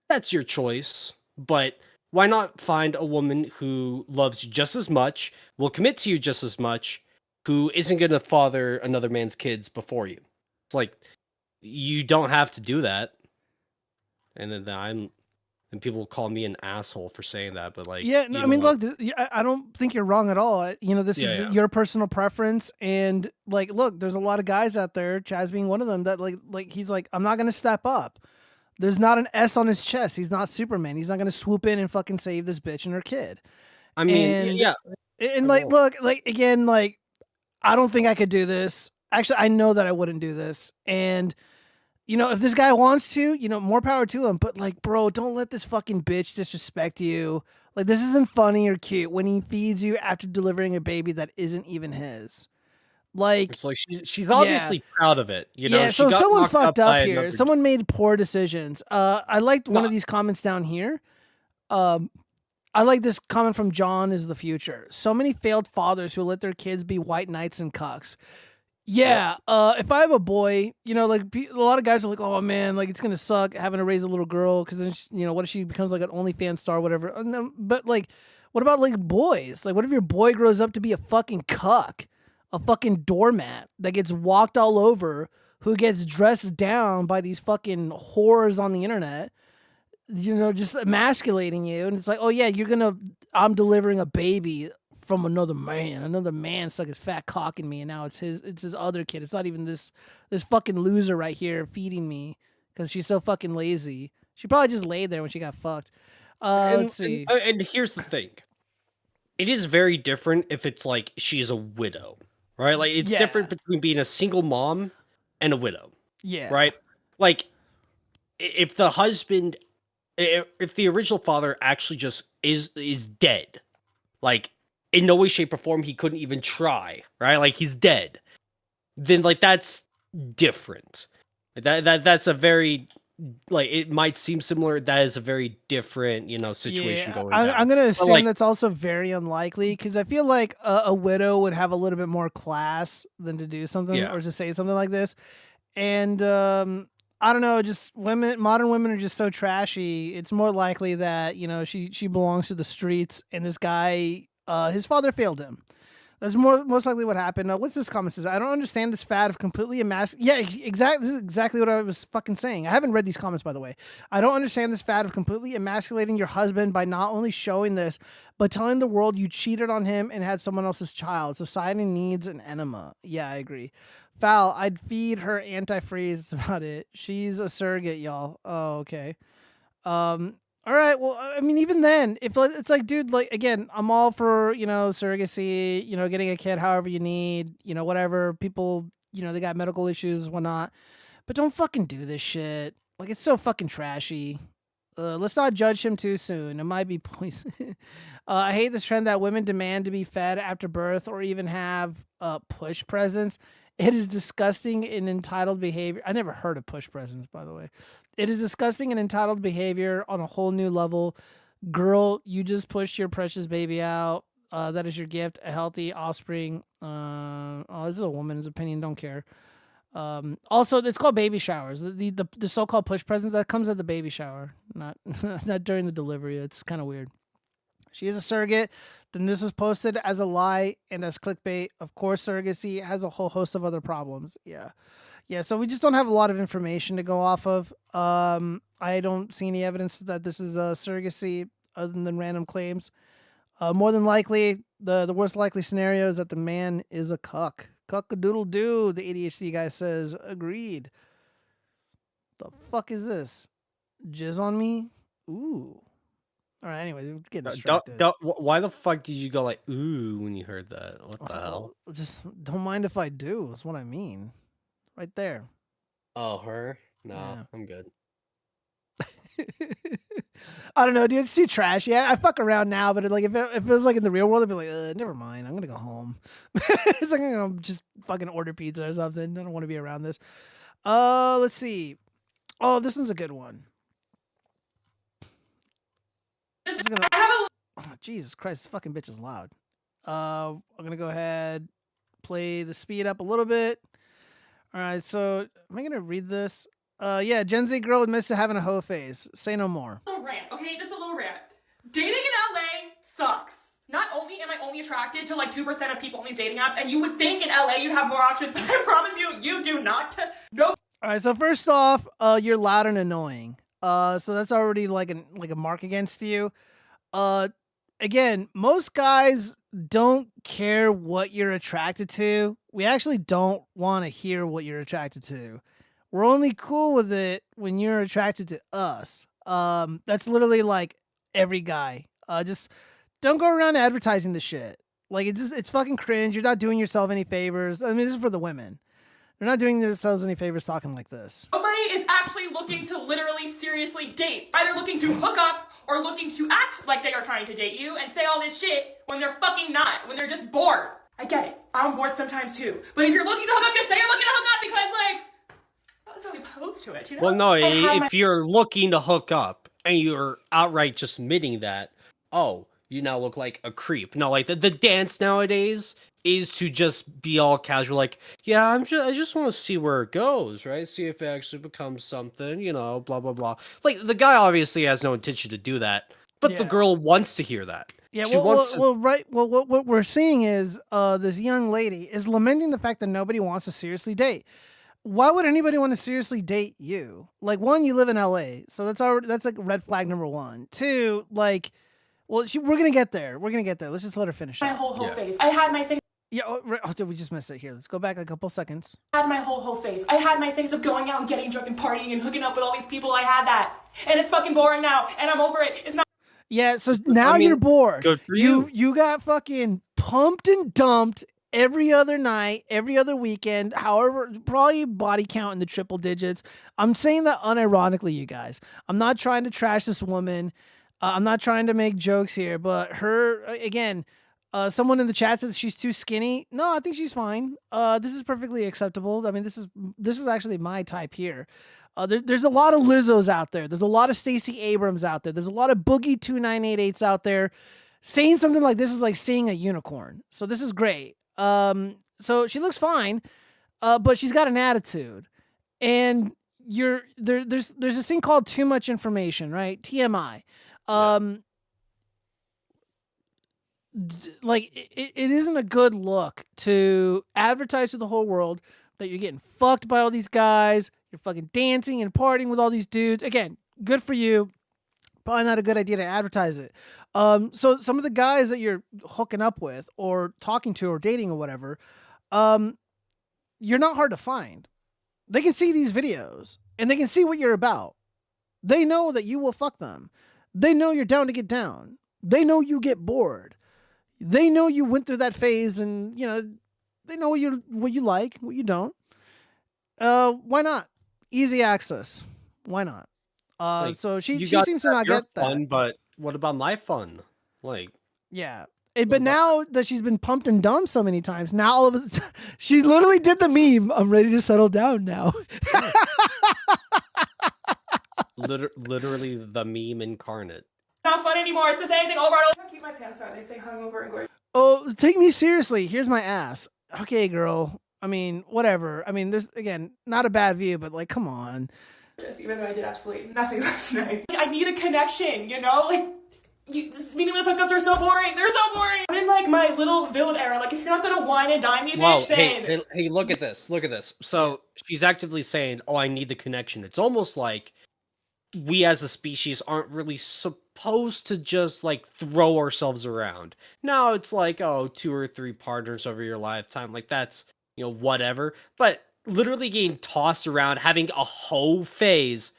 that's your choice. But why not find a woman who loves you just as much, will commit to you just as much, who isn't going to father another man's kids before you? It's like, you don't have to do that. And then and people call me an asshole for saying that, but like, Yeah, no, you I know mean, what? look, I don't think you're wrong at all. You know, this Yeah, is yeah. your personal preference, and like, look, there's a lot of guys out there, Chaz being one of them, that like he's like, I'm not gonna step up. There's not an S on his chest. He's not Superman. He's not gonna swoop in and fucking save this bitch and her kid. I mean, And yeah. and like, look, like again, like I don't think I could do this. Actually, I know that I wouldn't do this, and you know, if this guy wants to, you know, more power to him. But like, bro, don't let this fucking bitch disrespect you. Like, this isn't funny or cute when he feeds you after delivering a baby that isn't even his. Like, It's like she's yeah, obviously proud of it. You know, yeah. she So got someone knocked up fucked up by here. another. Someone made poor decisions. I liked one No, of these comments down here. Um, I like this comment from John is the future. So many failed fathers who let their kids be white knights and cucks. Yeah, if I have a boy, you know, like a lot of guys are like, "Oh man, like it's gonna suck having to raise a little girl because then you know what if she becomes like an OnlyFans star, or whatever." And then, but like, what about like boys? Like, what if your boy grows up to be a fucking cuck, a fucking doormat that gets walked all over, who gets dressed down by these fucking whores on the internet, you know, just emasculating you, and it's like, "Oh yeah, I'm delivering a baby." From another man stuck his fat cock in me, and now it's his other kid. It's not even this fucking loser right here feeding me because she's so fucking lazy. She probably just laid there when she got fucked. Let's see. And here's the thing. It is very different if it's like she's a widow, right? Like it's Yeah. different between being a single mom and a widow, Yeah. right? Like if the husband, if the original father actually just is dead, like in no way, shape, or form he couldn't even try, right? Like he's dead. Then like that's different. That's a very like it might seem similar. That is a very different, you know, situation going down. I'm gonna But, assume like, that's also very unlikely because I feel like a widow would have a little bit more class than to do something Yeah. or to say something like this. And I don't know, just modern women are just so trashy. It's more likely that, you know, she belongs to the streets and this guy, his father failed him. That's most likely what happened. What's this comment says? I don't understand this fad of completely Yeah, exactly. This is exactly what I was fucking saying. I haven't read these comments, by the way. I don't understand this fad of completely emasculating your husband by not only showing this, but telling the world you cheated on him and had someone else's child. Society needs an enema. Yeah, I agree. Foul, I'd feed her antifreeze. That's about it. She's a surrogate, y'all. Oh, okay. All right. Well, I mean, even then, if it's like, dude, like again, I'm all for, you know, surrogacy, you know, getting a kid however you need, you know, whatever. People, you know, they got medical issues, whatnot. But don't fucking do this shit. Like it's so fucking trashy. Let's not judge him too soon. It might be poison. I hate this trend that women demand to be fed after birth or even have push presents. It is disgusting and entitled behavior. I never heard of push presents, by the way. It is disgusting and entitled behavior on a whole new level. Girl, you just pushed your precious baby out. That is your gift, a healthy offspring. Oh, this is a woman's opinion. Don't care. Also, it's called baby showers. The so-called push presents that comes at the baby shower, not not during the delivery. It's kind of weird. She is a surrogate. Then this is posted as a lie and as clickbait. Of course, surrogacy has a whole host of other problems. Yeah. Yeah, so we just don't have a lot of information to go off of. I don't see any evidence that this is a surrogacy other than random claims. More than likely, the worst likely scenario is that the man is a cuck. Cuck-a-doodle-doo, the ADHD guy says. Agreed. The fuck is this? Jizz on me? Ooh. All right, anyway, we're getting distracted. Why the fuck did you go like, ooh, when you heard that? What the hell? Just don't mind if I do, is what I mean. Right there. Oh, her? No, Yeah. I'm good. I don't know, dude. It's too trashy. I fuck around now, but if it was like in the real world, I'd be like, never mind. I'm gonna go home. It's like I'm gonna just fucking order pizza or something. I don't want to be around this. Let's see. Oh, this one's a good one. Oh, Jesus Christ, this fucking bitch is loud. I'm gonna go ahead, play the speed up a little bit. All right, so am I gonna read this? Yeah, Gen Z girl admits to having a hoe phase. Say no more. A little rant, okay? Just a little rant. Dating in LA sucks. Not only am I only attracted to like 2% of people on these dating apps, and you would think in LA you'd have more options, but I promise you, you do not. No. All right, so first off, you're loud and annoying. So that's already like a mark against you. Again, most guys don't care what you're attracted to. We actually don't want to hear what you're attracted to. We're only cool with it when you're attracted to us. That's literally like every guy. Just don't go around advertising the shit. Like it's fucking cringe. You're not doing yourself any favors. I mean, this is for the women. They're not doing themselves any favors talking like this. Nobody is actually looking to literally seriously date. Either looking to hook up or looking to act like they are trying to date you and say all this shit when they're fucking not, when they're just bored. I get it. I'm bored sometimes too. But if you're looking to hook up, just say you're looking to hook up because like, I was really opposed to it, you know? Well, no, if you're looking to hook up and you're outright just admitting that, oh, you now look like a creep. No, like the dance nowadays is to just be all casual, like, yeah, I just want to see where it goes, right? See if it actually becomes something, you know, blah blah blah. Like the guy obviously has no intention to do that, but the girl wants to hear that. Yeah, she wants to... right. Well, what we're seeing is this young lady is lamenting the fact that nobody wants to seriously date. Why would anybody want to seriously date you? Like, one, you live in LA, so that's like red flag number one. Two, like, well, we're gonna get there. We're gonna get there. Let's just let her finish. My whole phase. I had my things. Yeah. Oh, did we just miss it? Here, let's go back a couple seconds. I had my whole phase. I had my things of going out and getting drunk and partying and hooking up with all these people. I had that, and it's fucking boring now, and I'm over it. It's not. Yeah. So now you're bored. Good for you. You got fucking pumped and dumped every other night, every other weekend, however, probably body count in the triple digits. I'm saying that unironically, you guys. I'm not trying to trash this woman. I'm not trying to make jokes here, but her, again, someone in the chat says she's too skinny. No, I think she's fine. This is perfectly acceptable. I mean, this is actually my type here. There's a lot of Lizzos out there. There's a lot of Stacey Abrams out there. There's a lot of Boogie 2988s out there. Saying something like this is like seeing a unicorn. So this is great. So she looks fine, but she's got an attitude. And there's this thing called too much information, right? TMI. Like it isn't a good look to advertise to the whole world that you're getting fucked by all these guys. You're fucking dancing and partying with all these dudes. Again, good for you. Probably not a good idea to advertise it. So some of the guys that you're hooking up with or talking to or dating or whatever, you're not hard to find. They can see these videos and they can see what you're about. They know that you will fuck them. They know you're down to get down. They know you get bored. They know you went through that phase and, you know, they know what you like, what you don't. Why not? Easy access. Why not? Like, so she seems to not get that. Fun, but what about my fun? Like, yeah. But now that she's been pumped and dumped so many times, now all of a sudden, she literally did the meme. I'm ready to settle down now. Literally the meme incarnate. Not fun anymore. It's the same thing over and over. I keep my pants on. They say hungover and gorgeous. Oh, take me seriously. Here's my ass. Okay, girl. I mean, whatever. I mean, there's, again, not a bad view, but like, come on. Even though I did absolutely nothing last night. I need a connection, you know? Like, these meaningless hookups are so boring. They're so boring. I'm in like my little villain era. Like, if you're not gonna wine and dine me, bitch, then... Hey, look at this. Look at this. So she's actively saying, oh, I need the connection. It's almost like we as a species aren't really supposed to just like throw ourselves around. Now it's like, oh, 2 or 3 partners over your lifetime. Like that's, you know, whatever. But literally getting tossed around, having a hoe phase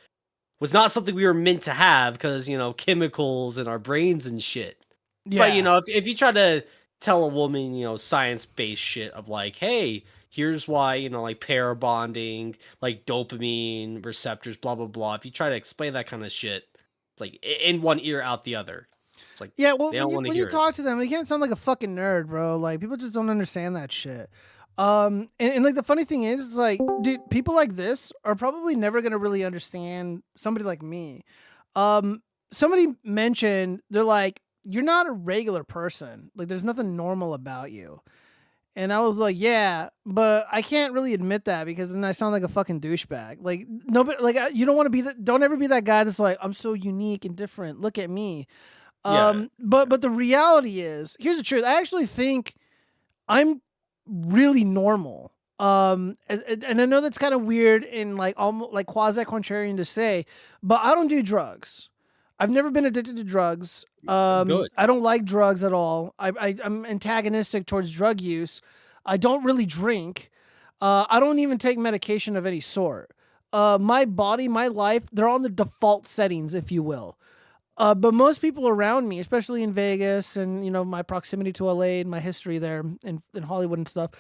was not something we were meant to have because, you know, chemicals in our brains and shit. Yeah. But, you know, if you try to tell a woman, you know, science-based shit of like, hey, here's why, you know, like pair bonding, like dopamine receptors, blah, blah, blah. If you try to explain that kind of shit, it's like in one ear, out the other. It's like, yeah, well, when you talk to them, you can't sound like a fucking nerd, bro. Like, people just don't understand that shit. And like the funny thing is like, dude, people like this are probably never gonna really understand somebody like me. Um, Somebody mentioned they're like, you're not a regular person. Like, there's nothing normal about you. And I was like, yeah, but I can't really admit that because then I sound like a fucking douchebag. Like nobody, like you don't want to be that. Don't ever be that guy that's like, I'm so unique and different. Look at me. Yeah. But the reality is, here's the truth. I actually think I'm really normal. And I know that's kind of weird and like almost like quasi contrarian to say, but I don't do drugs. I've never been addicted to drugs. Good. I don't like drugs at all. I'm antagonistic towards drug use. I don't really drink. I don't even take medication of any sort. My body, my life, they're on the default settings, if you will. But most people around me, especially in Vegas and, you know, my proximity to LA and my history there in Hollywood and stuff,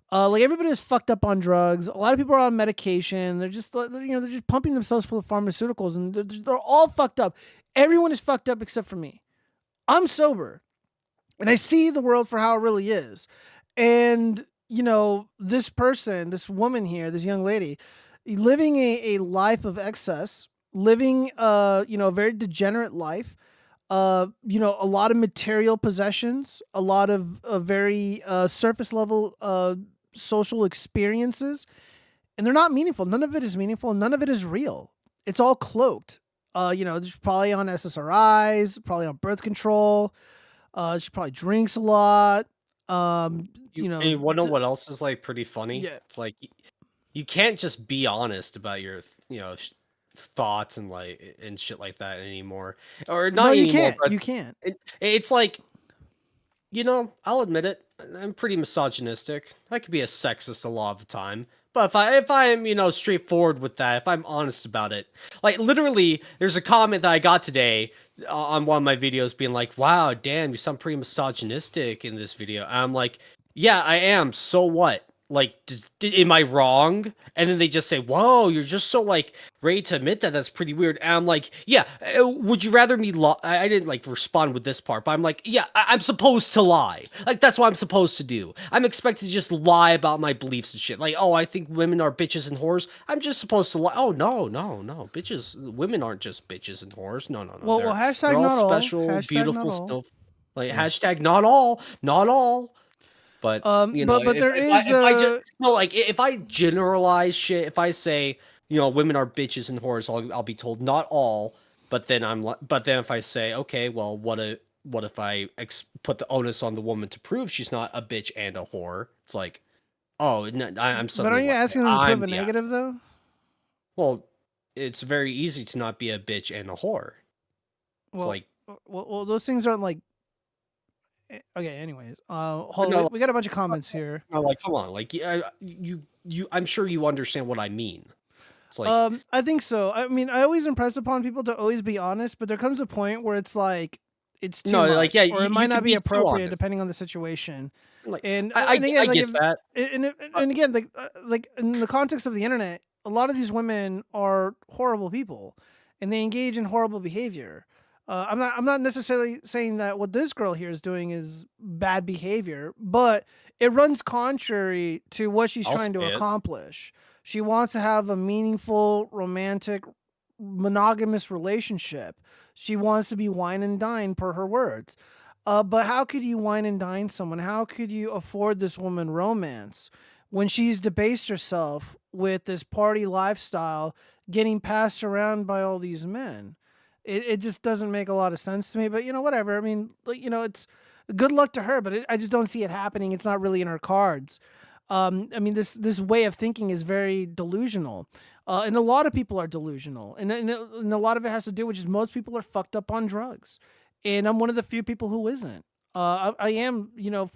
like everybody is fucked up on drugs. A lot of people are on medication. They're just, you know, they're just pumping themselves full of pharmaceuticals and they're all fucked up. Everyone is fucked up except for me. I'm sober and I see the world for how it really is. And, you know, this person, this woman here, this young lady, living a life of excess, living, you know, a very degenerate life, you know, a lot of material possessions, a lot of very surface level social experiences, and they're not meaningful. None of it is meaningful. None of it is real. It's all cloaked. You know, she's probably on SSRIs, probably on birth control. She probably drinks a lot. You know, and you wanna know what else is like pretty funny? Yeah. It's like you can't just be honest about your, you know, thoughts and like and shit like that anymore, or no, not you anymore. can't. But You can't. it's like, you know, I'll admit it. I'm pretty misogynistic. I could be a sexist a lot of the time. But if I'm, you know, straightforward with that, if I'm honest about it, like literally, there's a comment that I got today on one of my videos being like, "Wow, damn, you sound pretty misogynistic in this video." And I'm like, "Yeah, I am. So what? Like, am I wrong?" And then they just say, "Whoa, you're just so like ready to admit that. That's pretty weird." And I'm like, "Yeah, would you rather me lie?" I didn't like respond with this part, but I'm like, "Yeah, I'm supposed to lie. Like that's what I'm supposed to do. I'm expected to just lie about my beliefs and shit. Like, oh, I think women are bitches and whores. I'm just supposed to lie. Oh no, no, no, bitches. Women aren't just bitches and whores. No, no, no. Well, They're hashtag all not all. special, Hashtag not beautiful all. stuff. Like hashtag not all, not all." But you know, But there is if I just no, like if I generalize shit, if I say, you know, women are bitches and whores, I'll be told not all. But then but then if I say, okay, well, what if I put the onus on the woman to prove she's not a bitch and a whore? It's like, oh, no, I'm But suddenly aren't you like, asking them to I'm prove a the negative asshole. though? Well, it's very easy to not be a bitch and a whore. It's like, Well, those things aren't like. Okay. Anyways, hold on. no, We got a bunch of comments here. no, like, come on, like, I'm sure you understand what I mean. It's like, I think so. I mean, I always impress upon people to always be honest, but there comes a point where it's like it's too no, much, like, yeah, or it you might can not be be too appropriate honest. depending on the situation. Like, And I again, like get that. and again, like in the context of the internet, a lot of these women are horrible people, and they engage in horrible behavior. I'm not necessarily saying that what this girl here is doing is bad behavior, but it runs contrary to what she's I'll trying to say it. accomplish. She wants to have a meaningful, romantic, monogamous relationship. She wants to be wine and dine, per her words. But how could you wine and dine someone? How could you afford this woman romance when she's debased herself with this party lifestyle, getting passed around by all these men? It just doesn't make a lot of sense to me. But you know, whatever. I mean, like, you know, it's good luck to her, but I just don't see it happening. It's not really in her cards. I mean, this way of thinking is very delusional, and a lot of people are delusional, and a lot of it has to do with just most people are fucked up on drugs, and I'm one of the few people who isn't. I am, you know,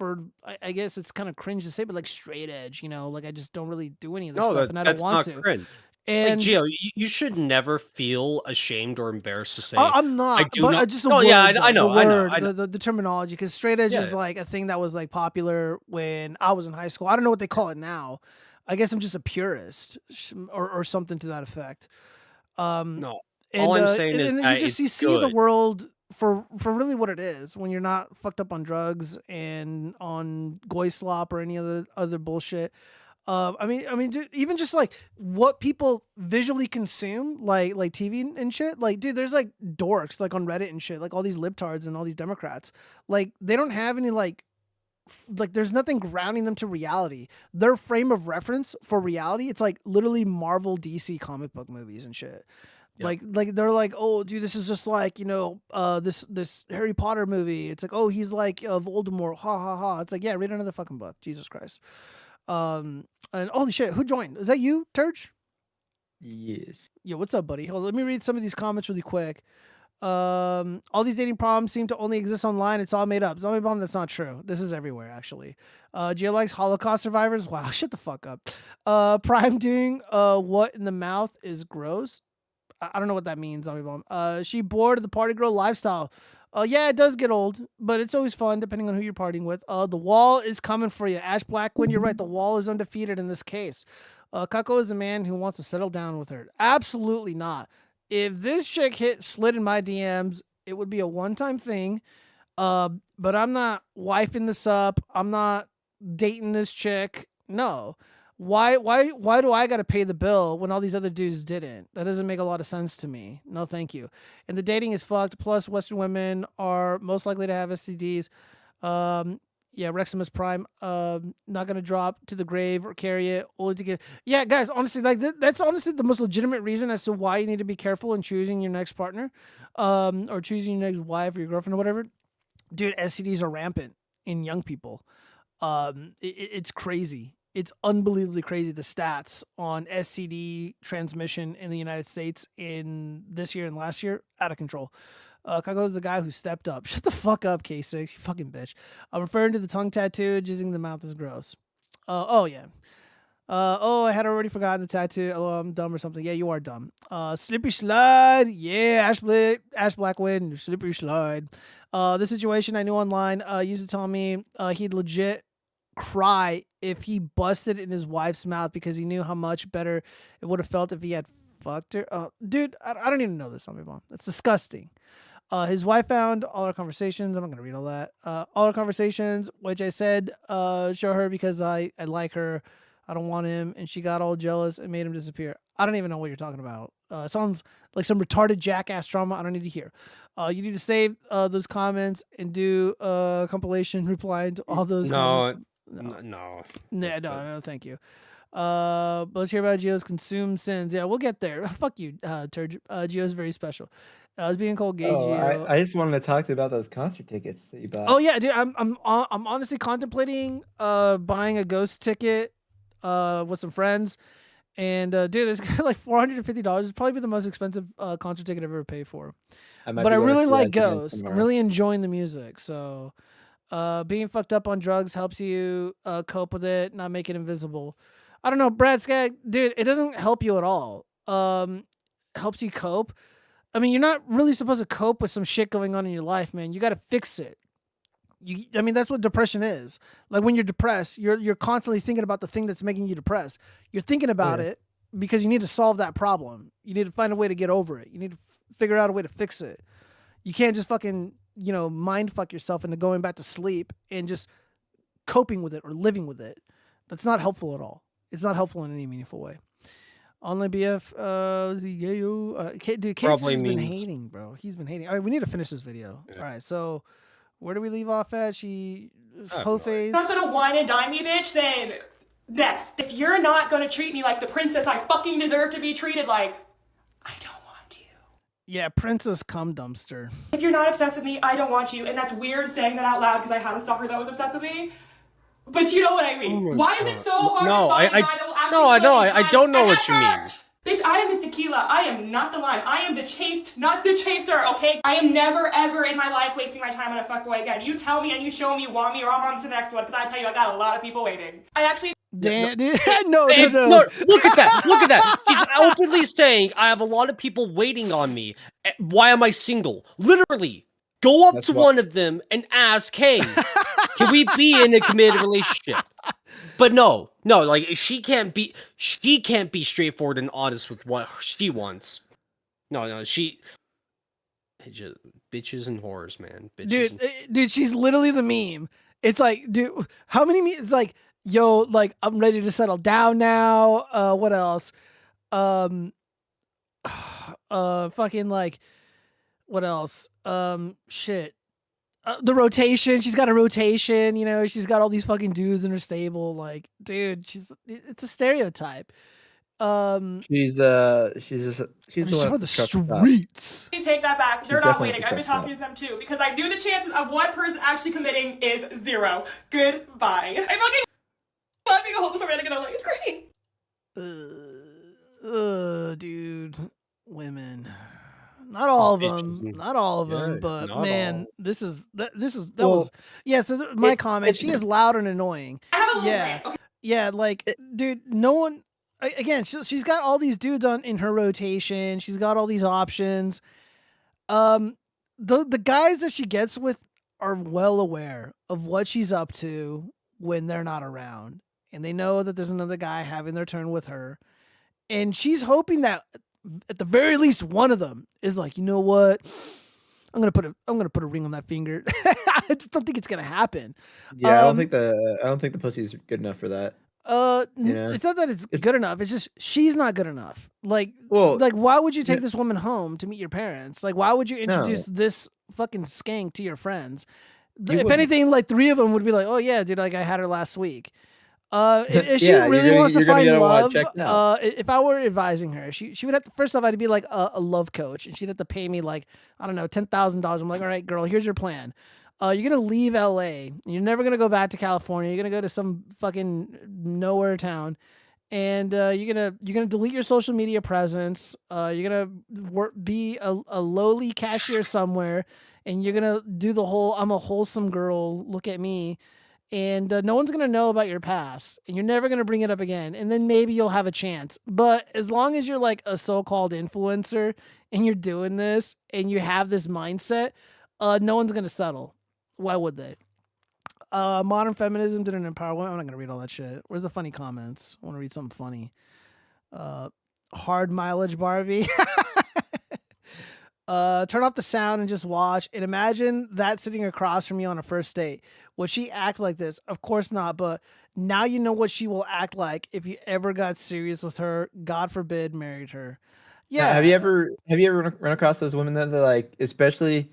I guess it's kind of cringe to say, but like straight edge, you know, like I just don't really do any of this No, stuff, and I don't that's want not to. cringe. Like, And Gio, you should never feel ashamed or embarrassed to say, I'm "I not, do but not." just the No, word, yeah, though, I know, the I know, word, I know. the terminology, because straight edge is Yeah. like a thing that was like popular when I was in high school. I don't know what they call it now. I guess I'm just a purist, or something to that effect. Um, No, and all I'm saying is and then that you it's see the good. world for really what it is when you're not fucked up on drugs and on goy slop or any other bullshit. Dude, even just like what people visually consume, like TV and shit. Like, dude, there's like dorks like on Reddit and shit, like all these libtards and all these Democrats. Like, they don't have any like there's nothing grounding them to reality. Their frame of reference for reality, it's like literally Marvel, DC comic book movies and shit. Yep. Like they're like, oh, dude, this is just like, this Harry Potter movie. It's like, oh, he's like Voldemort. Ha ha ha. It's like, yeah, read another fucking book. Jesus Christ. And holy shit, who joined? Is that you, Turge? Yes. Yeah, what's up, buddy? Hold on, let me read some of these comments really quick. All these dating problems seem to only exist online. It's all made up. Zombie bomb, that's not true. This is everywhere, actually. Gio likes Holocaust survivors. Wow, shut the fuck up. Prime doing what in the mouth is gross. I don't know what that means, Zombie bomb. She bored of the party girl lifestyle. Yeah, it does get old, but it's always fun depending on who you're partying with. The wall is coming for you. Ash Blackwind, you're right. The wall is undefeated in this case. Kako is a man who wants to settle down with her. Absolutely not. If this chick slid in my DMs, it would be a one-time thing. But I'm not wifing this up. I'm not dating this chick. No. Why do I got to pay the bill when all these other dudes didn't? That doesn't make a lot of sense to me. No, thank you. And the dating is fucked. Plus, Western women are most likely to have STDs. Yeah, Reximus Prime. Not gonna drop to the grave or carry it. Only to get. Yeah, guys. Honestly, like that's honestly the most legitimate reason as to why you need to be careful in choosing your next partner, or choosing your next wife or your girlfriend or whatever. Dude, STDs are rampant in young people. It's crazy. It's unbelievably crazy, the stats on STD transmission in the United States in this year and last year, out of control. Kago's the guy who stepped up. Shut the fuck up, K6, you fucking bitch. I'm referring to the tongue tattoo. Jizzing the mouth is gross. Oh, yeah. I had already forgotten the tattoo. Oh, I'm dumb or something. Yeah, you are dumb. Slippery slide. Yeah, Ash Blackwind, slippery slide. This situation I knew online used to tell me he'd legit cry if he busted in his wife's mouth because he knew how much better it would have felt if he had fucked her. Dude, I don't even know this on my mom. That's disgusting. His wife found all our conversations. I'm not gonna read all that. All our conversations, which I said show her because I like her. I don't want him, and she got all jealous and made him disappear. I don't even know what you're talking about. It sounds like some retarded jackass drama I don't need to hear. You need to save those comments and do a compilation replying to all those comments. No, thank you. But let's hear about Gio's consumed sins. Yeah, we'll get there. Fuck you, Turd. Gio's very special. I was being called gay, Gio. I just wanted to talk to you about those concert tickets that you bought. Oh yeah, dude. I'm honestly contemplating buying a ghost ticket with some friends. And dude, it's like $450. It's probably the most expensive concert ticket I've ever paid for. But I really like Ghost. I'm really enjoying the music. So being fucked up on drugs helps you cope with it, not make it invisible. I don't know, Brad Skag, dude, it doesn't help you at all. Helps you cope. I mean, you're not really supposed to cope with some shit going on in your life, man. You got to fix it. That's what depression is. Like when you're depressed, you're constantly thinking about the thing that's making you depressed. You're thinking about it because you need to solve that problem. You need to find a way to get over it. You need to figure out a way to fix it. You can't just fucking, mind fuck yourself into going back to sleep and just coping with it or living with it. That's not helpful at all. It's not helpful in any meaningful way. Online BF, dude, Case has been hating, bro. He's been hating. All right, we need to finish this video. Yeah. All right, so where do we leave off at? Houthis. Not gonna wine and dine me, bitch, then yes. If you're not gonna treat me like the princess I fucking deserve to be treated like, I don't want you. Yeah, princess cum dumpster. If you're not obsessed with me, I don't want you. And that's weird saying that out loud because I had a stalker that was obsessed with me. But you know what I mean. Why is it so hard to find a guy that will actually I don't know what you mean. Bitch, I am the tequila. I am not the lime. I am the chased, not the chaser, okay? I am never, ever in my life wasting my time on a fuckboy again. You tell me and you show me you want me or I'm on to the next one because I tell you I got a lot of people waiting. I actually... Damn, no. No, look at that. Look at that. She's openly saying, I have a lot of people waiting on me. Why am I single? Literally, go up to one of them and ask, hey, can we be in a committed relationship? But no, like she can't be straightforward and honest with what she wants. No, Just bitches and whores, man. Bitches Dude, and... dude, she's literally the meme. It's like, dude, how many memes? It's like, yo, like I'm ready to settle down now. What else? Um, fucking like, what else? Shit. The rotation. She's got a rotation. You know, she's got all these fucking dudes in her stable. Like, dude, it's a stereotype. She's the one for at the truck stop. streets. Take that back. They're She's not definitely waiting. the I've been truck talking to them too because I knew the chances of one person actually committing is 0. Goodbye. I'm fucking being a homeless romantic and I'm like, it's great. Dude, women. Not all of them. Not all of them, but man, this is that was yeah. So my comment. She is loud and annoying. I have a little Yeah, rant. Okay. yeah. Like, dude, no one. Again, she's got all these dudes in her rotation. She's got all these options. The guys that she gets with are well aware of what she's up to when they're not around, and they know that there's another guy having their turn with her, and she's hoping that at the very least one of them is like, you know what, I'm gonna put a ring on that finger. I just don't think it's gonna happen. Yeah, I don't think the pussy's good enough for that. You know? It's not that it's good enough. It's just she's not good enough. Like, Well, like why would you take this woman home to meet your parents? Like, why would you introduce No. this fucking skank to your friends? You If wouldn't. anything, like 3 of them would be like, oh yeah, dude, like I had her last week. If she Yeah, really wants to you're gonna find get love, checked out. if I were advising her, she would have to, first off, I'd be like a love coach, and she'd have to pay me like, I don't know, $10,000. I'm like, all right, girl, here's your plan. You're gonna leave LA. You're never gonna go back to California. You're gonna go to some fucking nowhere town, and you're gonna delete your social media presence. You're gonna be a lowly cashier somewhere, and you're gonna do the whole I'm a wholesome girl. Look at me. And no one's going to know about your past, and you're never going to bring it up again. And then maybe you'll have a chance. But as long as you're like a so-called influencer and you're doing this and you have this mindset, no one's going to settle. Why would they? Modern feminism didn't empower women. I'm not going to read all that shit. Where's the funny comments? I want to read something funny. Hard mileage Barbie. Turn off the sound and just watch. And imagine that sitting across from you on a first date. Would she act like this? Of course not. But now you know what she will act like if you ever got serious with her. God forbid, married her. Yeah. Have you ever run across those women that they're like, especially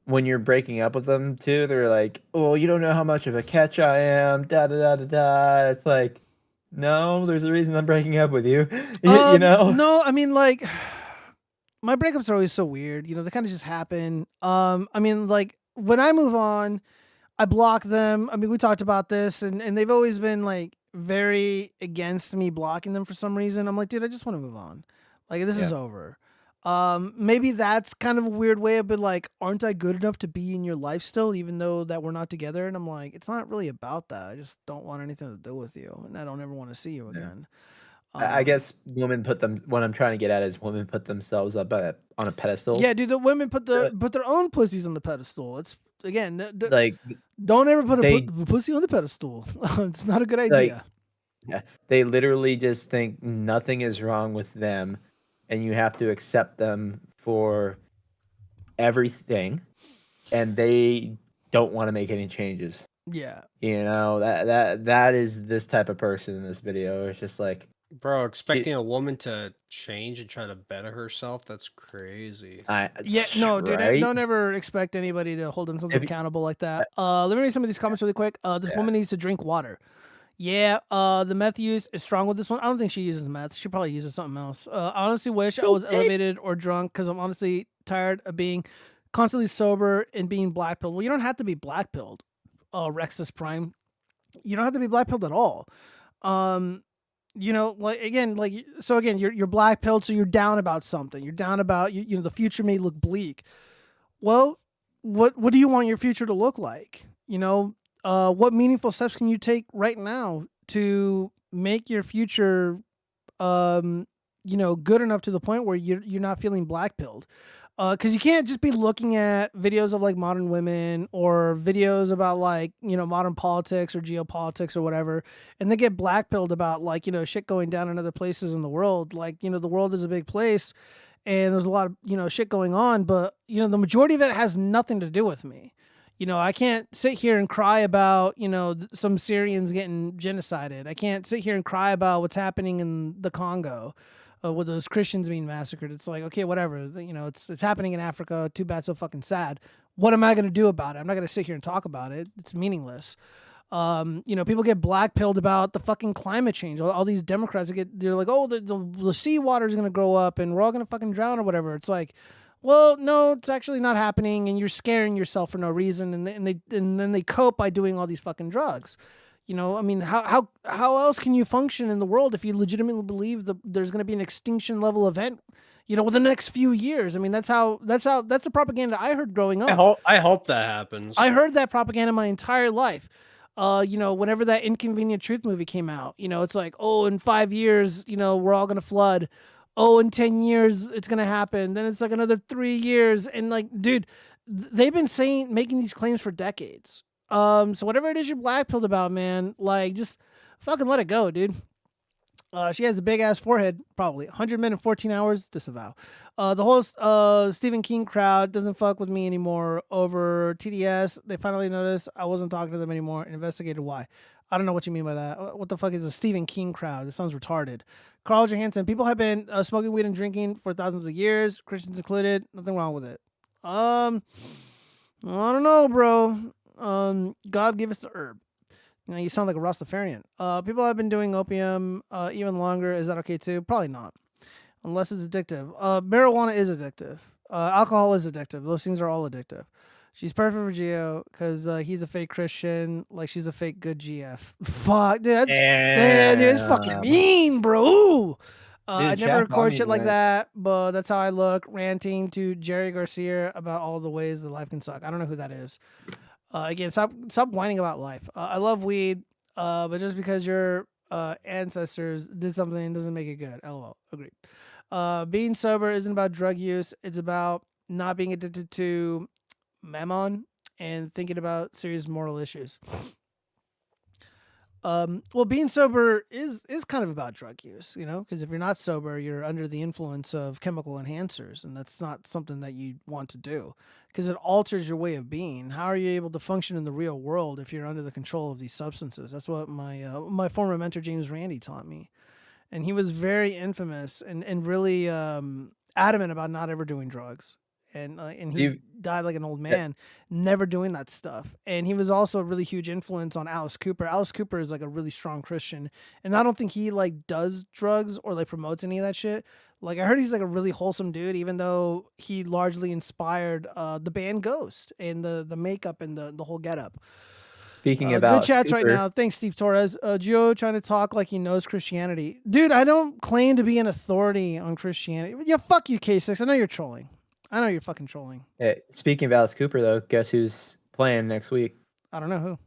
when you're breaking up with them too? They're like, "Oh, you don't know how much of a catch I am." Da da da da da. It's like, no, there's a reason I'm breaking up with you. You know? No, I mean, like, my breakups are always so weird. You know, they kind of just happen. I mean, like, when I move on, I block them. I mean, we talked about this, and they've always been like very against me blocking them for some reason. I'm like, dude, I just want to move on. Like, this is over. Maybe that's kind of a weird way of being like, aren't I good enough to be in your life still, even though that we're not together? And I'm like, it's not really about that. I just don't want anything to do with you, and I don't ever want to see you again. I guess women what I'm trying to get at is women put themselves up on a pedestal. Yeah, dude, the women put their own pussies on the pedestal. It's again, like, don't ever put a pussy on the pedestal. It's not a good idea. Yeah, they literally just think nothing is wrong with them, and you have to accept them for everything, and they don't want to make any changes. Yeah, you know, that is this type of person in this video. It's just like, bro, expecting a woman to change and try to better herself, that's crazy. No, dude, right? don't ever expect anybody to hold themselves accountable like that. Let me read some of these comments really quick. This woman needs to drink water. Yeah, the meth use is strong with this one. I don't think she uses meth. She probably uses something else. I honestly wish I was elevated or drunk because I'm honestly tired of being constantly sober and being blackpilled. Well, you don't have to be blackpilled, Rexus Prime. You don't have to be blackpilled at all. You know, like again, you're blackpilled, so you're down about something. You're down about you know the future may look bleak. Well, what do you want your future to look like? You know, what meaningful steps can you take right now to make your future, you know, good enough to the point where you're not feeling blackpilled? Because you can't just be looking at videos of like modern women or videos about like, you know, modern politics or geopolitics or whatever, and they get blackpilled about like, you know, shit going down in other places in the world. Like, you know, the world is a big place, and there's a lot of, you know, shit going on, but, you know, the majority of it has nothing to do with me. You know, I can't sit here and cry about, you know, some Syrians getting genocided. I can't sit here and cry about what's happening in the Congo with those Christians being massacred. It's like, okay, whatever. You know, it's happening in Africa. Too bad, so fucking sad. What am I going to do about it? I'm not going to sit here and talk about it. It's meaningless. You know, people get blackpilled about the fucking climate change. All these Democrats, they're like, oh, the seawater is going to grow up and we're all going to fucking drown or whatever. It's like, well, no, it's actually not happening, and you're scaring yourself for no reason, and then they cope by doing all these fucking drugs. You know, I mean, how else can you function in the world if you legitimately believe there's going to be an extinction level event, you know, within the next few years? I mean, that's the propaganda I heard growing up. I hope that happens. I heard that propaganda my entire life. You know, whenever that Inconvenient Truth movie came out, you know, it's like, oh, in 5 years, you know, we're all gonna flood. Oh, in 10 years, it's gonna happen. Then it's like another 3 years, and like, dude, they've been making these claims for decades. So whatever it is you're blackpilled about, man, like, just fucking let it go, dude. She has a big ass forehead, probably 100 men in 14 hours. Disavow. The whole Stephen King crowd doesn't fuck with me anymore over TDS. They finally noticed I wasn't talking to them anymore and investigated why. I don't know what you mean by that. What the fuck is a Stephen King crowd? This sounds retarded. Carl Johansson. People have been smoking weed and drinking for thousands of years, Christians included. Nothing wrong with it. I don't know, bro. God give us the herb. You know, you sound like a Rastafarian. People have been doing opium even longer. Is that okay too? Probably not, unless it's addictive. Marijuana is addictive. Alcohol is addictive. Those things are all addictive. She's perfect for Gio because he's a fake Christian, like she's a fake good GF. Fuck, dude, that's fucking mean, bro. I never record shit like that, but that's how I look, ranting to Jerry Garcia about all the ways that life can suck. I don't know who that is. Again, stop whining about life. I love weed, but just because your ancestors did something doesn't make it good. LOL. Agreed. Being sober isn't about drug use. It's about not being addicted to mammon and thinking about serious moral issues. Well, being sober is kind of about drug use, you know, because if you're not sober, you're under the influence of chemical enhancers, and that's not something that you want to do because it alters your way of being. How are you able to function in the real world if you're under the control of these substances? That's what my former mentor James Randi taught me, and he was very infamous and really adamant about not ever doing drugs. And he died like an old man, never doing that stuff. And he was also a really huge influence on Alice Cooper. Alice Cooper is like a really strong Christian, and I don't think he like does drugs or like promotes any of that shit. Like I heard he's like a really wholesome dude, even though he largely inspired the band Ghost and the makeup and the whole getup. Speaking about good chats Cooper. right now. Thanks, Steve Torres. Gio trying to talk like he knows Christianity, dude. I don't claim to be an authority on Christianity. Yeah, fuck you, K6. I know you're trolling. I know you're fucking trolling. Hey, speaking of Alice Cooper, though, guess who's playing next week? I don't know who.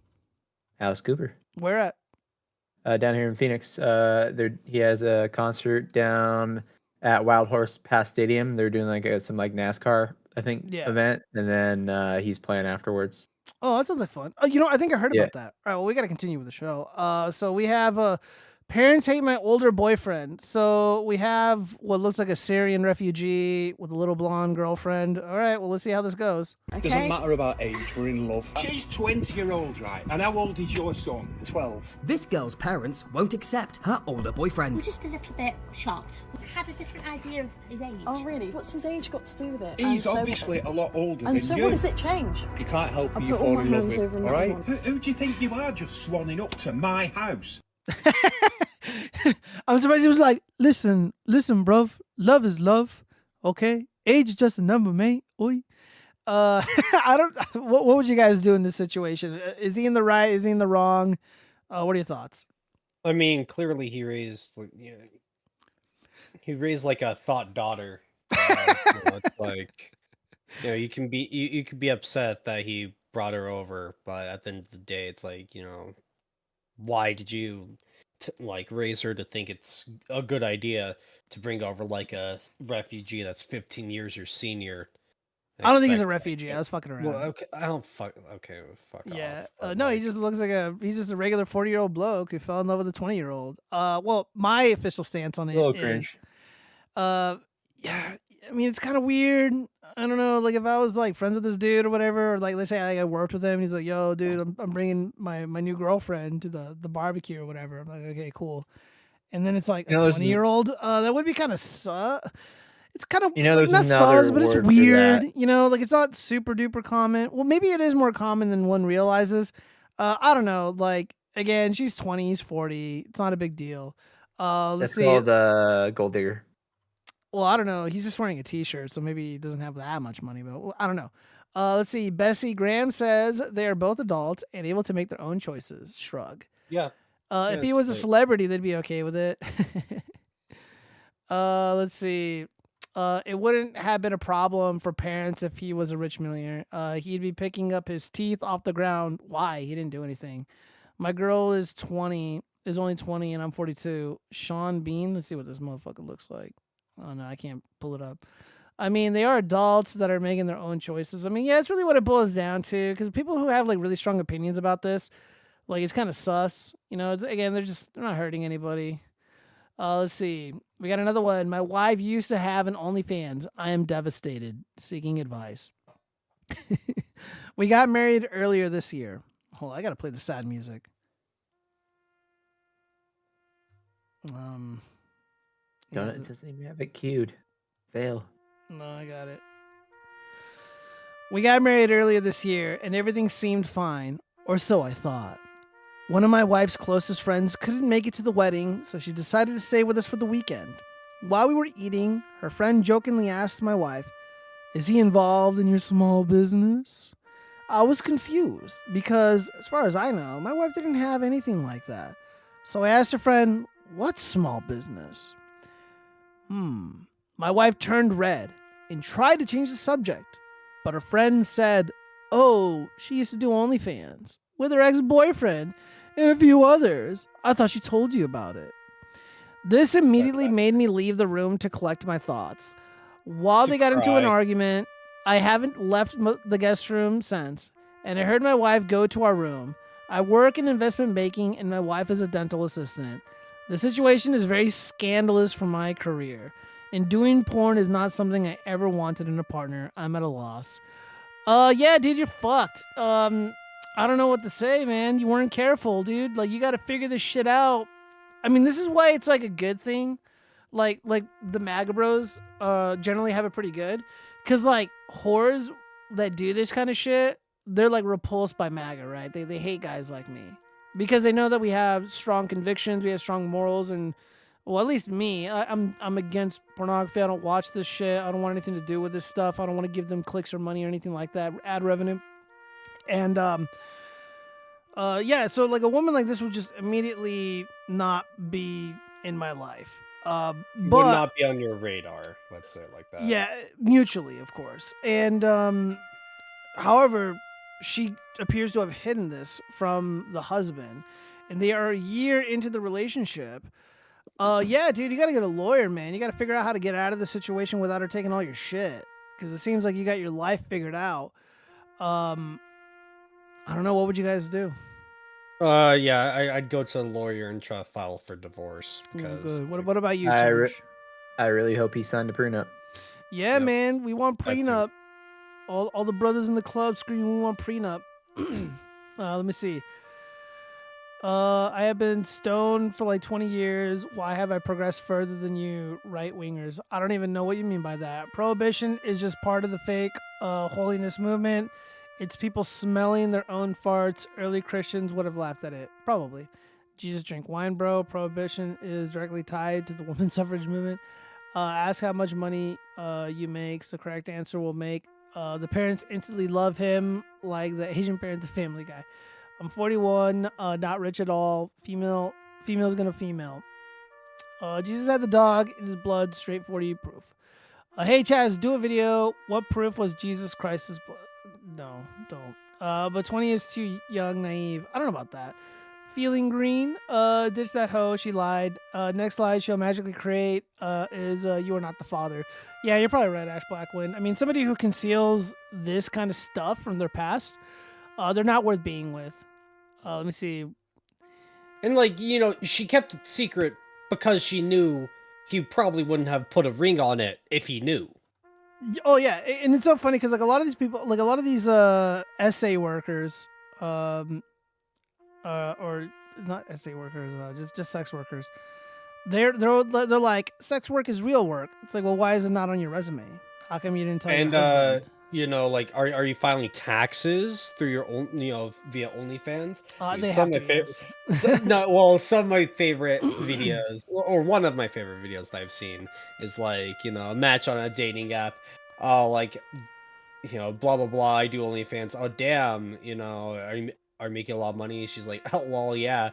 Alice Cooper. Where at? Down here in Phoenix. He has a concert down at Wild Horse Pass Stadium. They're doing like some like NASCAR, I think, event, and then he's playing afterwards. Oh, that sounds like fun. You know, I think I heard about that. All right, well, we got to continue with the show. So we have parents hate my older boyfriend. So we have what looks like a Syrian refugee with a little blonde girlfriend. All right, well, let's see how this goes. Doesn't matter about age, we're in love. She's 20-year-old, right? And how old is your son? 12. This girl's parents won't accept her older boyfriend. We're just a little bit shocked. We had a different idea of his age. Oh, really? What's his age got to do with it? He's obviously a lot older than you. And so what does it change? You can't help who you fall in love with, all right? Who do you think you are just swanning up to my house? I'm surprised he was like, listen, bruv, love is love, okay? Age is just a number, mate. Oi. I don't. What would you guys do in this situation? Is he in the right? Is he in the wrong? What are your thoughts? I mean, clearly he raised like a thought daughter. It's like, you know, you can be upset that he brought her over, but at the end of the day, it's like, you know, why did you like raise her to think it's a good idea to bring over like a refugee that's 15 years your senior? I don't think he's a refugee. I was fucking around. Well, okay, I don't fuck. Okay, fuck yeah. off. No, he just looks like he's just a regular 40-year-old bloke who fell in love with a 20-year-old. Well, my official stance on it is, cringe. yeah, I mean, it's kind of weird. I don't know, like if I was like friends with this dude or whatever, or like let's say I worked with him, and he's like, "Yo, dude, I'm bringing my new girlfriend to the barbecue or whatever." I'm like, "Okay, cool." And then it's like a You know, there's 20-year-old. That would be kind of It's kind of like there's not sus, another but it's word for weird. that. You know, like it's not super duper common. Well, maybe it is more common than one realizes. I don't know. Like again, she's 20, he's 40. It's not a big deal. Let's That's see. called gold digger. Well, I don't know. He's just wearing a t-shirt, so maybe he doesn't have that much money, but I don't know. Let's see. Bessie Graham says they are both adults and able to make their own choices. Shrug. Yeah. If he was a celebrity, they'd be okay with it. Let's see. It wouldn't have been a problem for parents if he was a rich millionaire. He'd be picking up his teeth off the ground. Why? He didn't do anything. My girl is only 20, and I'm 42. Sean Bean. Let's see what this motherfucker looks like. Oh no, I can't pull it up. I mean, they are adults that are making their own choices. I mean, yeah, it's really what it boils down to. Because people who have like really strong opinions about this, like it's kind of sus. You know, again, they're not hurting anybody. Let's see. We got another one. My wife used to have an OnlyFans. I am devastated. Seeking advice. We got married earlier this year. Hold on, I gotta play the sad music. Donut doesn't even have it queued. Fail. No, I got it. We got married earlier this year, and everything seemed fine, or so I thought. One of my wife's closest friends couldn't make it to the wedding, so she decided to stay with us for the weekend. While we were eating, her friend jokingly asked my wife, "Is he involved in your small business?" I was confused because, as far as I know, my wife didn't have anything like that. So I asked her friend, "What's small business?" My wife turned red and tried to change the subject, but her friend said, "Oh, she used to do OnlyFans with her ex-boyfriend and a few others. I thought she told you about it." This immediately made me leave the room to collect my thoughts. While they got into an argument, I haven't left the guest room since, and I heard my wife go to our room. I work in investment banking, and my wife is a dental assistant. The situation is very scandalous for my career, and doing porn is not something I ever wanted in a partner. I'm at a loss. Yeah, dude, you're fucked. I don't know what to say, man. You weren't careful, dude. Like, you got to figure this shit out. I mean, this is why it's like a good thing. Like the MAGA bros generally have it pretty good. Because, like, whores that do this kind of shit, they're, like, repulsed by MAGA, right? They hate guys like me. Because they know that we have strong convictions, we have strong morals, and, well, at least me, I'm against pornography. I don't watch this shit. I don't want anything to do with this stuff. I don't want to give them clicks or money or anything like that, ad revenue. And, yeah, so, like, a woman like this would just immediately not be in my life. But would not be on your radar, let's say it like that. Yeah, mutually, of course. And however, she appears to have hidden this from the husband, and they are a year into the relationship. Yeah, dude, you gotta get a lawyer, man. You gotta figure out how to get out of the situation without her taking all your shit, because it seems like you got your life figured out. I don't know. What would you guys do? Yeah, I'd go to a lawyer and try to file for divorce. Because What about you, I George? really hope he signed a prenup. Yeah, man, we want prenup. All the brothers in the club screaming, "We want prenup." Let me see. I have been stoned for like 20 years. Why have I progressed further than you, right-wingers? I don't even know what you mean by that. Prohibition is just part of the fake holiness movement. It's people smelling their own farts. Early Christians would have laughed at it. Probably. Jesus drank wine, bro. Prohibition is directly tied to the women's suffrage movement. Ask how much money you make. The correct answer will make the parents instantly love him like the Asian parents of Family Guy. I'm 41, not rich at all. Female's gonna female. Jesus had the dog in his blood. Straight 40 proof. Hey Chaz, do a video. What proof was Jesus Christ's blood? No, don't. But 20 is too young, naive. I don't know about that. Feeling green. Ditch that hoe. She lied. Next slide she'll magically create is you are not the father. Yeah, you're probably right, Ash Blackwind. I mean, somebody who conceals this kind of stuff from their past, they're not worth being with. Let me see. And, like, you know, she kept it secret because she knew he probably wouldn't have put a ring on it if he knew. Oh yeah, and it's so funny because like a lot of these people, like a lot of these essay workers, or not essay workers, just sex workers. They're like, sex work is real work. It's like, well, why is it not on your resume? How come you didn't tell your husband? You know, like, are you filing taxes through your own, you know, via OnlyFans? Dude, They some have of to. my favorite, no, well, some of my favorite videos, or one of my favorite videos that I've seen is like, you know, a match on a dating app. Oh, like, you know, blah blah blah. I do OnlyFans. Oh, damn, you know, are you making a lot of money? She's like, oh, well, yeah.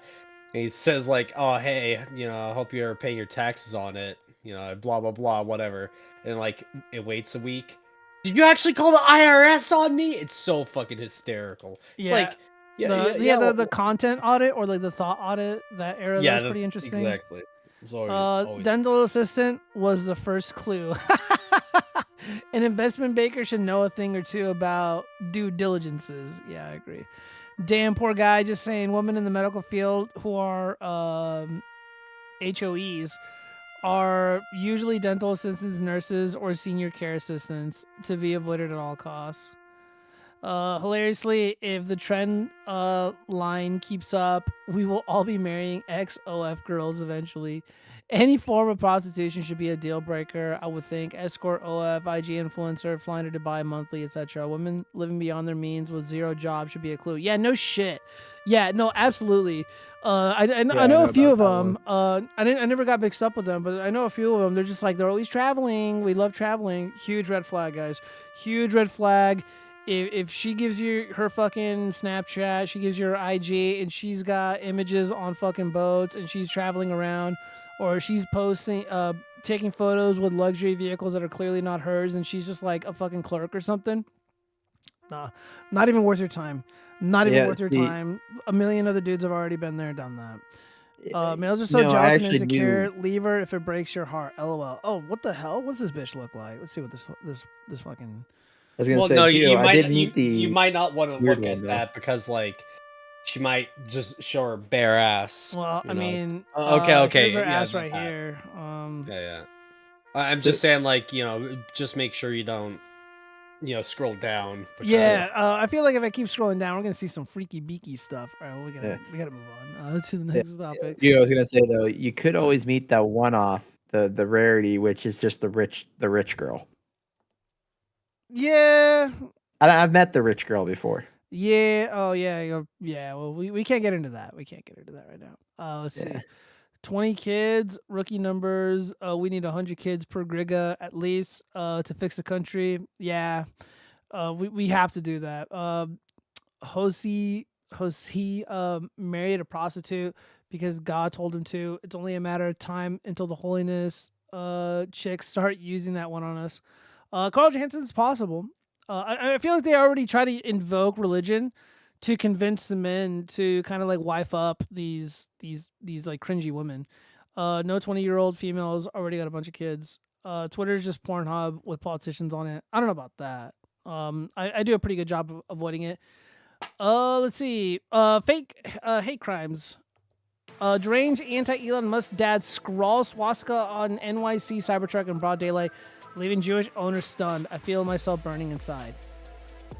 And he says like, oh, hey, you know, I hope you're paying your taxes on it. You know, blah blah blah, whatever. And like, it waits a week. Did you actually call the IRS on me? It's so fucking hysterical. It's Yeah. like, The content audit or like the thought audit, that era, that was pretty interesting. Exactly. It's always... Dental assistant was the first clue. An investment banker should know a thing or two about due diligences. Yeah, I agree. Damn, poor guy. Just saying, women in the medical field who are HOEs are usually dental assistants, nurses, or senior care assistants, to be avoided at all costs. Hilariously, if the trend line keeps up, we will all be marrying ex-OF girls eventually. Any form of prostitution should be a deal breaker, I would think. Escort, OF, IG influencer, flying to Dubai monthly, etc. Women living beyond their means with zero job should be a clue. Yeah, no shit. Yeah, no, absolutely. I know a few of them. I never got mixed up with them, but I know a few of them. They're just like, they're always traveling. We love traveling. Huge red flag, guys. Huge red flag. If she gives you her fucking Snapchat, she gives you her IG, and she's got images on fucking boats, and she's traveling around, or she's posting, taking photos with luxury vehicles that are clearly not hers, and she's just like a fucking clerk or something. Nah, not even worth your time. Not even worth your time. A million other dudes have already been there, done that. Males are so jealous and insecure. Leave her if it breaks your heart. LOL. Oh, what the hell? What's this bitch look like? Let's see what this fucking. I was gonna say, no, you might not want to look at that because, like, she might just show her bare ass. Well, I mean, okay. Here's her ass right here. Yeah. I'm just saying, like, you know, just make sure you don't, you know, scroll down. Because... I feel like if I keep scrolling down, we're gonna see some freaky beaky stuff. All right, well, we gotta move on to the next topic. Yeah, I was gonna say though, you could always meet that one-off, the rarity, which is just the rich girl. Yeah, I've met the rich girl before. Yeah. Oh, yeah. Yeah. Well, we can't get into that. We can't get into that right now. Let's see. 20 kids, rookie numbers. We need 100 kids per Griga at least to fix the country. Yeah. We have to do that. Houthis married a prostitute because God told him to. It's only a matter of time until the holiness chicks start using that one on us. Carl Jansen's possible. I feel like they already try to invoke religion to convince the men to kind of like wife up these like cringy women. No 20-year-old females already got a bunch of kids. Twitter is just Pornhub with politicians on it. I don't know about that. I do a pretty good job of avoiding it. Let's see. Fake hate crimes. Deranged anti-Elon Musk dad scrawls swastika on NYC Cybertruck in broad daylight, leaving Jewish owners stunned. I feel myself burning inside.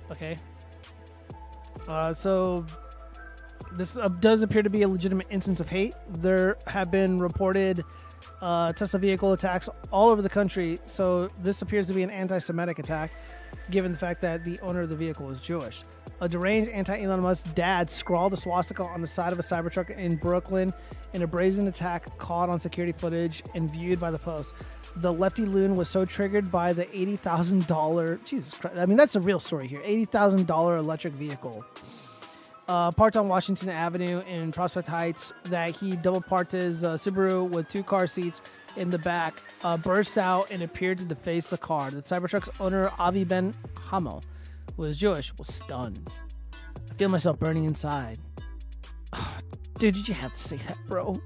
Okay. So this does appear to be a legitimate instance of hate. There have been reported Tesla vehicle attacks all over the country. So this appears to be an anti-Semitic attack, given the fact that the owner of the vehicle is Jewish. A deranged anti-Elon Musk dad scrawled a swastika on the side of a Cybertruck in Brooklyn in a brazen attack caught on security footage and viewed by the Post. The lefty loon was so triggered by the $80,000, Jesus Christ, I mean, that's a real story here, $80,000 electric vehicle parked on Washington Avenue in Prospect Heights that he double parked his Subaru with 2 car seats in the back, burst out and appeared to deface the car. The Cybertruck's owner, Avi Ben Hamo, who is Jewish, was stunned. I feel myself burning inside. Oh, dude, did you have to say that, bro?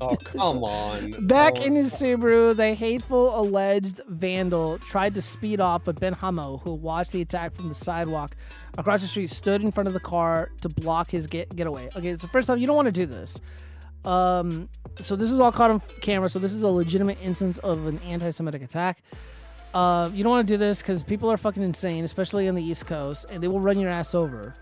Oh, come on. Back in his Subaru, the hateful alleged vandal tried to speed off, but Ben Hamo, who watched the attack from the sidewalk across the street, stood in front of the car to block his getaway. Okay, it's the first time. You don't want to do this. So this is all caught on camera, so this is a legitimate instance of an anti-Semitic attack. You don't want to do this because people are fucking insane, especially on the East Coast, and they will run your ass over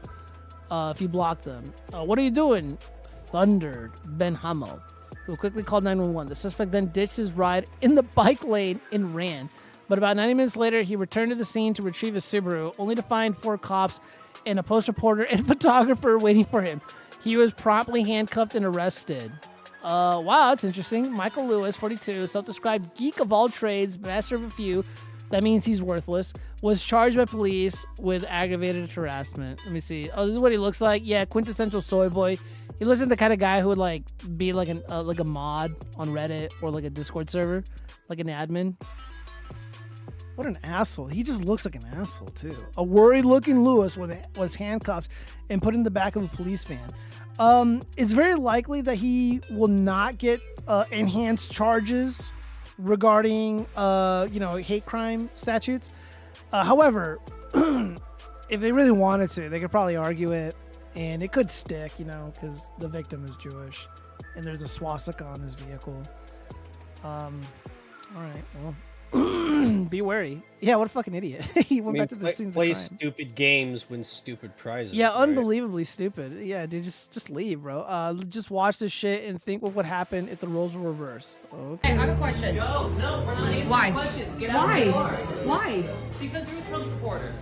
if you block them. What are you doing? Thundered Ben Hummel, who quickly called 911. The suspect then ditched his ride in the bike lane and ran. But about 90 minutes later, he returned to the scene to retrieve his Subaru, only to find 4 cops and a post reporter and photographer waiting for him. He was promptly handcuffed and arrested. Wow, that's interesting. Michael Lewis, 42, self-described geek of all trades, master of a few. That means he's worthless. Was charged by police with aggravated harassment. Let me see. Oh, this is what he looks like. Yeah, quintessential soy boy. He looks like the kind of guy who would like be like a mod on Reddit or like a Discord server, like an admin. What an asshole. He just looks like an asshole, too. A worried-looking Lewis was handcuffed and put in the back of a police van. It's very likely that he will not get enhanced charges regarding, hate crime statutes. However, if they really wanted to, they could probably argue it, and it could stick, because the victim is Jewish, and there's a swastika on his vehicle. All right, well... Be wary. Yeah, what a fucking idiot. He went back to the scenes of play crime. stupid games, win stupid prizes. Yeah, right? unbelievably stupid. Yeah, dude, just leave, bro. Just watch this shit and think what would happen if the roles were reversed. Okay. Hey, I have a question. No, we're not answering Why? questions. Get Why? out of the bar. Why? Because you're a Trump supporter.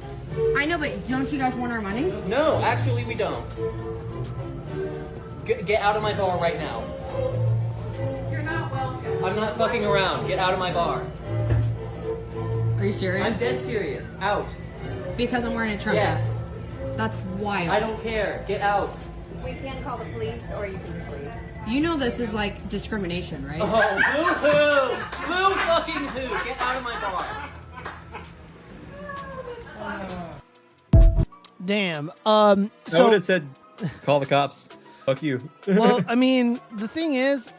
I know, but don't you guys want our money? No, actually we don't. Get out of my bar right now. You're not welcome. I'm not fucking around. Get out of my bar. Are you serious? I'm dead serious. Out. Because I'm wearing a Trump Yes. vest. That's wild. I don't care. Get out. We can call the police, or you can just leave. You know this is like discrimination, right? Oh, boo-hoo! Boo fucking who! Get out of my bar. Damn. I So would have said, call the cops. Fuck you. well, I mean, the thing is,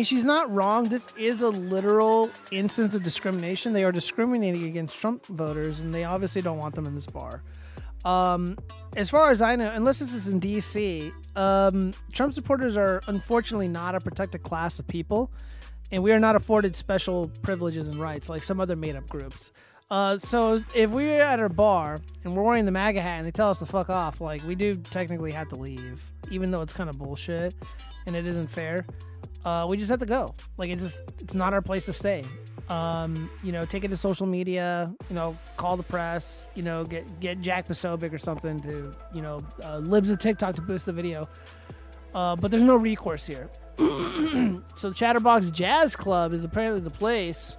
she's not wrong. This is a literal instance of discrimination. They are discriminating against Trump voters, and they obviously don't want them in this bar. As far as I know, unless this is in D.C., Trump supporters are unfortunately not a protected class of people, and we are not afforded special privileges and rights like some other made-up groups. So if we're at our bar and we're wearing the MAGA hat and they tell us to fuck off, like, we do technically have to leave, even though it's kind of bullshit and it isn't fair. We just have to go. Like, it's not our place to stay. Take it to social media, call the press, get Jack Posobiec or something to, libs of TikTok to boost the video. But there's no recourse here. So the Chatterbox Jazz Club is apparently the place.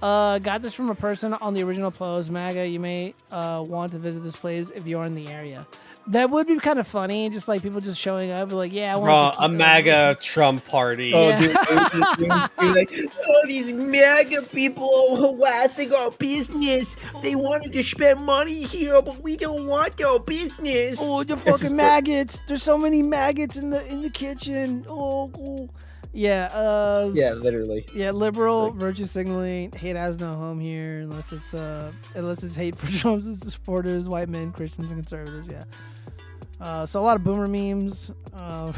Got this from a person on the original post. MAGA, you may want to visit this place if you're in the area. That would be kind of funny, just like people just showing up, like, yeah, I want a MAGA Trump party. Oh, Yeah. dude, like, oh, these MAGA people harassing our business. They wanted to spend money here, but we don't want our business. Oh, the fucking maggots! There's so many maggots in the kitchen. Oh, cool. Yeah. Yeah, literally. Yeah, liberal virtue signaling. Hate has no home here unless it's hate for Trump's supporters, white men, Christians, and conservatives. Yeah. So a lot of boomer memes. Oh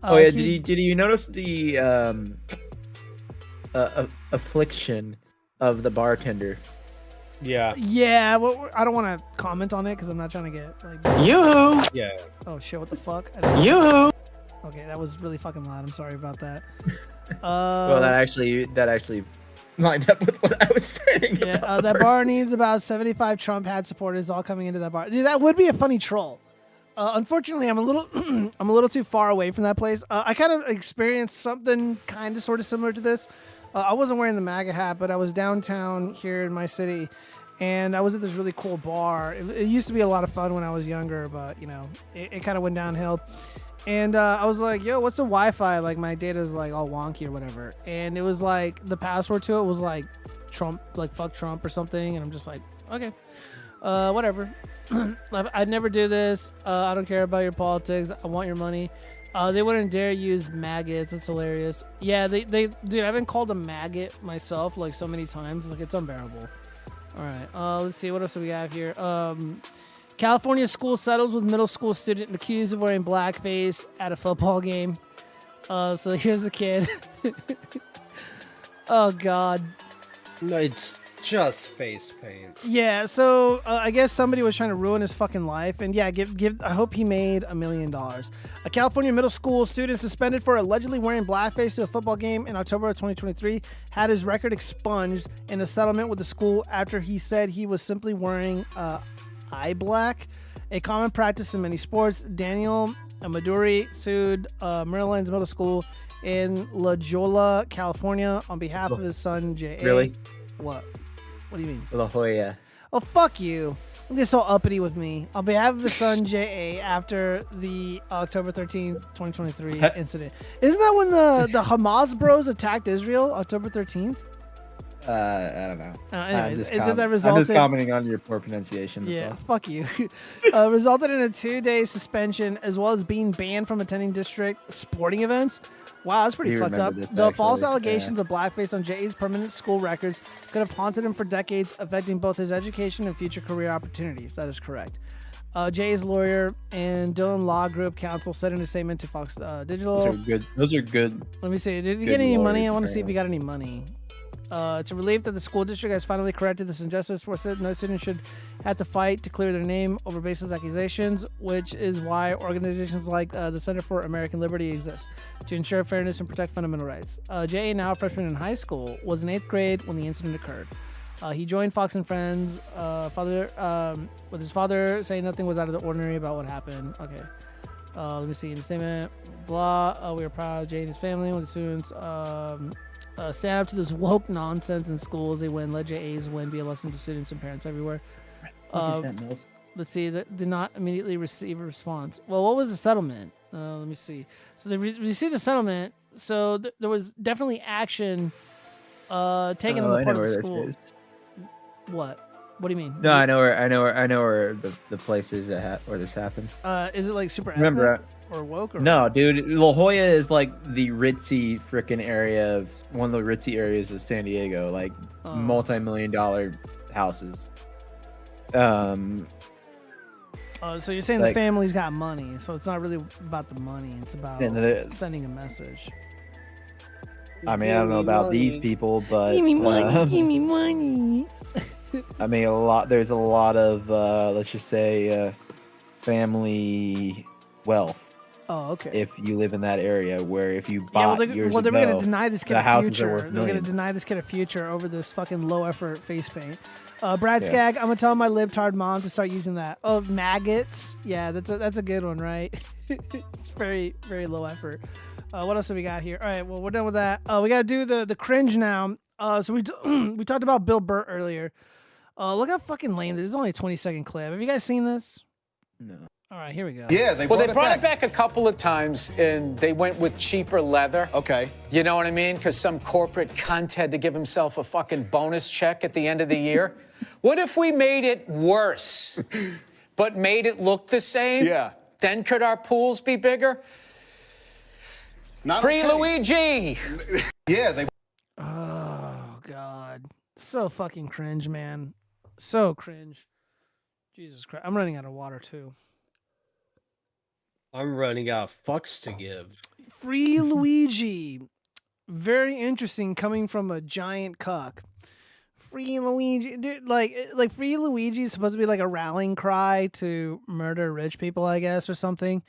yeah, did you notice the affliction of the bartender? Yeah. Yeah. Well, I don't want to comment on it because I'm not trying to get like. Yoo-hoo! Yeah. Oh shit! What the fuck? Yoo-hoo! Okay, that was really fucking loud. I'm sorry about that. Well, that actually lined up with what I was saying. Yeah, about the that person. bar needs about 75 Trump hat supporters all coming into that bar. Dude, that would be a funny troll. Unfortunately, I'm a little too far away from that place. I kind of experienced something kind of sort of similar to this. I wasn't wearing the MAGA hat, but I was downtown here in my city, and I was at this really cool bar. It used to be a lot of fun when I was younger, but it kind of went downhill. And I was like, yo, what's the Wi-Fi? Like, my data's like all wonky or whatever. And it was like, the password to it was like Trump, like fuck Trump or something. And I'm just like, okay, whatever. I'd never do this. I don't care about your politics. I want your money. They wouldn't dare use maggots. It's hilarious. Yeah, dude, I've been called a maggot myself like so many times. It's like, it's unbearable. All right, let's see. What else do we have here? California school settles with middle school student accused of wearing blackface at a football game. So here's the kid. Oh, God. No, it's just face paint. Yeah, so I guess somebody was trying to ruin his fucking life, and yeah, I hope he made $1 million. A California middle school student suspended for allegedly wearing blackface to a football game in October of 2023 had his record expunged in a settlement with the school after he said he was simply wearing eye black, a common practice in many sports. Daniel Maduri sued Maryland's middle school in La Jolla, California, on behalf of his son J.A. Really? What? What do you mean? La Jolla. Oh, fuck you. Don't get so uppity with me. On behalf of his son J.A. after the October 13th, 2023 incident. Isn't that when the Hamas bros attacked Israel, October 13th? I don't know. Anyways, I'm that just resulted... commenting on your poor pronunciation. Yeah, fuck you. Resulted in a 2-day suspension as well as being banned from attending district sporting events. Wow, that's pretty fucked up. The false allegations of blackface on Jay's permanent school records could have haunted him for decades, affecting both his education and future career opportunities. That is correct. Jay's lawyer and Dillon Law Group counsel said in a statement to Fox Digital. Those are good. Let me see. Did he get any money? I want to see if he got any money. It's a relief that the school district has finally corrected this injustice where no student should have to fight to clear their name over baseless accusations, which is why organizations like the Center for American Liberty exist, to ensure fairness and protect fundamental rights. J.A., now a freshman in high school, was in 8th grade when the incident occurred. He joined Fox and Friends with his father saying nothing was out of the ordinary about what happened. Okay. Let me see in the statement. Blah. We are proud of Jay and his family when the students stand up to this woke nonsense in schools. They win. Let JA's win be a lesson to students and parents everywhere. Let's see. That did not immediately receive a response. Well, what was the settlement? Let me see. So they received a settlement. So there was definitely action taken on the part of the school. What? What do you mean? No, I know where the place is where this happened. Is it like super Remember, ethnic or woke? Or no, dude. La Jolla is like the ritzy freaking area of one of the ritzy areas of San Diego, like multi-million-dollar houses. So you're saying like, the family's got money, so it's not really about the money. It's about sending a message. I mean, I don't know about these people, but give me money. Give me money. I mean, there's a lot of, let's just say, family wealth. Oh, okay. If you live in that area, where if you bought years ago, they're going to deny this kid the a houses future. are worth They're millions. going to deny this kid a future over this fucking low effort face paint. Brad Skagg, I'm going to tell my libtard mom to start using that. Oh, maggots. Yeah, that's a good one, right? It's very, very low effort. What else have we got here? All right, well, we're done with that. We got to do the cringe now. So we talked about Bill Burr earlier. Look how fucking lame this is. Only a 20-second clip. Have you guys seen this? No. All right, here we go. Yeah, they brought it back a couple of times, and they went with cheaper leather. Okay. You know what I mean? Because some corporate cunt had to give himself a fucking bonus check at the end of the year. What if we made it worse, but made it look the same? Yeah. Then could our pools be bigger? Not Free okay. Luigi! Yeah, they... Oh, God. So fucking cringe, man. So cringe. Jesus Christ. I'm running out of water, too. I'm running out of fucks to give. Free Luigi. Very interesting coming from a giant cuck. Free Luigi. Dude, like Free Luigi is supposed to be like a rallying cry to murder rich people, I guess, or something.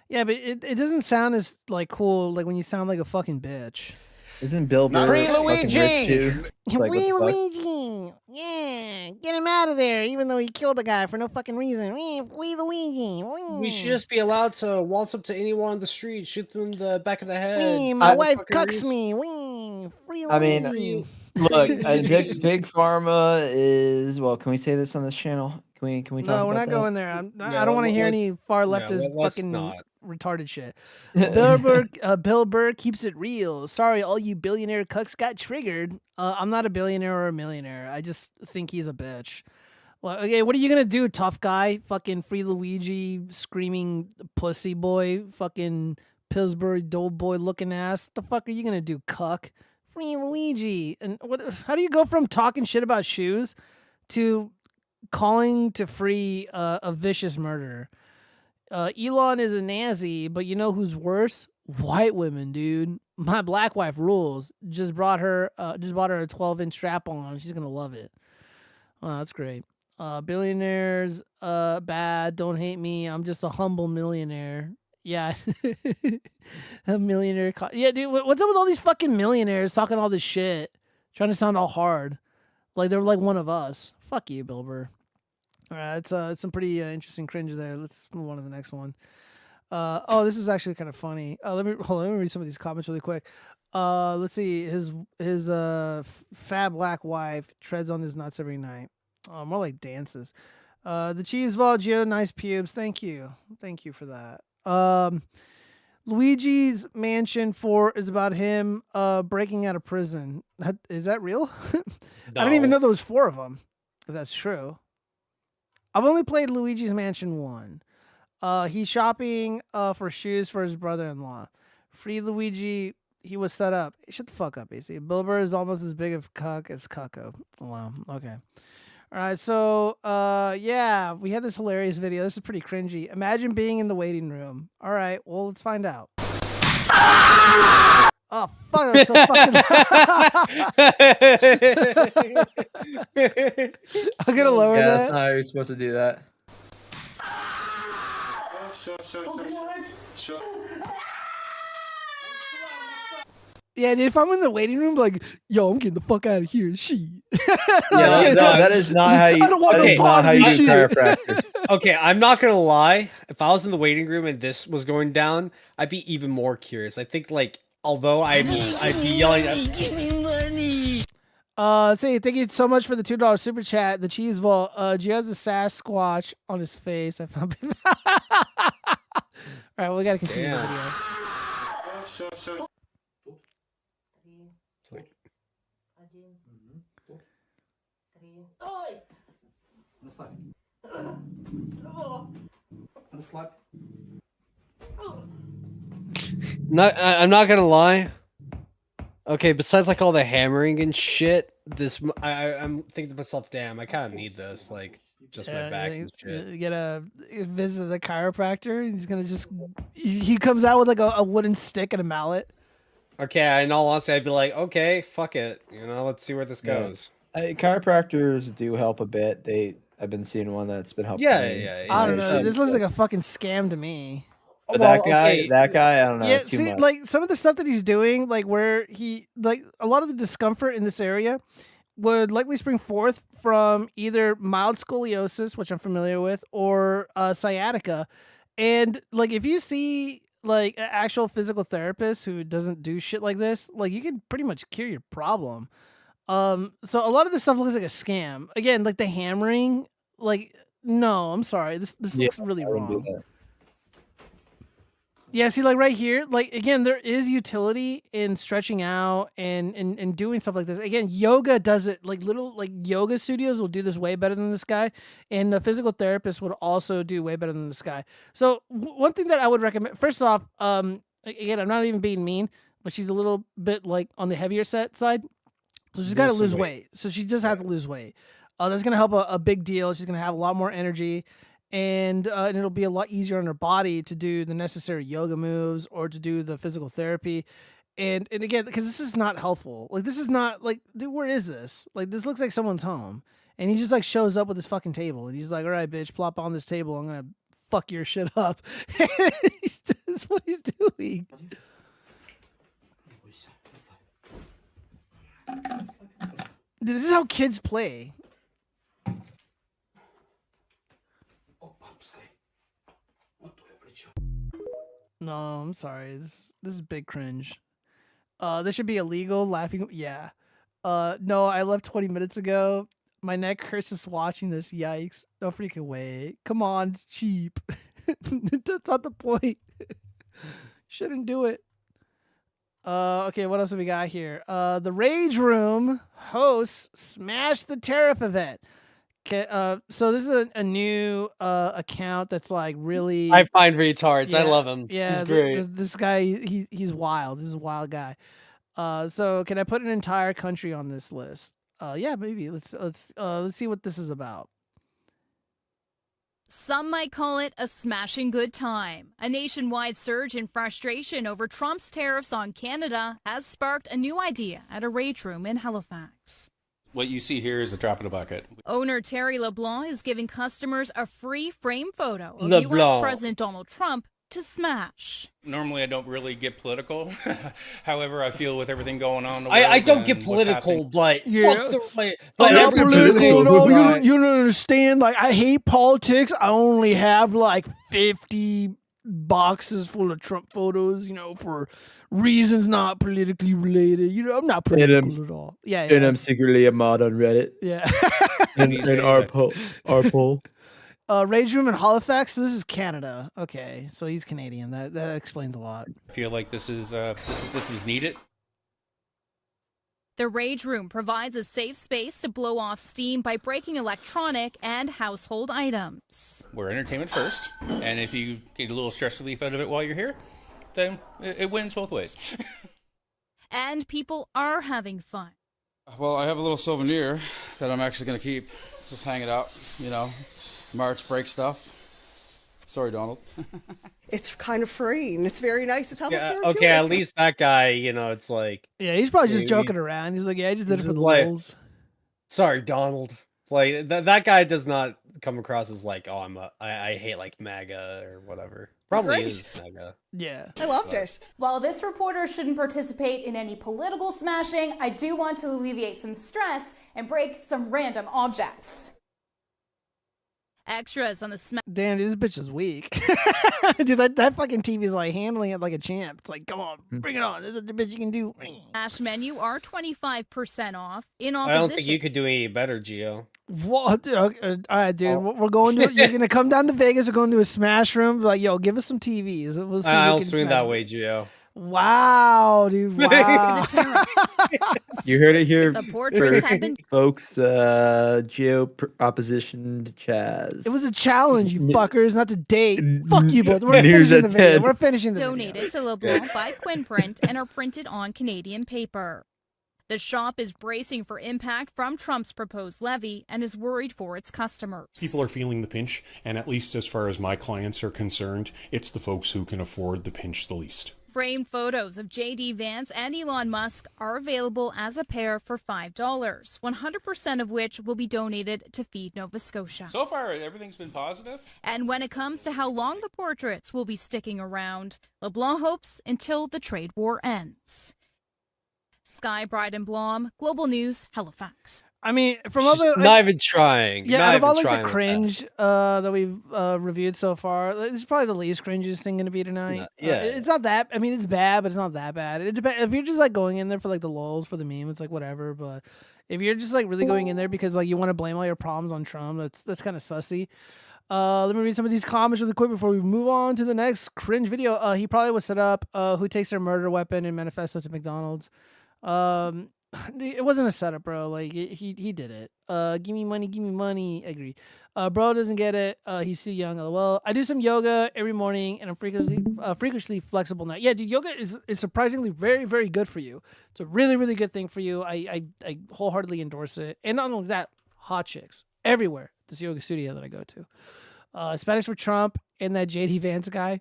Yeah, but it doesn't sound as like cool like when you sound like a fucking bitch. Isn't Bill Burr Free fucking rich too? Like, Free Luigi! Yeah, get him out of there, even though he killed a guy for no fucking reason. Free Luigi! We should just be allowed to waltz up to anyone on the street, shoot them in the back of the head. My wife cucks me. Free Luigi! I mean, look, Big Pharma is well. Can we say this on this channel? Can we talk? No, we're about not that? going there. I don't want to hear any far leftist fucking not. retarded shit. Bill Burr keeps it real. Sorry, all you billionaire cucks got triggered. I'm not a billionaire or a millionaire. I just think he's a bitch. Well, okay, what are you gonna do, tough guy? Fucking Free Luigi, screaming pussy boy, fucking Pillsbury Doughboy looking ass. The fuck are you gonna do, cuck? Free Luigi. And what? How do you go from talking shit about shoes to calling to free a vicious murderer? Elon is a Nazi, but you know who's worse? White women, dude. My black wife rules. Just bought her a 12-inch strap on. She's gonna love it. Oh, that's great. Billionaires, bad. Don't hate me. I'm just a humble millionaire. Yeah, a millionaire. Yeah, dude. What's up with all these fucking millionaires talking all this shit, trying to sound all hard, like they're like one of us? Fuck you, Bill Burr. All right, it's some pretty interesting cringe there. Let's move on to the next one. Oh, this is actually kind of funny. Let me read some of these comments really quick. Let's see. His fat black wife treads on his nuts every night. More like dances. The cheese Gio, nice pubes. Thank you for that. Luigi's Mansion 4 is about him breaking out of prison. Is that real? I didn't even know there was 4 of them. If that's true. I've only played Luigi's Mansion 1. He's shopping for shoes for his brother-in-law. Free Luigi, he was set up. Shut the fuck up, AC. Bill Burr is almost as big of cuck as Cucko. Wow. Okay. All right. So, yeah, we had this hilarious video. This is pretty cringy. Imagine being in the waiting room. All right. Well, let's find out. Oh, fuck. I'm so fucking I'm going to lower that. That's not how you're supposed to do that. Yeah, dude, if I'm in the waiting room, like, yo, I'm getting the fuck out of here. She. Yeah, that is not how you. I don't want that no is part not of how this you do shit. chiropractic. Okay, I'm not gonna lie. If I was in the waiting room and this was going down, I'd be even more curious. I think, like, although I'd be yelling at... Say thank you so much for the $2 super chat. The cheese vault. Gio has a Sasquatch on his face. I found. All right, we gotta continue the video. I'm not gonna lie. Okay, besides like all the hammering and shit, I'm thinking to myself, damn, I kind of need this, like just my back and shit. You get a visit the chiropractor. He's gonna just he comes out with like a wooden stick and a mallet. Okay, in all honesty, I'd be like, okay, fuck it, let's see where this goes. Chiropractors do help a bit. I've been seeing one that's been helping. Yeah. I don't know. This looks like a fucking scam to me. But that guy, I don't know. Yeah, too see, much. like some of the stuff that he's doing, like where he, like a lot of the discomfort in this area would likely spring forth from either mild scoliosis, which I'm familiar with, or sciatica. And like if you see like an actual physical therapist who doesn't do shit like this, like you can pretty much cure your problem. So a lot of this stuff looks like a scam. Again, like the hammering, like no, I'm sorry, this looks really wrong. Yeah, see, like right here, like again, there is utility in stretching out and doing stuff like this. Again, yoga does it. Like little like yoga studios will do this way better than this guy, and the physical therapist would also do way better than this guy. So one thing that I would recommend, first off, again, I'm not even being mean, but she's a little bit like on the heavier side, so she's got to lose weight. So she does have to lose weight. That's gonna help a big deal. She's gonna have a lot more energy. And it'll be a lot easier on her body to do the necessary yoga moves or to do the physical therapy. And again, because this is not helpful. Like, this is not, like, dude, where is this? Like, this looks like someone's home. And he just, like, shows up with his fucking table. And he's like, all right, bitch, plop on this table. I'm going to fuck your shit up. That's what he's doing. Dude, this is how kids play. No, I'm sorry. This is big cringe. This should be illegal. Laughing. Yeah. No, I left 20 minutes ago. My neck hurts just watching this. Yikes. No freaking way. Come on, it's cheap. That's not the point. Shouldn't do it. Okay, what else have we got here? The Rage Room hosts Smash the Tariff event. Okay, so this is a new account that's like really. I find retards. Yeah, I love him. Yeah, He's great. This guy, he's wild. This is a wild guy. So can I put an entire country on this list? Yeah, maybe. Let's see what this is about. Some might call it a smashing good time. A nationwide surge in frustration over Trump's tariffs on Canada has sparked a new idea at a rage room in Halifax. What you see here is a drop in a bucket. Owner Terry LeBlanc is giving customers a free frame photo of LeBlanc. U.S. President Donald Trump to smash. Normally, I don't really get political. However, I feel with everything going on in the I world don't get and what's political, happening- but Yeah. fuck the, like, I'm not political at all. Right. You don't understand. Like, I hate politics. I only have like 50 boxes full of Trump photos, you know, for reasons not politically related. You know, I'm not political at all. Yeah, And yeah. I'm secretly a mod on Reddit. Yeah. and our poll. Rage Room in Halifax. So this is Canada. Okay, so he's Canadian. That explains a lot. I feel like this is needed. The Rage Room provides a safe space to blow off steam by breaking electronic and household items. We're entertainment first, and if you get a little stress relief out of it while you're here, then it wins both ways. And people are having fun. Well, I have a little souvenir that I'm actually going to keep. Just hang it up, you know. March break stuff. Sorry, Donald. It's kind of freeing. It's very nice. It's almost Yeah, therapeutic. okay, at least that guy, you know, it's like... Yeah, he's probably just He- joking around. He's like, yeah, I just did it he's for the like, lulz. Sorry, Donald. It's like, that guy does not come across as like, oh, I hate like MAGA or whatever. Probably great. is MAGA. Yeah. I loved it. While this reporter shouldn't participate in any political smashing, I do want to alleviate some stress and break some random objects. Extras on the smash. Damn, dude, this bitch is weak. Dude, that fucking TV's like handling it like a champ. It's like, come on, bring it on. This is the bitch you can do. Smash menu are 25% off. In I opposition, don't think you could do any better, Gio. What? Okay, all right, dude. We're going to. You're gonna come down to Vegas. We're going to a Smash Room. Be like, yo, give us some TVs. We'll see. I'll who can swing smash that them. way, Gio. Wow, dude. Wow. You heard it here The portraits have been- folks. Geo opposition to Chaz. It was a challenge, you fuckers, not to date. Fuck you both. We're And here's finishing a the video. 10. We're finishing the video. donated to LeBlanc by Quinprint and are printed on Canadian paper. The shop is bracing for impact from Trump's proposed levy and is worried for its customers. People are feeling the pinch, and at least as far as my clients are concerned, it's the folks who can afford the pinch the least. Framed photos of J.D. Vance and Elon Musk are available as a pair for $5, 100% of which will be donated to Feed Nova Scotia. So far, everything's been positive. And when it comes to how long the portraits will be sticking around, LeBlanc hopes until the trade war ends. Sky Bryden Blom, Global News, Halifax. I mean, from She's other not even trying. Yeah, Not out of even all like trying the with cringe that we've reviewed so far, this is probably the least cringiest thing going to be tonight. yeah. It's not that. I mean, it's bad, but it's not that bad. It depends. If you're just like going in there for like the lulz for the meme, it's like whatever. But if you're just like really going in there because like you want to blame all your problems on Trump, that's kind of sussy. Let me read some of these comments really quick before we move on to the next cringe video. He probably was set up. Who takes their murder weapon and manifesto to McDonald's? It wasn't a setup, bro. Like he did it. Give me money. Agree. Bro doesn't get it. He's too young. LOL. I do some yoga every morning, and I'm freakishly flexible now. Yeah, dude, yoga is surprisingly very, very good for you. It's a really, really good thing for you. I wholeheartedly endorse it. And not only that, hot chicks everywhere. This yoga studio that I go to. Hispanics for Trump and that JD Vance guy.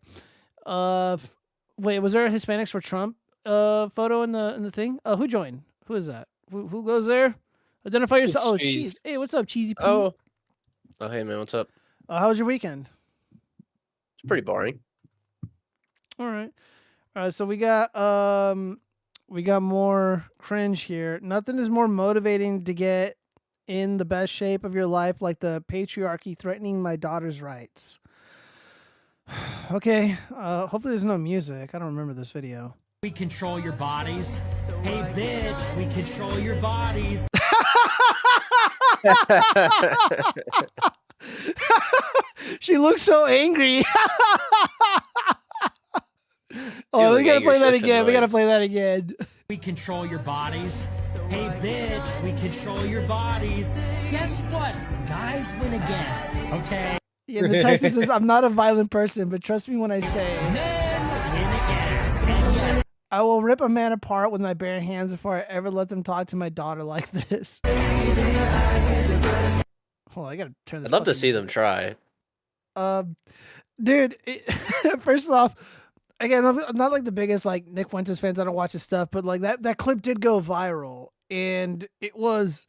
Wait, was there a Hispanics for Trump photo in the thing? Who joined? Who is that? Who goes there? Identify yourself. Oh, Cheese. Cheese. Hey, what's up, Cheesy P? Oh, hey man, what's up? How was your weekend? It's pretty boring. All right. So we got more cringe here. Nothing is more motivating to get in the best shape of your life like the patriarchy threatening my daughter's rights. Okay. Hopefully there's no music. I don't remember this video. We control your bodies. Hey, bitch, we control your bodies. She looks so angry. Oh, we Feeling gotta play angry, that that's again. We annoying. gotta play that again. We control your bodies. Hey, bitch, we control your bodies. Guess what? Guys win again, okay? Yeah, the text says, I'm not a violent person, but trust me when I say I will rip a man apart with my bare hands before I ever let them talk to my daughter like this. Hold on, I gotta turn this. I'd love to fucking- see them try. Dude, first off, again, I'm not like the biggest like Nick Fuentes fans. I don't watch his stuff, but like that clip did go viral, and it was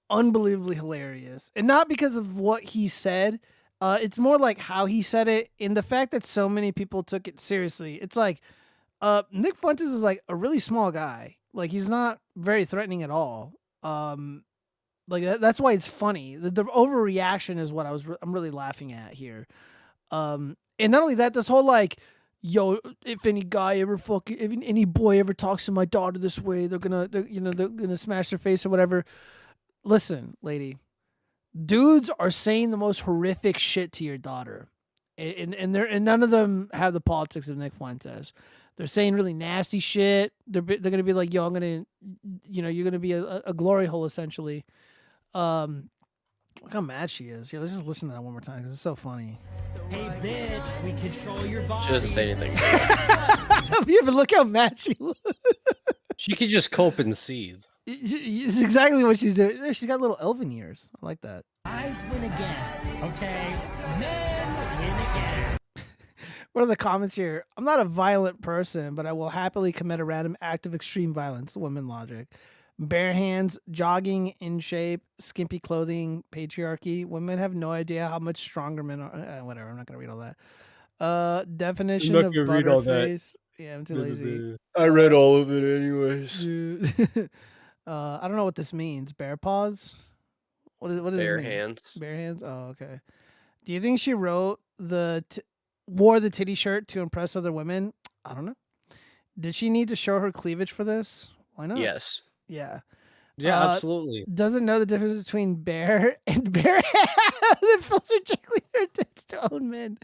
unbelievably hilarious, and not because of what he said. It's more like how he said it, and the fact that so many people took it seriously. It's like, Nick Fuentes is like a really small guy. Like he's not very threatening at all. Like that's why it's funny. The overreaction is what I'm really laughing at here. And not only that, this whole like, yo, if any guy ever if any boy ever talks to my daughter this way, they're gonna smash their face or whatever. Listen, lady, dudes are saying the most horrific shit to your daughter, and none of them have the politics of Nick Fuentes. They're saying really nasty shit. They're gonna be like, yo, you're gonna be a glory hole essentially. Look how mad she is. Yeah, let's just listen to that one more time because it's so funny. Hey, bitch, we control your body. She doesn't say anything. Yeah, but look how mad she looks. She could just cope and seethe. It's exactly what she's doing. She's got little elven ears. I like that. Guys win again, okay? Men win again. What are the comments here? I'm not a violent person, but I will happily commit a random act of extreme violence. Women logic. Bare hands, jogging, in shape, skimpy clothing, patriarchy. Women have no idea how much stronger men are. Whatever, I'm not going to read all that. Definition of butterface. Yeah, I'm too lazy. I read all of it anyways. Dude. I don't know what this means. Bear paws? What does Bare it mean? hands. Bare hands? Oh, okay. Do you think she wore the titty shirt to impress other women? I don't know. Did she need to show her cleavage for this? Why not? Yes. Yeah. Yeah, absolutely. Doesn't know the difference between bear and bear that feels ridiculously her tits to own men.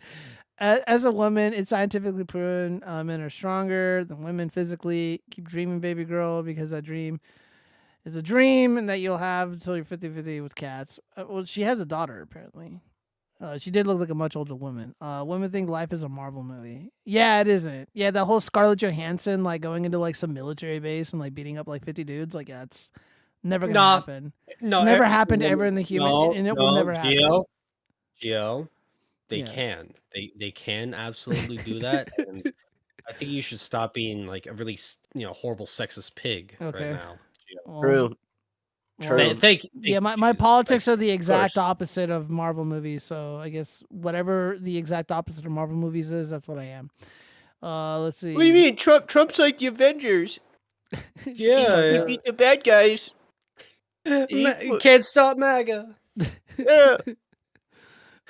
As a woman, it's scientifically proven men are stronger than women physically. Keep dreaming, baby girl, because that dream is a dream and that you'll have until you're 50-50 with cats. Well, she has a daughter, apparently. She did look like a much older woman. Women think life is a Marvel movie. Yeah, it isn't. Yeah, that whole Scarlett Johansson like going into like some military base and like beating up like 50 dudes. Like, yeah, it's never gonna happen. No, it's never happened ever in the human, and it will never happen. Gio, they can. They can absolutely do that. And I think you should stop being like a really horrible sexist pig right now. Gio. True. True. Thank you. My politics are the exact opposite of Marvel movies. So I guess whatever the exact opposite of Marvel movies is, that's what I am. Let's see. What do you mean? Trump's like the Avengers. Yeah. He beat the bad guys. You can't stop MAGA. Yeah.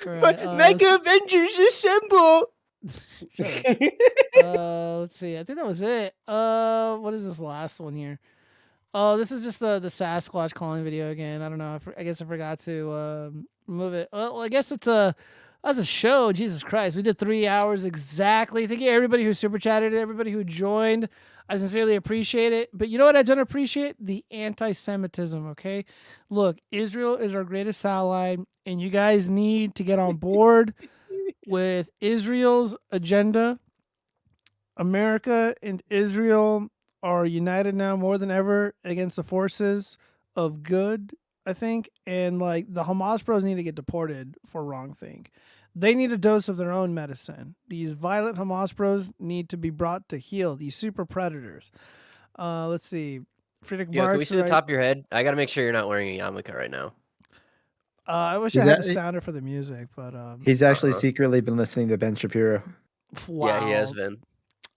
Right, MAGA Avengers assemble. Let's see. I think that was it. What is this last one here? Oh, this is just the Sasquatch calling video again. I don't know. I guess I forgot to remove it. Well, I guess it's as a show. Jesus Christ, we did 3 hours exactly. Thank you everybody who super chatted, everybody who joined. I sincerely appreciate it. But you know what I don't appreciate? The anti-Semitism. Okay, look, Israel is our greatest ally, and you guys need to get on board with Israel's agenda. America and Israel are united now more than ever against the forces of good, I think. And like the Hamas bros need to get deported for wrongthink. They need a dose of their own medicine. These violent Hamas bros need to be brought to heel. These super predators. Let's see. Friedrich Yo, Marx, can we see the top of your head? I gotta make sure you're not wearing a yarmulke right now. I wish I had the sounder for the music, but He's actually secretly been listening to Ben Shapiro. Wow. Yeah, he has been.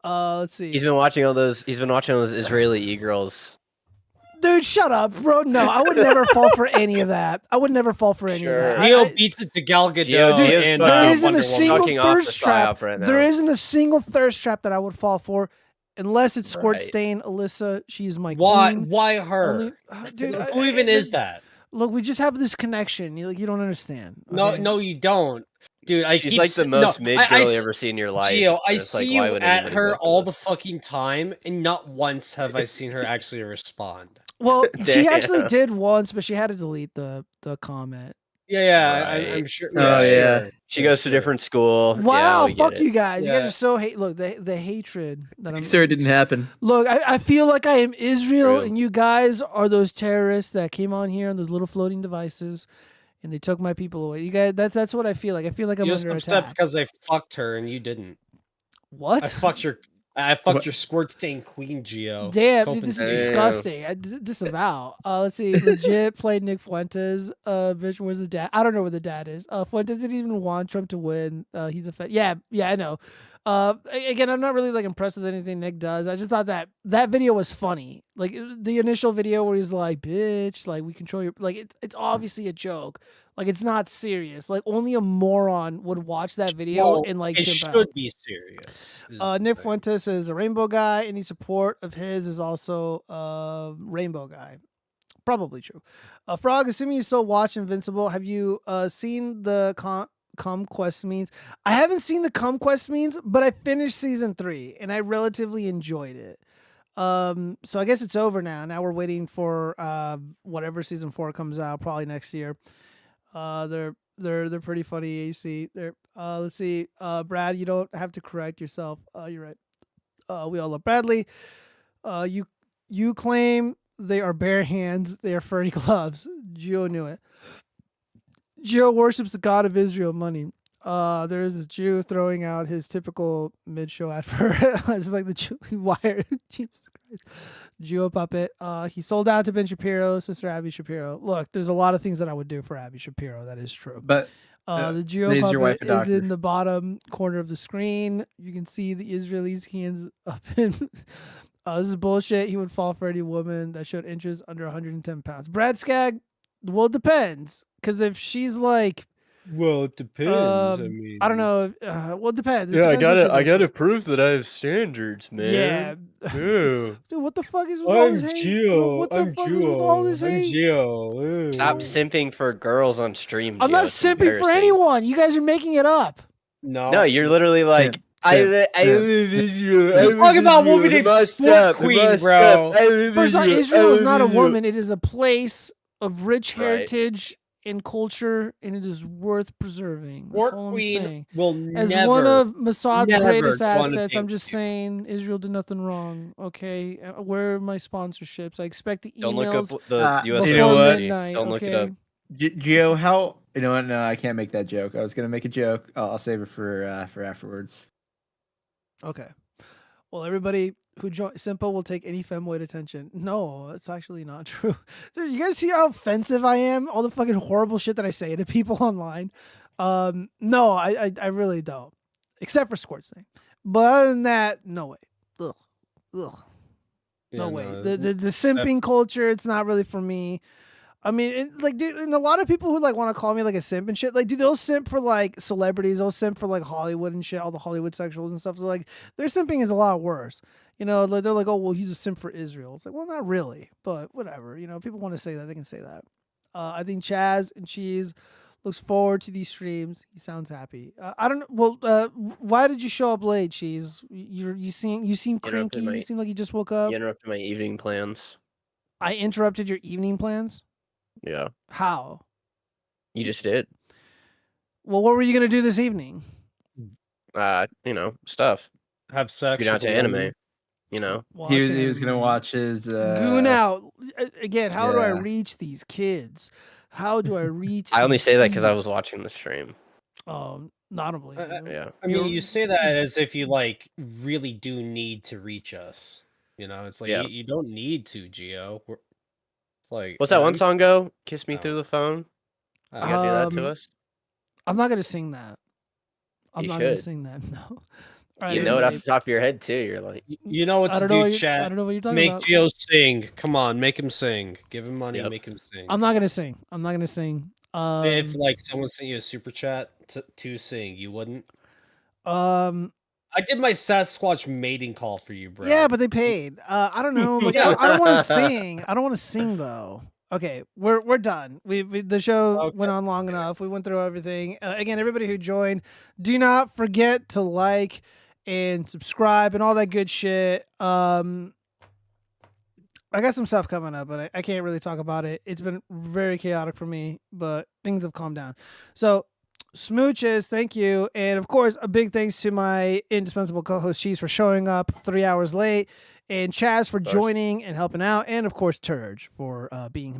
Let's see. He's been watching all those Israeli e-girls. Dude, shut up, bro. No, I would never fall for any of that. I would never fall for any of that. Neo beats it to Gal Gadot. Dude, there isn't a single thirst trap. There isn't a single thirst trap that I would fall for, unless it's Squirt Stain, Alyssa. She's my queen. Why her? Dude, who even is that? Look, we just have this connection. You don't understand. Okay? No, you don't. Dude, she's like the most mid girl you ever see in your life. Gio, I see you at her all the fucking time, and not once have I seen her actually respond. Well, she actually did once, but she had to delete the comment. Yeah, Right. I'm sure. Oh yeah, sure. she goes to a different school. Wow, yeah, fuck you guys. Yeah. You guys are so hate. Look, the hatred that I'm. Sir, it didn't happen. Look, I feel like I am Israel, and you guys are those terrorists that came on here on those little floating devices, and they took my people away. You guys, that's what I feel like. I feel like I'm You're just under upset attack. because I fucked her and you didn't. What? I fucked your squirt stained queen, Geo. Damn, dude, this is Copenhagen. disgusting. I disavow. Let's see. Legit played Nick Fuentes. Bitch, where's the dad? I don't know where the dad is. Fuentes didn't even want Trump to win. He's a yeah, I know. Again, I'm not really like impressed with anything Nick does. I just thought that video was funny. Like the initial video where he's like, "Bitch, like we control your," like it's obviously a joke. Like it's not serious. Like only a moron would watch that video and like it chimp should out. be serious. Nick Fuentes is a rainbow guy. Any support of his is also a rainbow guy. Probably true. Frog, assuming you still watch Invincible, have you seen the CumQuest memes? I haven't seen the CumQuest memes, but I finished season 3 and I relatively enjoyed it. So I guess it's over now. Now we're waiting for whatever season 4 comes out, probably next year. They're pretty funny, AC. Let's see. Brad, you don't have to correct yourself. You're right. We all love Bradley. You claim they are bare hands, they are furry gloves. Gio knew it. Gio worships the God of Israel, money. There's a Jew throwing out his typical mid-show advert. It's like the Jew wire. Jesus Christ. Geo puppet. He sold out to Ben Shapiro, Sister Abby Shapiro. Look, there's a lot of things that I would do for Abby Shapiro. That is true. But the Geo is your wife puppet a is doctor? in the bottom corner of the screen. You can see the Israelis' hands up in. This is bullshit. He would fall for any woman that showed interest under 110 pounds. Brad Skag, well, it depends. Because if she's like, well, it depends. I don't know. Well, it depends. It Yeah, I depends what she gotta looks prove that I have standards, like. man. Yeah. Ew. Dude, what the fuck is with all this hate? Gio. What the fuck is with all this hate? Gio. Stop simping for girls on stream. I'm Gio. not It's simping for embarrassing. anyone. You guys are making it up. No, you're literally like, I live Israel. Talk about woman named Sport Queen, bro. First off, Israel is not a woman. It is a place of rich Right. heritage and culture, and it is worth preserving. That's Sport all I'm Queen saying. will As never, one of Mossad's never greatest go on a assets, date I'm with just you. saying Israel did nothing wrong. Okay, where are my sponsorships? I expect the Don't look emails up the US before You know what? midnight. Don't look it okay? up. Gio, how? You know what? No, I can't make that joke. I was gonna make a joke. I'll save it for afterwards. Okay. Well, everybody who join Simple will take any femboid attention. No, it's actually not true. Dude, you guys see how offensive I am? All the fucking horrible shit that I say to people online. No, I really don't. Except for Squirt's thing. But other than that, no way. Ugh. No Yeah, way. no, The simping culture, it's not really for me. I mean, like, dude, and a lot of people who like want to call me like a simp and shit, like, dude, they'll simp for like celebrities, they'll simp for like Hollywood and shit, all the Hollywood sexuals and stuff. So, like, their simping is a lot worse. You know, like, they're like, oh, well, he's a simp for Israel. It's like, well, not really, but whatever. You know, people want to say that, they can say that. I think Chaz and Cheese looks forward to these streams. He sounds happy. I don't know. Well, why did you show up late, Cheese? You seem cranky. You seem like you just woke up. You interrupted my evening plans. I interrupted your evening plans. Yeah. How? You just did. Well, what were you gonna do this evening? Stuff. Have sex. Get out with to a woman. anime. You know. He was gonna watch his Goon out. Again, how do I yeah. reach these kids? How do I reach I only these say that because I kids? was watching the stream. Not a believe you. Yeah. I mean, you say that as if you like really do need to reach us. You know, it's like Yeah. you don't need to, Gio. It's like What's that one I'm- song go? Kiss me No. through the phone. You gotta do that to us. I'm not gonna sing that. I'm You not gonna should. sing that. No. You know it off the top of your head too. You're like, You know what I to don't know do, what you- chat. I don't know what you're talking Make about. Gio sing. Come on, make him sing. Give him money, make him sing. I'm not gonna sing. I'm not gonna sing. If like someone sent you a super chat to sing, you wouldn't. I did my Sasquatch mating call for you, bro. Yeah, but they paid. I don't know. Like, I don't want to sing. I don't want to sing though. Okay, we're done. We the show went on long enough. We went through everything. Again, everybody who joined, do not forget to like and subscribe and all that good shit. I got some stuff coming up, but I can't really talk about it. It's been very chaotic for me, but things have calmed down. So, smooches, thank you. And of course, a big thanks to my indispensable co-host Cheese for showing up 3 hours late, and Chaz for joining and helping out, and of course, Turge for being